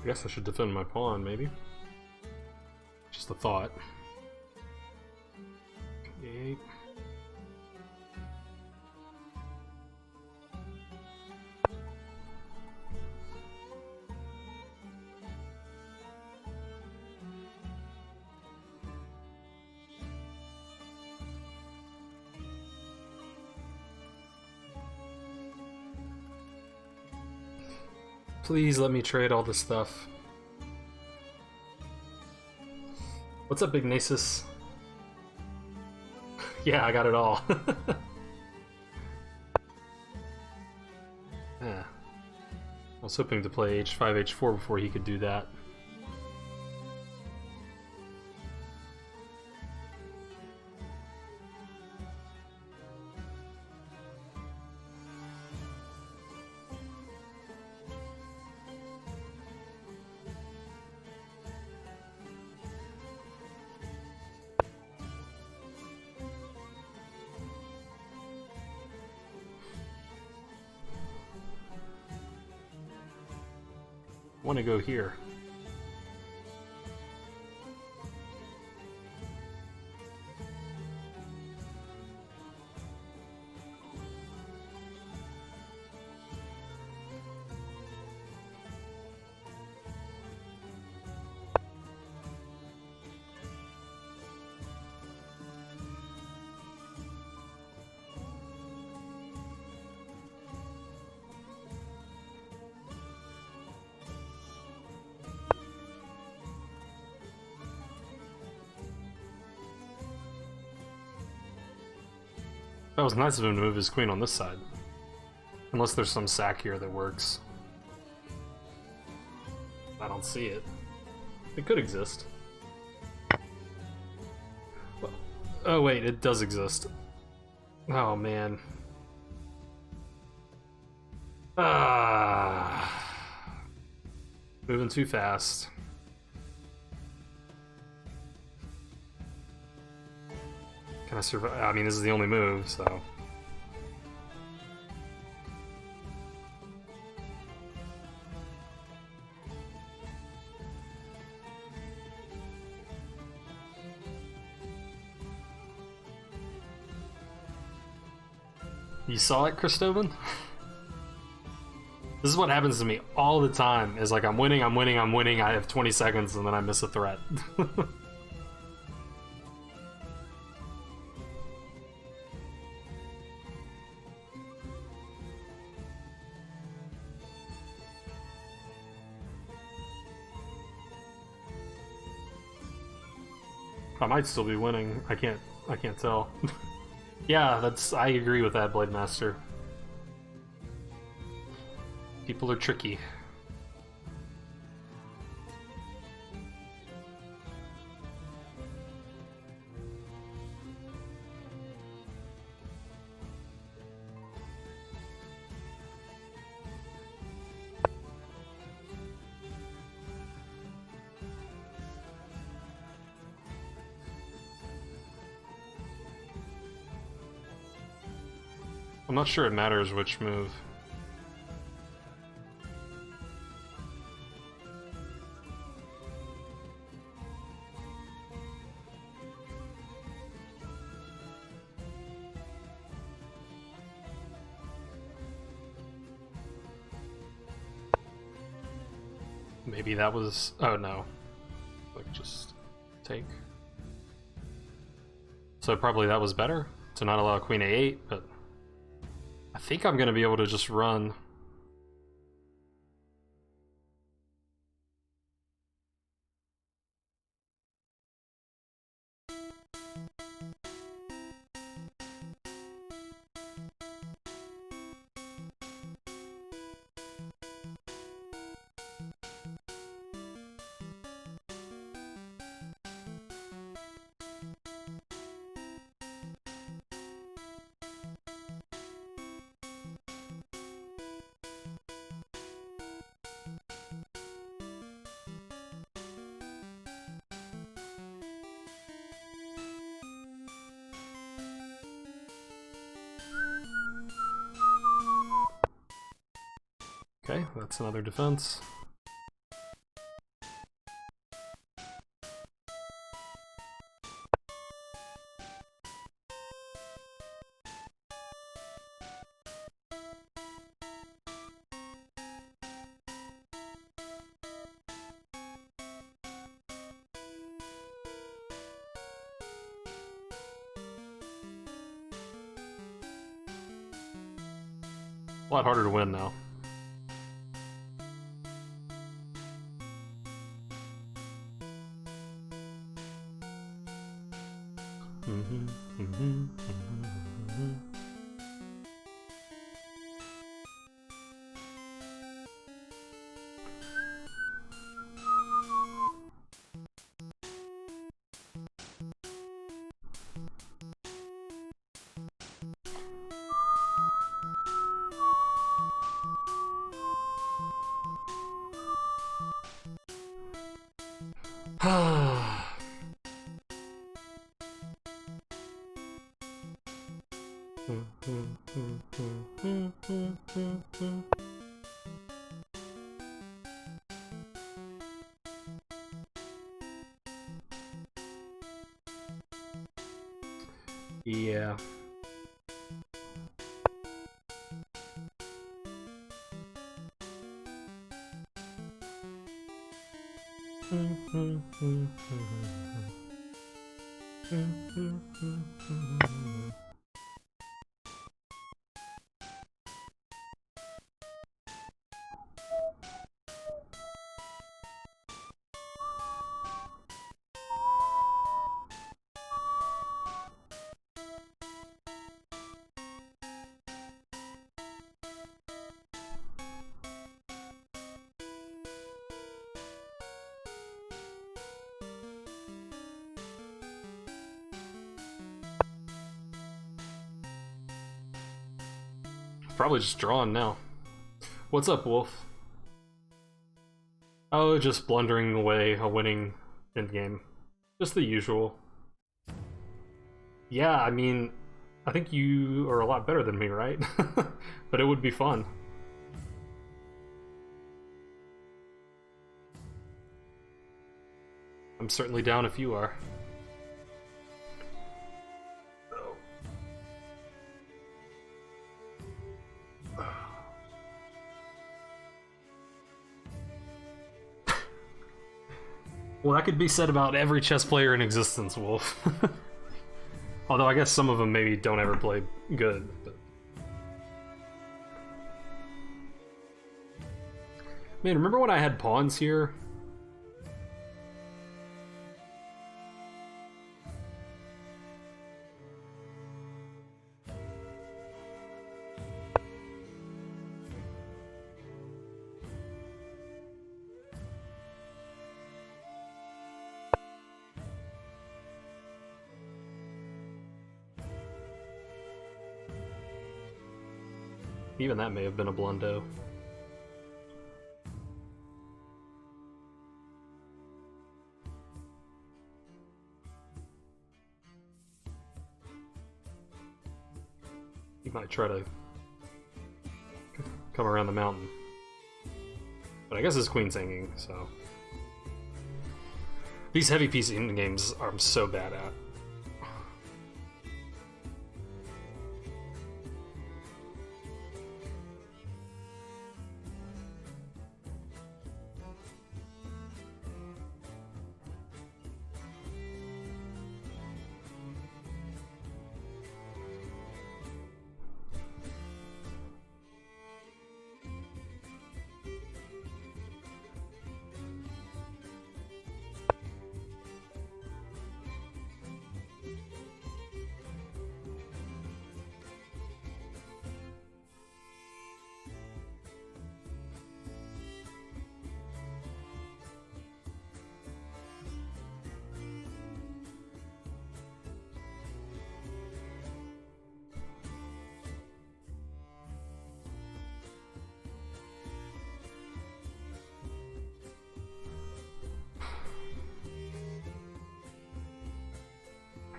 I guess I should defend my pawn, maybe. Just a thought. Okay. Please let me trade all this stuff. What's up, Ignacis? Yeah, I got it all. Yeah. I was hoping to play h5, h4 before he could do that. I want to go here. That was nice of him to move his queen on this side. Unless there's some sack here that works. I don't see it. It could exist. Oh wait, it does exist. Oh man. Moving too fast. Can I survive? I mean, this is the only move, so. You saw it, Christovan? This is what happens to me all the time. Is like I'm winning, I have 20 seconds, and then I miss a threat. I might still be winning. I can't tell. Yeah, I agree with that, Blade Master. People are tricky. I'm not sure it matters which move. Maybe that was... oh no. Like, just take. So probably that was better, to not allow Queen A8, but... I think I'm gonna be able to just run. Okay, that's another defense. A lot harder to win now. Yeah. Probably just drawn now. What's up, Wolf? Oh, just blundering away a winning endgame. Just the usual. Yeah, I mean, I think you are a lot better than me, right? But it would be fun. I'm certainly down if you are. Well, that could be said about every chess player in existence, Wolf. Although I guess some of them maybe don't ever play good. But... Man, remember when I had pawns here? Even that may have been a blundo. He might try to come around the mountain. But I guess his queen's hanging, so... These heavy piece games I'm so bad at.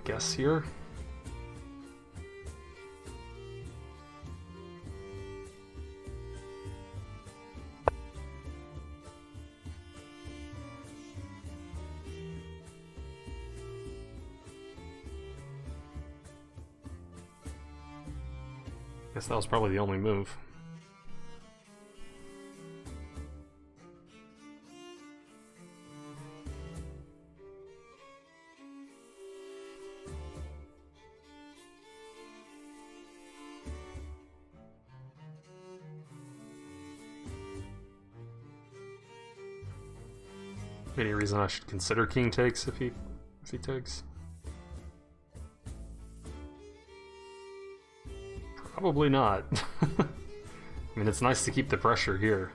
Guess here. Guess that was probably the only move. Any reason I should consider king takes if he takes? Probably not. I mean, it's nice to keep the pressure here.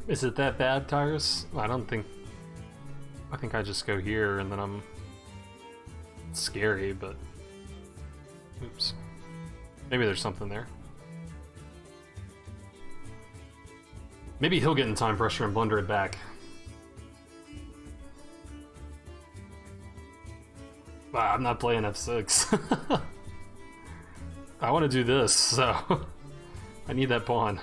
Is it that bad, Tyrus? I don't think... I think I just go here and then I'm... It's scary, but... Oops. Maybe there's something there. Maybe he'll get in time pressure and blunder it back. Wow, I'm not playing f6. I want to do this, so... I need that pawn.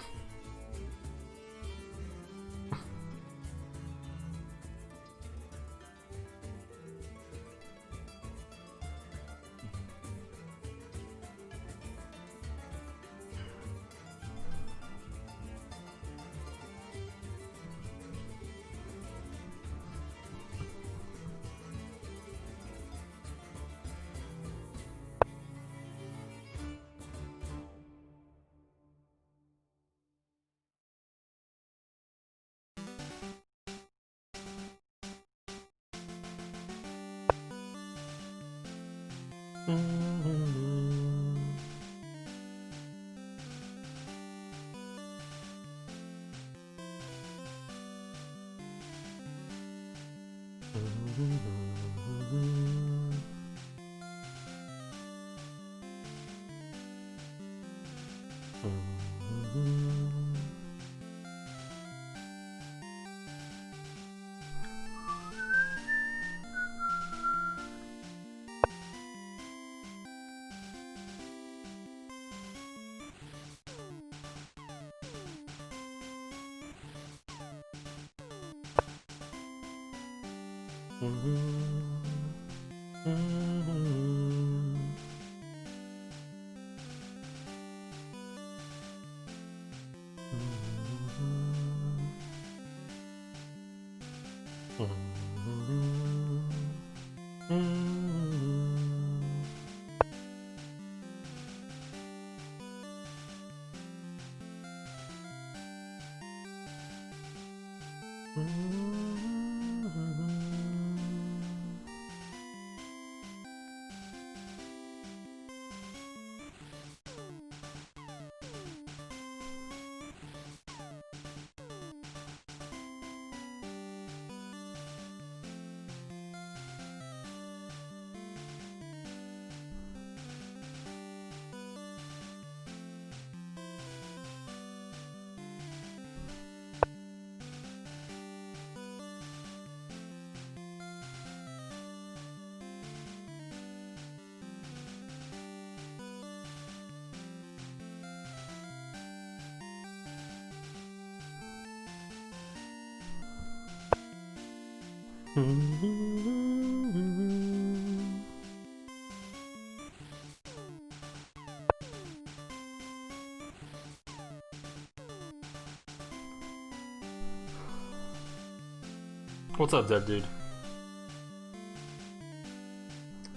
What's up, Dead Dude?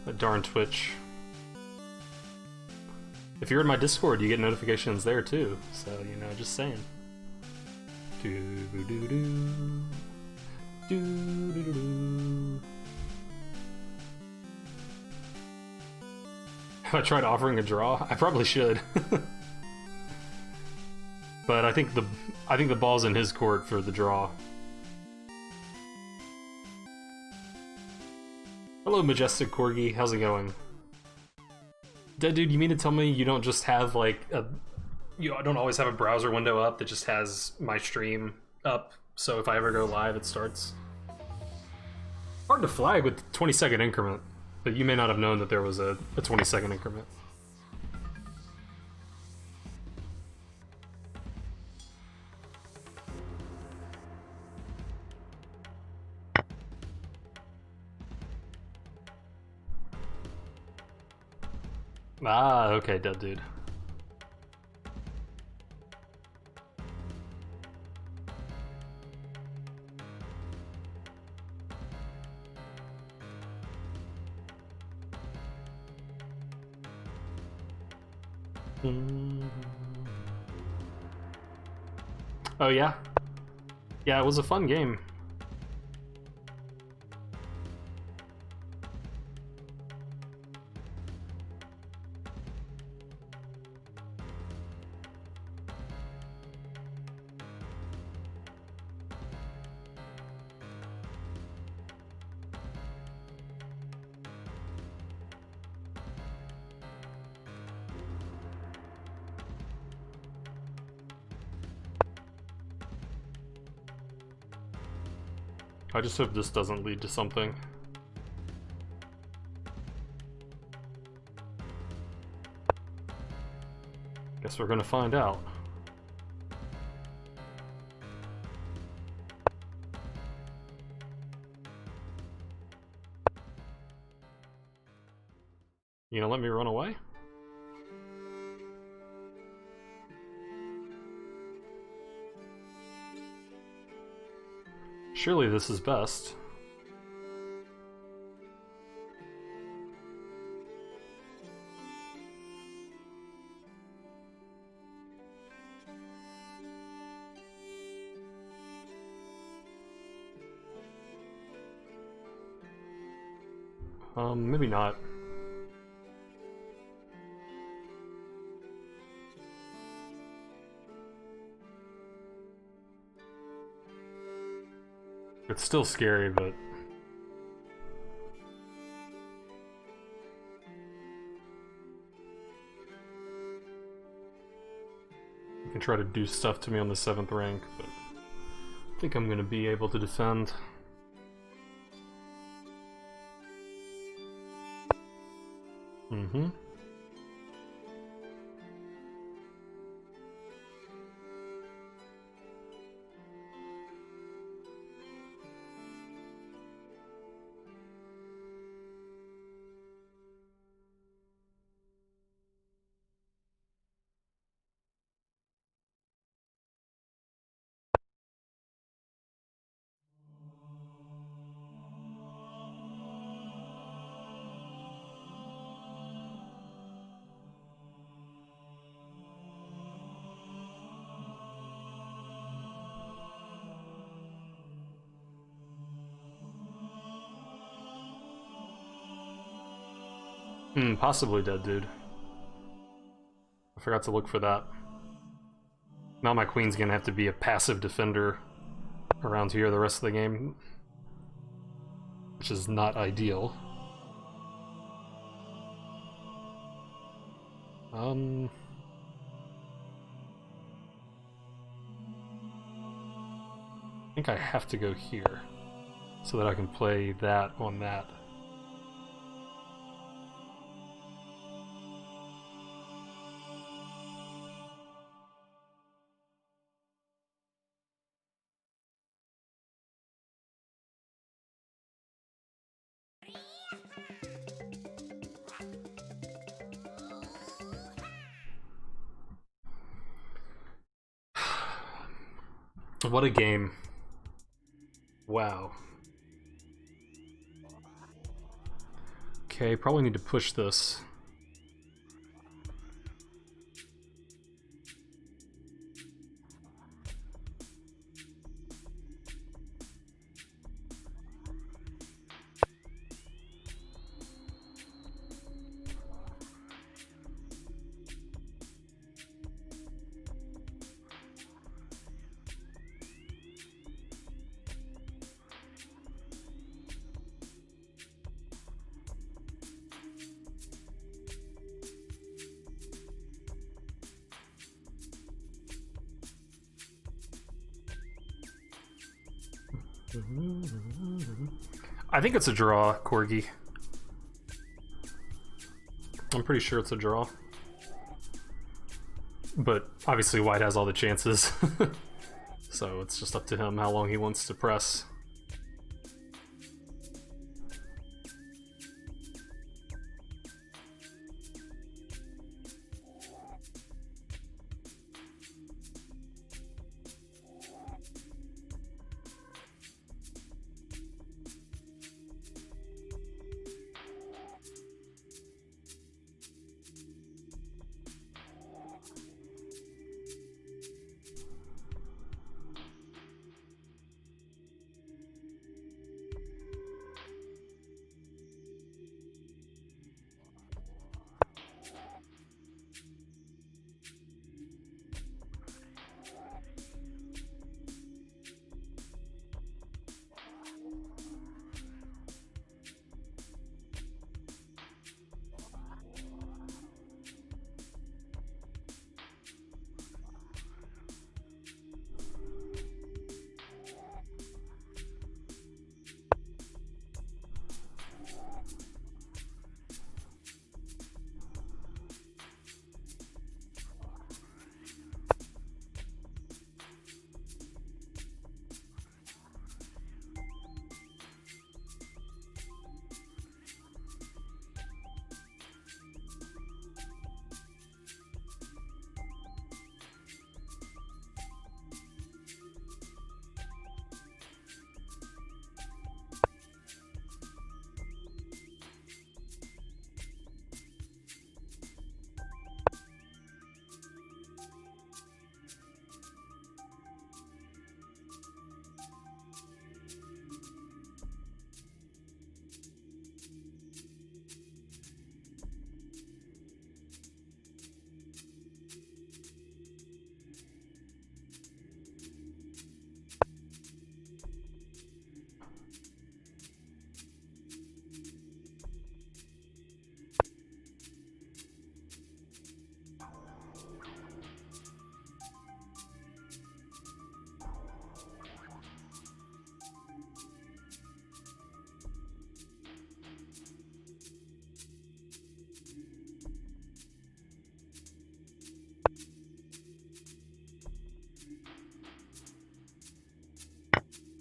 That darn Twitch. If you're in my Discord, you get notifications there too. So, you know, just saying. Do-do-do-do. Do-do-do-do. Have I tried offering a draw? I probably should. But I think the ball's in his court for the draw. Hello, Majestic Corgi. How's it going? Dead dude, you mean to tell me you don't just have like a... You don't always have a browser window up that just has my stream up, so if I ever go live, it starts? Hard to flag with 20-second increment, but you may not have known that there was a 20-second increment. Ah, okay, dead dude. Oh yeah? Yeah, it was a fun game. I just hope this doesn't lead to something. Guess we're gonna find out. You gonna let me run away? Surely this is best. Maybe not. It's still scary, but... You can try to do stuff to me on the 7th rank, but... I think I'm gonna be able to defend. Mm-hmm. Possibly dead, dude. I forgot to look for that. Now my queen's gonna have to be a passive defender around here the rest of the game, which is not ideal. I think I have to go here so that I can play that on that. What a game. Wow. Okay, probably need to push this. I think it's a draw, Corgi. I'm pretty sure it's a draw. But obviously White has all the chances. So it's just up to him how long he wants to press.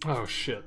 Oh shit.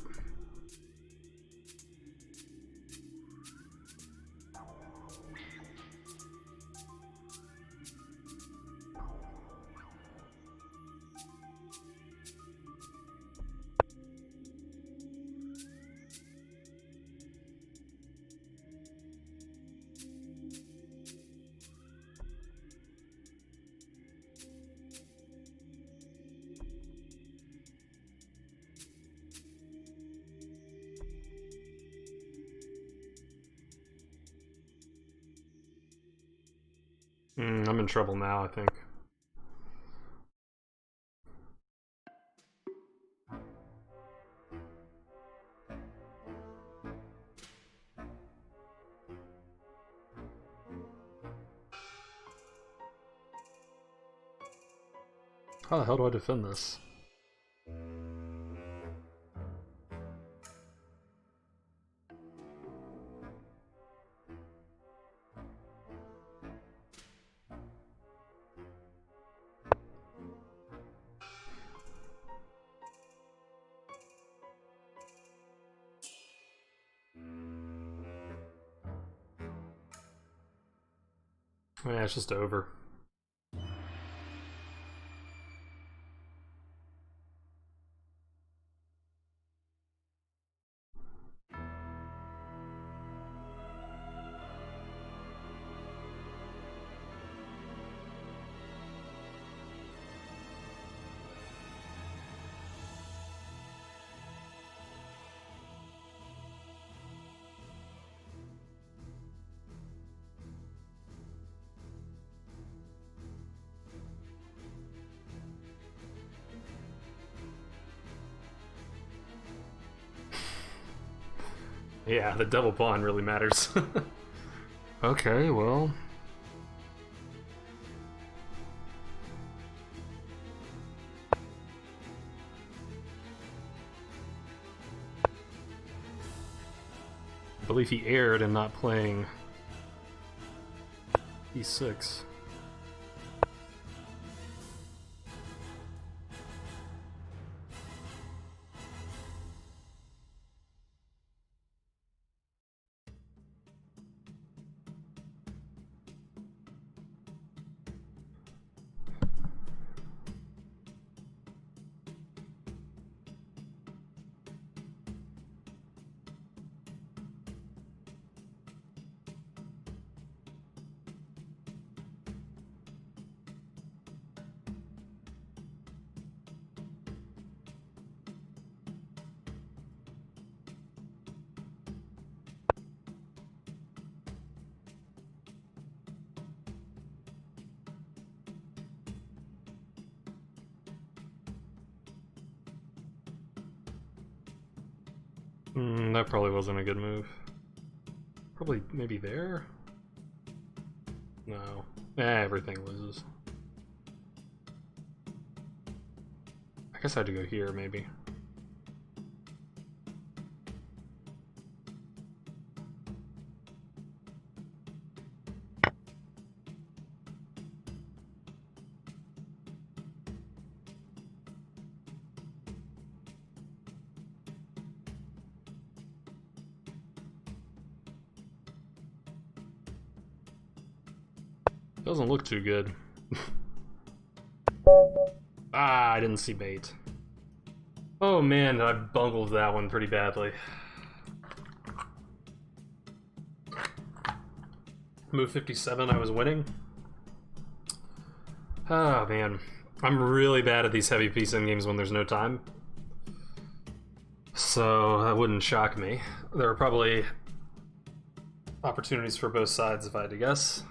I'm in trouble now, I think. How the hell do I defend this? Yeah, it's just over. Yeah, the double pawn really matters. Okay, well... I believe he erred in not playing e6. That probably wasn't a good move. Probably maybe there? No. Everything loses. I guess I had to go here, maybe. Doesn't look too good. I didn't see bait. Oh man, I bungled that one pretty badly. Move 57, I was winning. Oh man, I'm really bad at these heavy piece endgames when there's no time. So that wouldn't shock me. There are probably opportunities for both sides if I had to guess.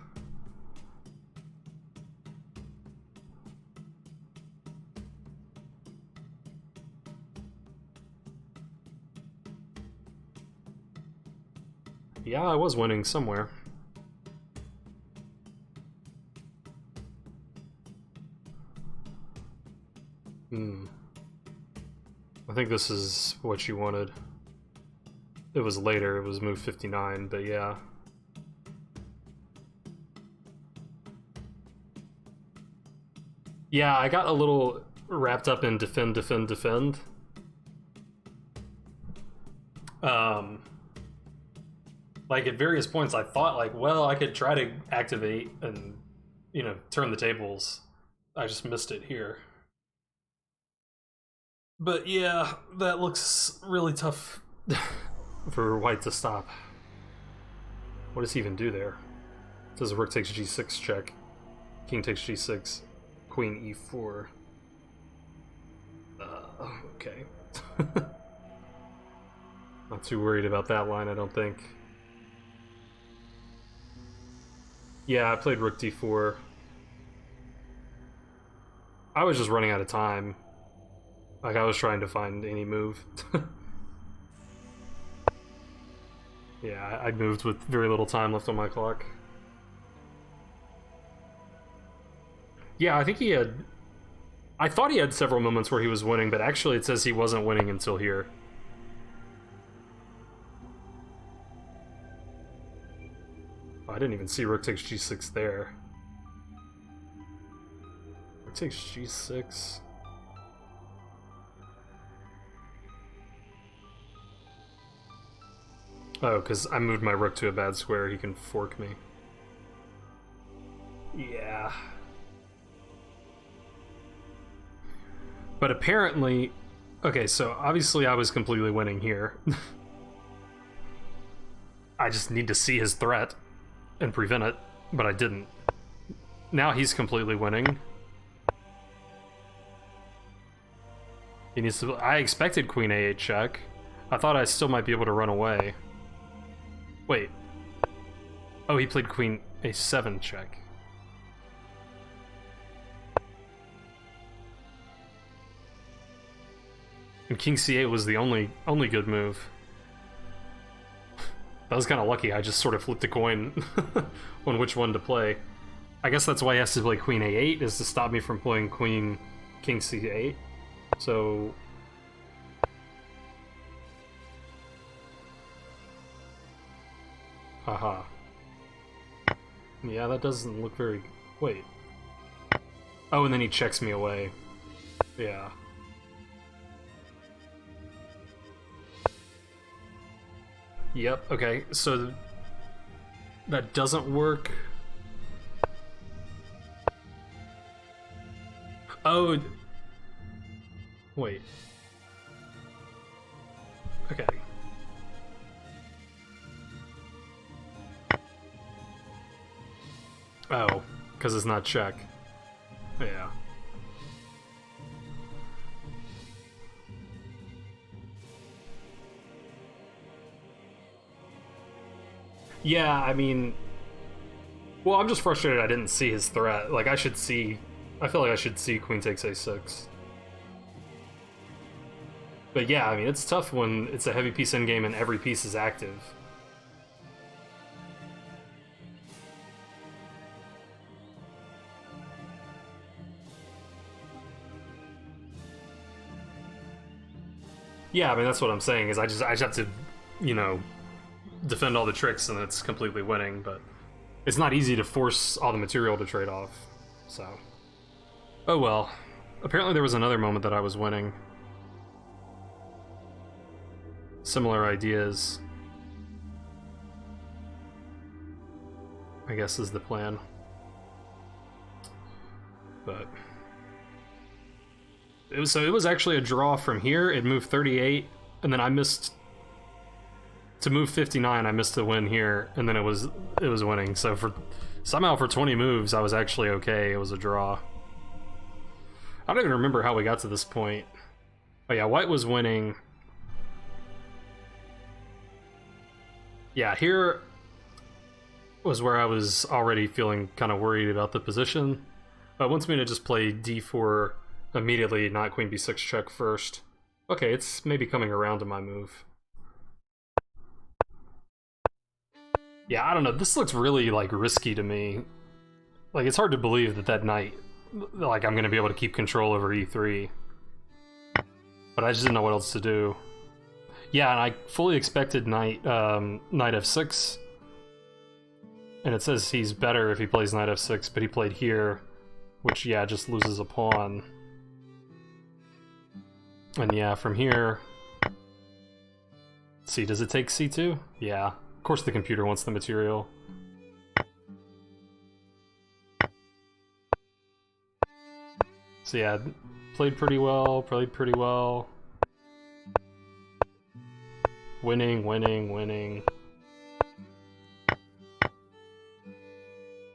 Yeah, I was winning somewhere. I think this is what you wanted. It was later, it was move 59, but yeah. Yeah, I got a little wrapped up in defend. Like at various points I thought like, well, I could try to activate and, you know, turn the tables. I just missed it here. But yeah, that looks really tough for white to stop. What does he even do there? It says rook takes g6 check. King takes g6. Queen e4. Okay. Not too worried about that line, I don't think. Yeah, I played rook d4. I was just running out of time. Like, I was trying to find any move. Yeah, I moved with very little time left on my clock. Yeah, I think he had... I thought he had several moments where he was winning, but actually it says he wasn't winning until here. Oh, I didn't even see rook takes g6 there. Rook takes g6... Oh, because I moved my rook to a bad square, he can fork me. Yeah. But apparently... Okay, so obviously I was completely winning here. I just need to see his threat and prevent it, but I didn't. Now he's completely winning. He needs to... I expected queen a8 check. I thought I still might be able to run away. Wait. Oh, he played queen a7 check. And king c8 was the only good move. That was kind of lucky. I just sort of flipped a coin on which one to play. I guess that's why he has to play queen a8, is to stop me from playing king c8. So... Haha. Yeah, that doesn't look very... Wait. Oh, and then he checks me away. Yeah. Yep, okay, so... That doesn't work. Oh... Wait. Okay. Oh, because it's not check. Yeah. Yeah, I mean... Well, I'm just frustrated I didn't see his threat. Like, I should see... I feel like I should see queen takes a6. But yeah, I mean, it's tough when it's a heavy piece endgame and every piece is active. Yeah, I mean, that's what I'm saying, is I just have to, you know, defend all the tricks and it's completely winning, but it's not easy to force all the material to trade off, so... Oh well. Apparently there was another moment that I was winning. Similar ideas, I guess, is the plan. But... It was actually a draw from here. It moved 38, and then I missed... To move 59, I missed the win here, and then it was winning. So somehow for 20 moves, I was actually okay. It was a draw. I don't even remember how we got to this point. Oh yeah, white was winning. Yeah, here was where I was already feeling kind of worried about the position. It wants me to just play d4 immediately, not queen b6 check first. Okay, it's maybe coming around to my move. Yeah, I don't know, this looks really, like, risky to me. Like, it's hard to believe that knight, like, I'm gonna be able to keep control over e3. But I just didn't know what else to do. Yeah, and I fully expected knight f6. And it says he's better if he plays knight f6, but he played here, which, yeah, just loses a pawn. And yeah, from here... Let's see, does it take c2? Yeah. Of course the computer wants the material. So yeah, played pretty well, Winning, winning, winning.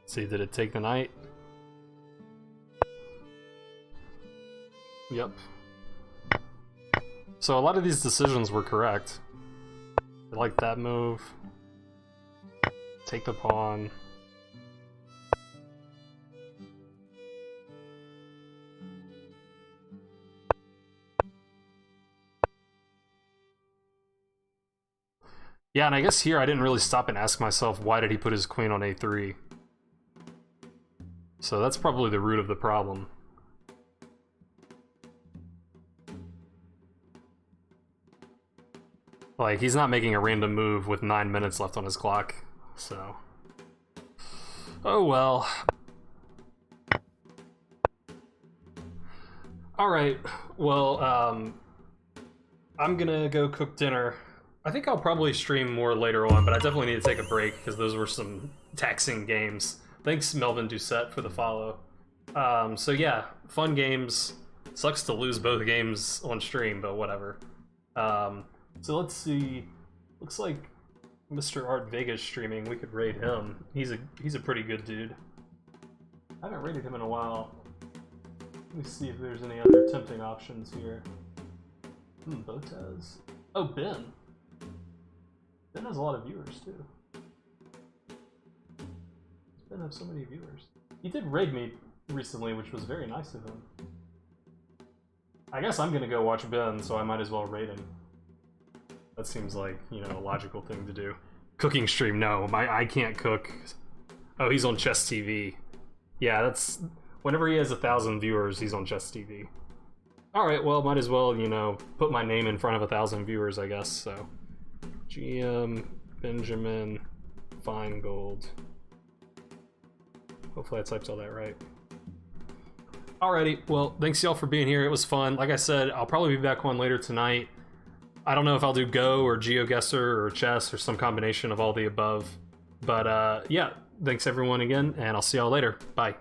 See, did it take the knight? Yep. So a lot of these decisions were correct. I like that move. Take the pawn. Yeah, and I guess here I didn't really stop and ask myself, why did he put his queen on a3? So that's probably the root of the problem. Like, he's not making a random move with 9 minutes left on his clock, so... Oh well. Alright, well, I'm gonna go cook dinner. I think I'll probably stream more later on, but I definitely need to take a break, because those were some taxing games. Thanks, Melvin Doucette, for the follow. So yeah, fun games. Sucks to lose both games on stream, but whatever. So let's see. Looks like Mr. Art Vega's streaming. We could raid him. He's a pretty good dude. I haven't raided him in a while. Let me see if there's any other tempting options here. Botez. Oh, Ben. Ben has a lot of viewers too. Ben has so many viewers. He did raid me recently, which was very nice of him. I guess I'm gonna go watch Ben, so I might as well raid him. That seems like, you know, a logical thing to do. Cooking stream, no. I can't cook. Oh, he's on Chess TV. Yeah, that's... Whenever he has 1,000 viewers, he's on Chess TV. Alright, well, might as well, you know, put my name in front of 1,000 viewers, I guess, so... GM Benjamin Feingold. Hopefully I typed all that right. Alrighty, well, thanks y'all for being here. It was fun. Like I said, I'll probably be back on later tonight. I don't know if I'll do Go or GeoGuessr or chess or some combination of all the above. But yeah, thanks everyone again, and I'll see y'all later. Bye.